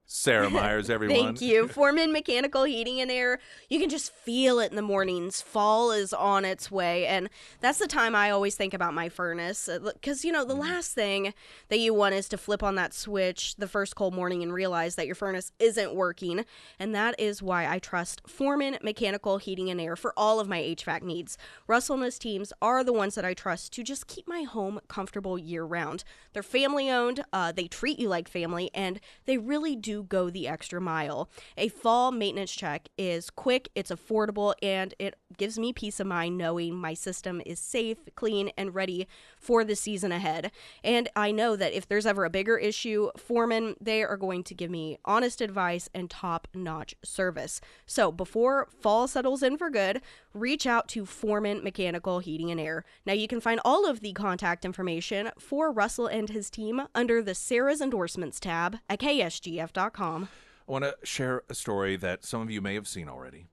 Sarah Myers, everyone. Thank you. Foreman Mechanical Heating and Air. You can just feel it in the mornings. Fall is on its way, and that's the time I always think about my furnace. Because, you know, the last thing that you want is to flip on that switch the first cold morning and realize that your furnace isn't working, and that is why I trust Foreman Mechanical Heating and Air for all of my HVAC needs. Russell and his teams are the ones that I trust to just keep my home comfortable year-round. They're family-owned, they treat you like family, and they really do go the extra mile. A fall maintenance check is quick, it's affordable, and it gives me peace of mind knowing my system is safe, clean, and ready for the season ahead. And I know that if there's ever a bigger issue, Foreman, they are going to give me honest advice and top-notch service. So before fall settles in for good, reach out to Foreman Mechanical Heating and Air. Now you can find all of the contact information for Russell and his team under the Sarah's Endorsements tab at ksgf.com. I want to share a story that some of you may have seen already,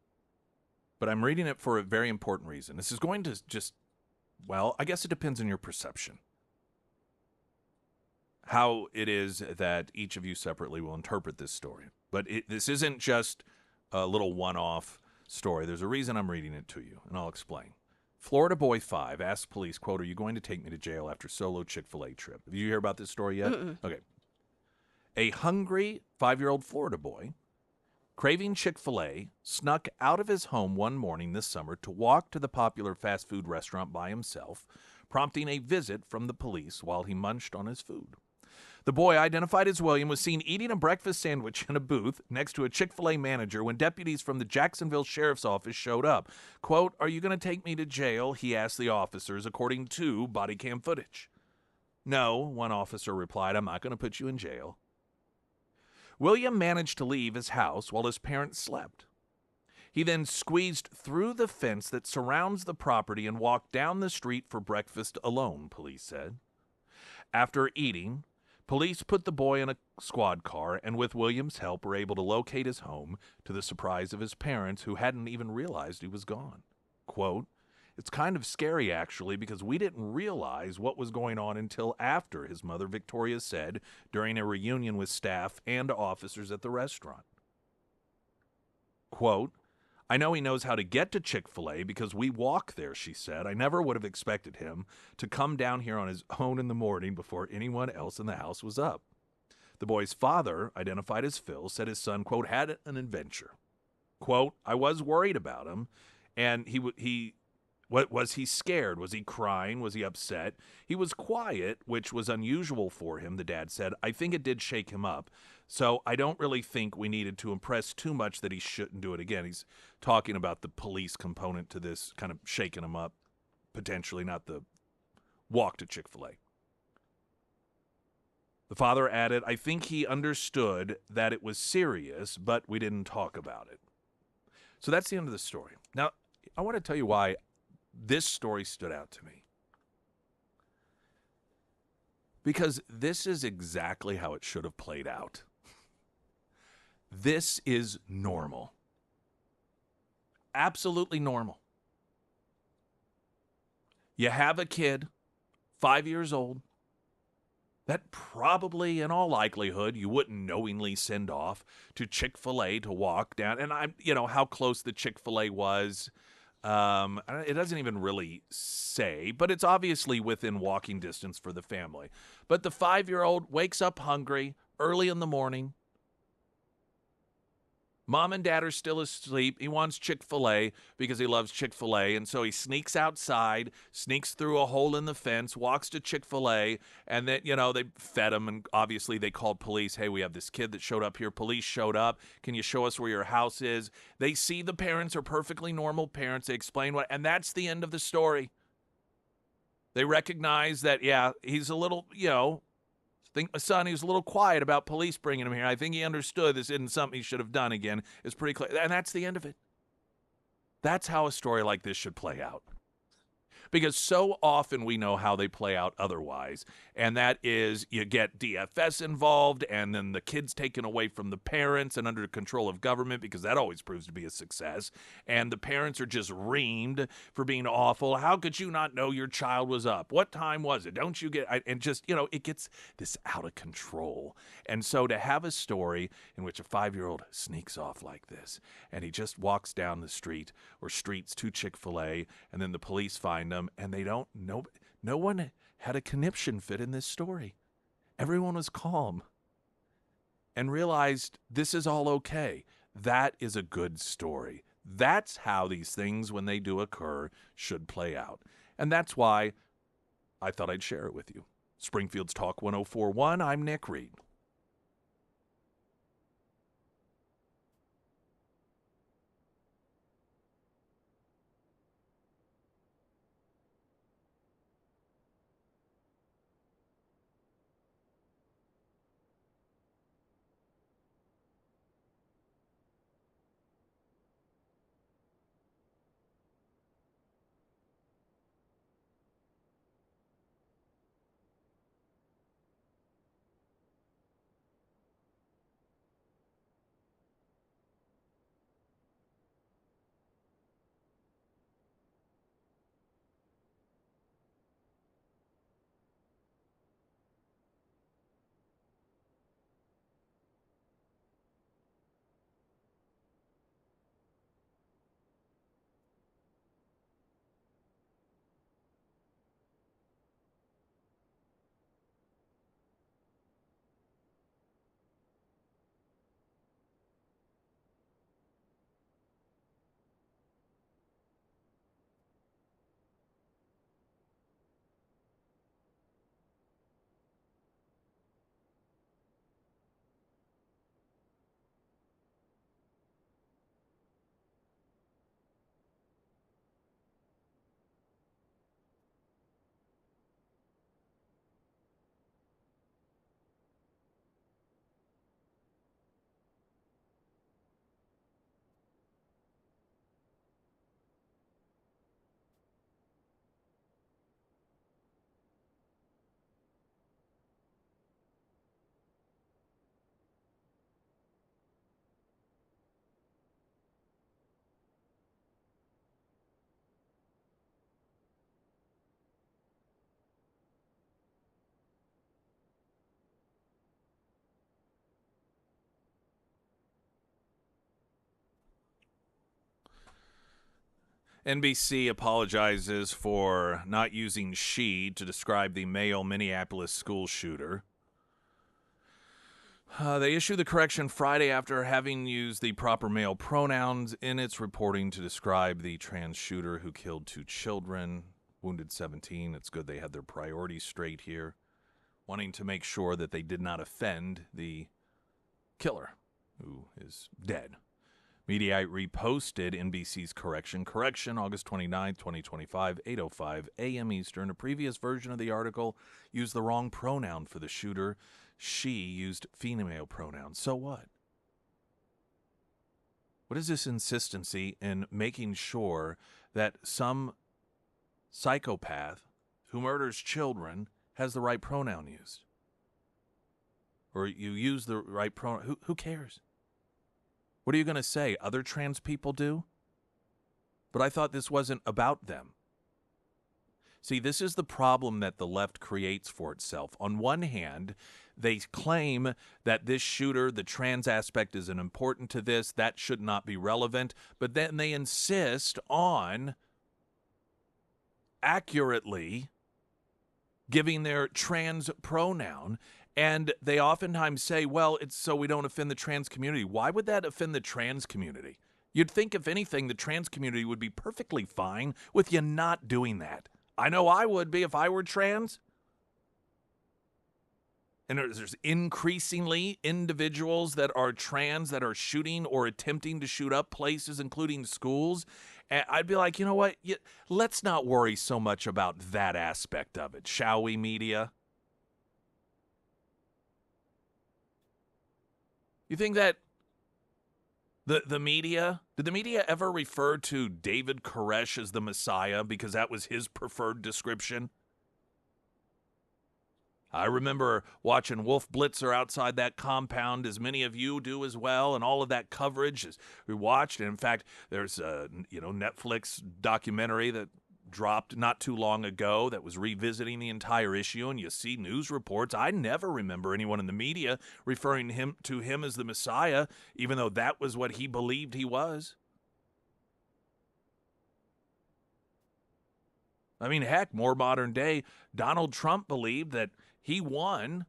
but I'm reading it for a very important reason. This is going to just, well, I guess it depends on your perception. How it is that each of you separately will interpret this story. But this isn't just a little one-off story. There's a reason I'm reading it to you, and I'll explain. Florida boy 5 asked police, quote, are you going to take me to jail after solo Chick-fil-A trip? Have you heard about this story yet? Mm-mm. Okay. A hungry 5-year-old Florida boy, craving Chick-fil-A, snuck out of his home one morning this summer to walk to the popular fast food restaurant by himself, prompting a visit from the police while he munched on his food. The boy, identified as William, was seen eating a breakfast sandwich in a booth next to a Chick-fil-A manager when deputies from the Jacksonville Sheriff's Office showed up. Quote, are you going to take me to jail? He asked the officers, according to body cam footage. No, one officer replied, I'm not going to put you in jail. William managed to leave his house while his parents slept. He then squeezed through the fence that surrounds the property and walked down the street for breakfast alone, police said. After eating, police put the boy in a squad car and with William's help were able to locate his home to the surprise of his parents who hadn't even realized he was gone. Quote, it's kind of scary, actually, because we didn't realize what was going on until after, his mother, Victoria, said during a reunion with staff and officers at the restaurant. Quote, I know he knows how to get to Chick-fil-A because we walk there, she said. I never would have expected him to come down here on his own in the morning before anyone else in the house was up. The boy's father, identified as Phil, said his son, quote, had an adventure. Quote, I was worried about him, and What was he scared? Was he crying? Was he upset? He was quiet, which was unusual for him, the dad said. I think it did shake him up. So I don't really think we needed to impress too much that he shouldn't do it again. He's talking about the police component to this, kind of shaking him up, potentially, not the walk to Chick-fil-A. The father added, I think he understood that it was serious, but we didn't talk about it. So that's the end of the story. Now, I want to tell you why this story stood out to me. Because this is exactly how it should have played out. This is normal. Absolutely normal. You have a kid, 5 years old, that probably, in all likelihood, you wouldn't knowingly send off to Chick-fil-A to walk down. And how close the Chick-fil-A was, it doesn't even really say, but it's obviously within walking distance for the family. But the 5-year-old wakes up hungry early in the morning. Mom and dad are still asleep. He wants Chick-fil-A because he loves Chick-fil-A. And so he sneaks outside, sneaks through a hole in the fence, walks to Chick-fil-A, and then, they fed him. And obviously they called police. Hey, we have this kid that showed up here. Police showed up. Can you show us where your house is? They see the parents are perfectly normal parents. They explain and that's the end of the story. They recognize that, yeah, he's a little, I think my son, he was a little quiet about police bringing him here. I think he understood this isn't something he should have done again. It's pretty clear. And that's the end of it. That's how a story like this should play out. Because so often we know how they play out otherwise. And that is you get DFS involved and then the kid's taken away from the parents and under control of government because that always proves to be a success. And the parents are just reamed for being awful. How could you not know your child was up? What time was it? Don't you get... And just, it gets this out of control. And so to have a story in which a 5-year-old sneaks off like this and he just walks down the street or streets to Chick-fil-A and then the police find him and they don't know. No one had a conniption fit in this story. Everyone was calm and realized this is all okay. That is a good story. That's how these things, when they do occur, should play out. And that's why I thought I'd share it with you. Springfield's Talk 1041, I'm Nick Reed. NBC apologizes for not using she to describe the male Minneapolis school shooter. They issued the correction Friday after having used the proper male pronouns in its reporting to describe the trans shooter who killed 2 children, wounded 17. It's good they had their priorities straight here, wanting to make sure that they did not offend the killer, who is dead. Mediaite reposted NBC's correction, August 29th, 2025, 8:05 a.m. Eastern. A previous version of the article used the wrong pronoun for the shooter. She used female pronouns. So what? What is this insistency in making sure that some psychopath who murders children has the right pronoun used? Or you use the right pronoun? Who cares? What are you going to say? Other trans people do? But I thought this wasn't about them. See, this is the problem that the left creates for itself. On one hand, they claim that this shooter, the trans aspect, isn't important to this. That should not be relevant. But then they insist on accurately giving their trans pronoun. And they oftentimes say, well, it's so we don't offend the trans community. Why would that offend the trans community? You'd think, if anything, the trans community would be perfectly fine with you not doing that. I know I would be if I were trans. And there's increasingly individuals that are trans that are shooting or attempting to shoot up places, including schools. And I'd be like, you know what? Let's not worry so much about that aspect of it, shall we, media? You think that the media, did the media ever refer to David Koresh as the Messiah because that was his preferred description? I remember watching Wolf Blitzer outside that compound, as many of you do as well, and all of that coverage as we watched. And in fact, there's a Netflix documentary that dropped not too long ago that was revisiting the entire issue, and you see news reports. I never remember anyone in the media referring to him as the Messiah, even though that was what he believed he was. I mean, heck, more modern day, Donald Trump believed that he won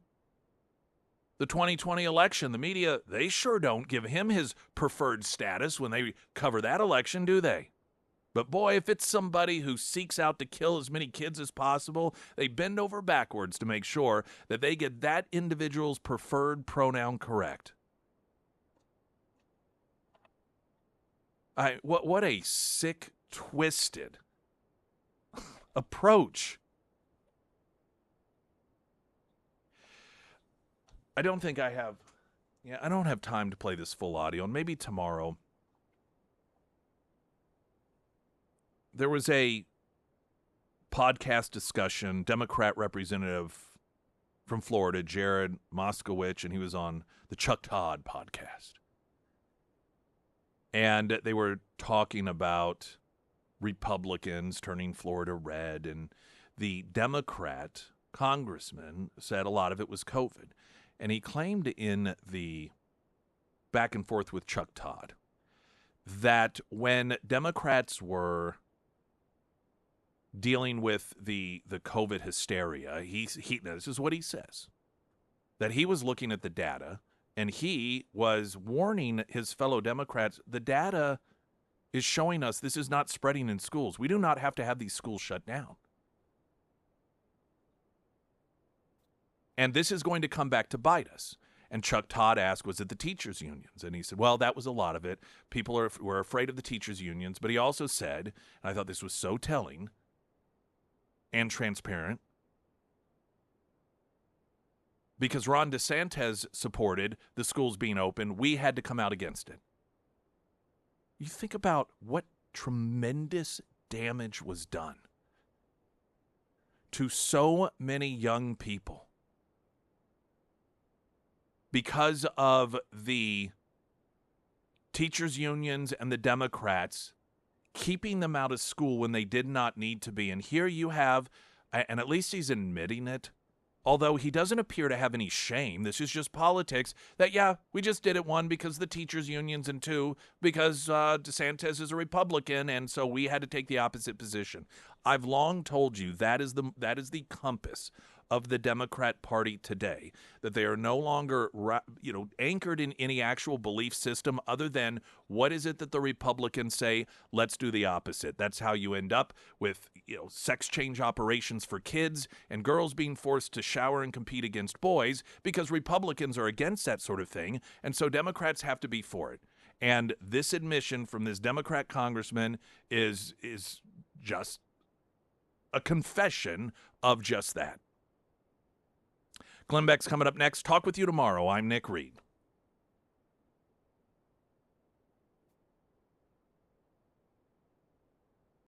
the 2020 election. The media, they sure don't give him his preferred status when they cover that election, do they? But boy, if it's somebody who seeks out to kill as many kids as possible, they bend over backwards to make sure that they get that individual's preferred pronoun correct. What a sick, twisted approach. I don't have time to play this full audio, and maybe tomorrow. There was a podcast discussion, Democrat representative from Florida, Jared Moskowitz, and he was on the Chuck Todd podcast. And they were talking about Republicans turning Florida red, and the Democrat congressman said a lot of it was COVID. And he claimed in the back and forth with Chuck Todd that when Democrats were dealing with the COVID hysteria, this is what he says, that he was looking at the data and he was warning his fellow Democrats, the data is showing us this is not spreading in schools. We do not have to have these schools shut down. And this is going to come back to bite us. And Chuck Todd asked, was it the teachers' unions? And he said, well, that was a lot of it. People were afraid of the teachers' unions. But he also said, and I thought this was so telling and transparent, because Ron DeSantis supported the schools being open, we had to come out against it. You think about what tremendous damage was done to so many young people because of the teachers' unions and the Democrats keeping them out of school when they did not need to be. And here you have, and at least he's admitting it, although he doesn't appear to have any shame. This is just politics, that, yeah, we just did it, one, because the teachers' unions, and two, because DeSantis is a Republican, and so we had to take the opposite position. I've long told you that is the compass of the Democrat Party today, that they are no longer anchored in any actual belief system other than what is it that the Republicans say, let's do the opposite. That's how you end up with sex change operations for kids and girls being forced to shower and compete against boys because Republicans are against that sort of thing, and so Democrats have to be for it. And this admission from this Democrat congressman is just a confession of just that. Glenn Beck's coming up next. Talk with you tomorrow. I'm Nick Reed.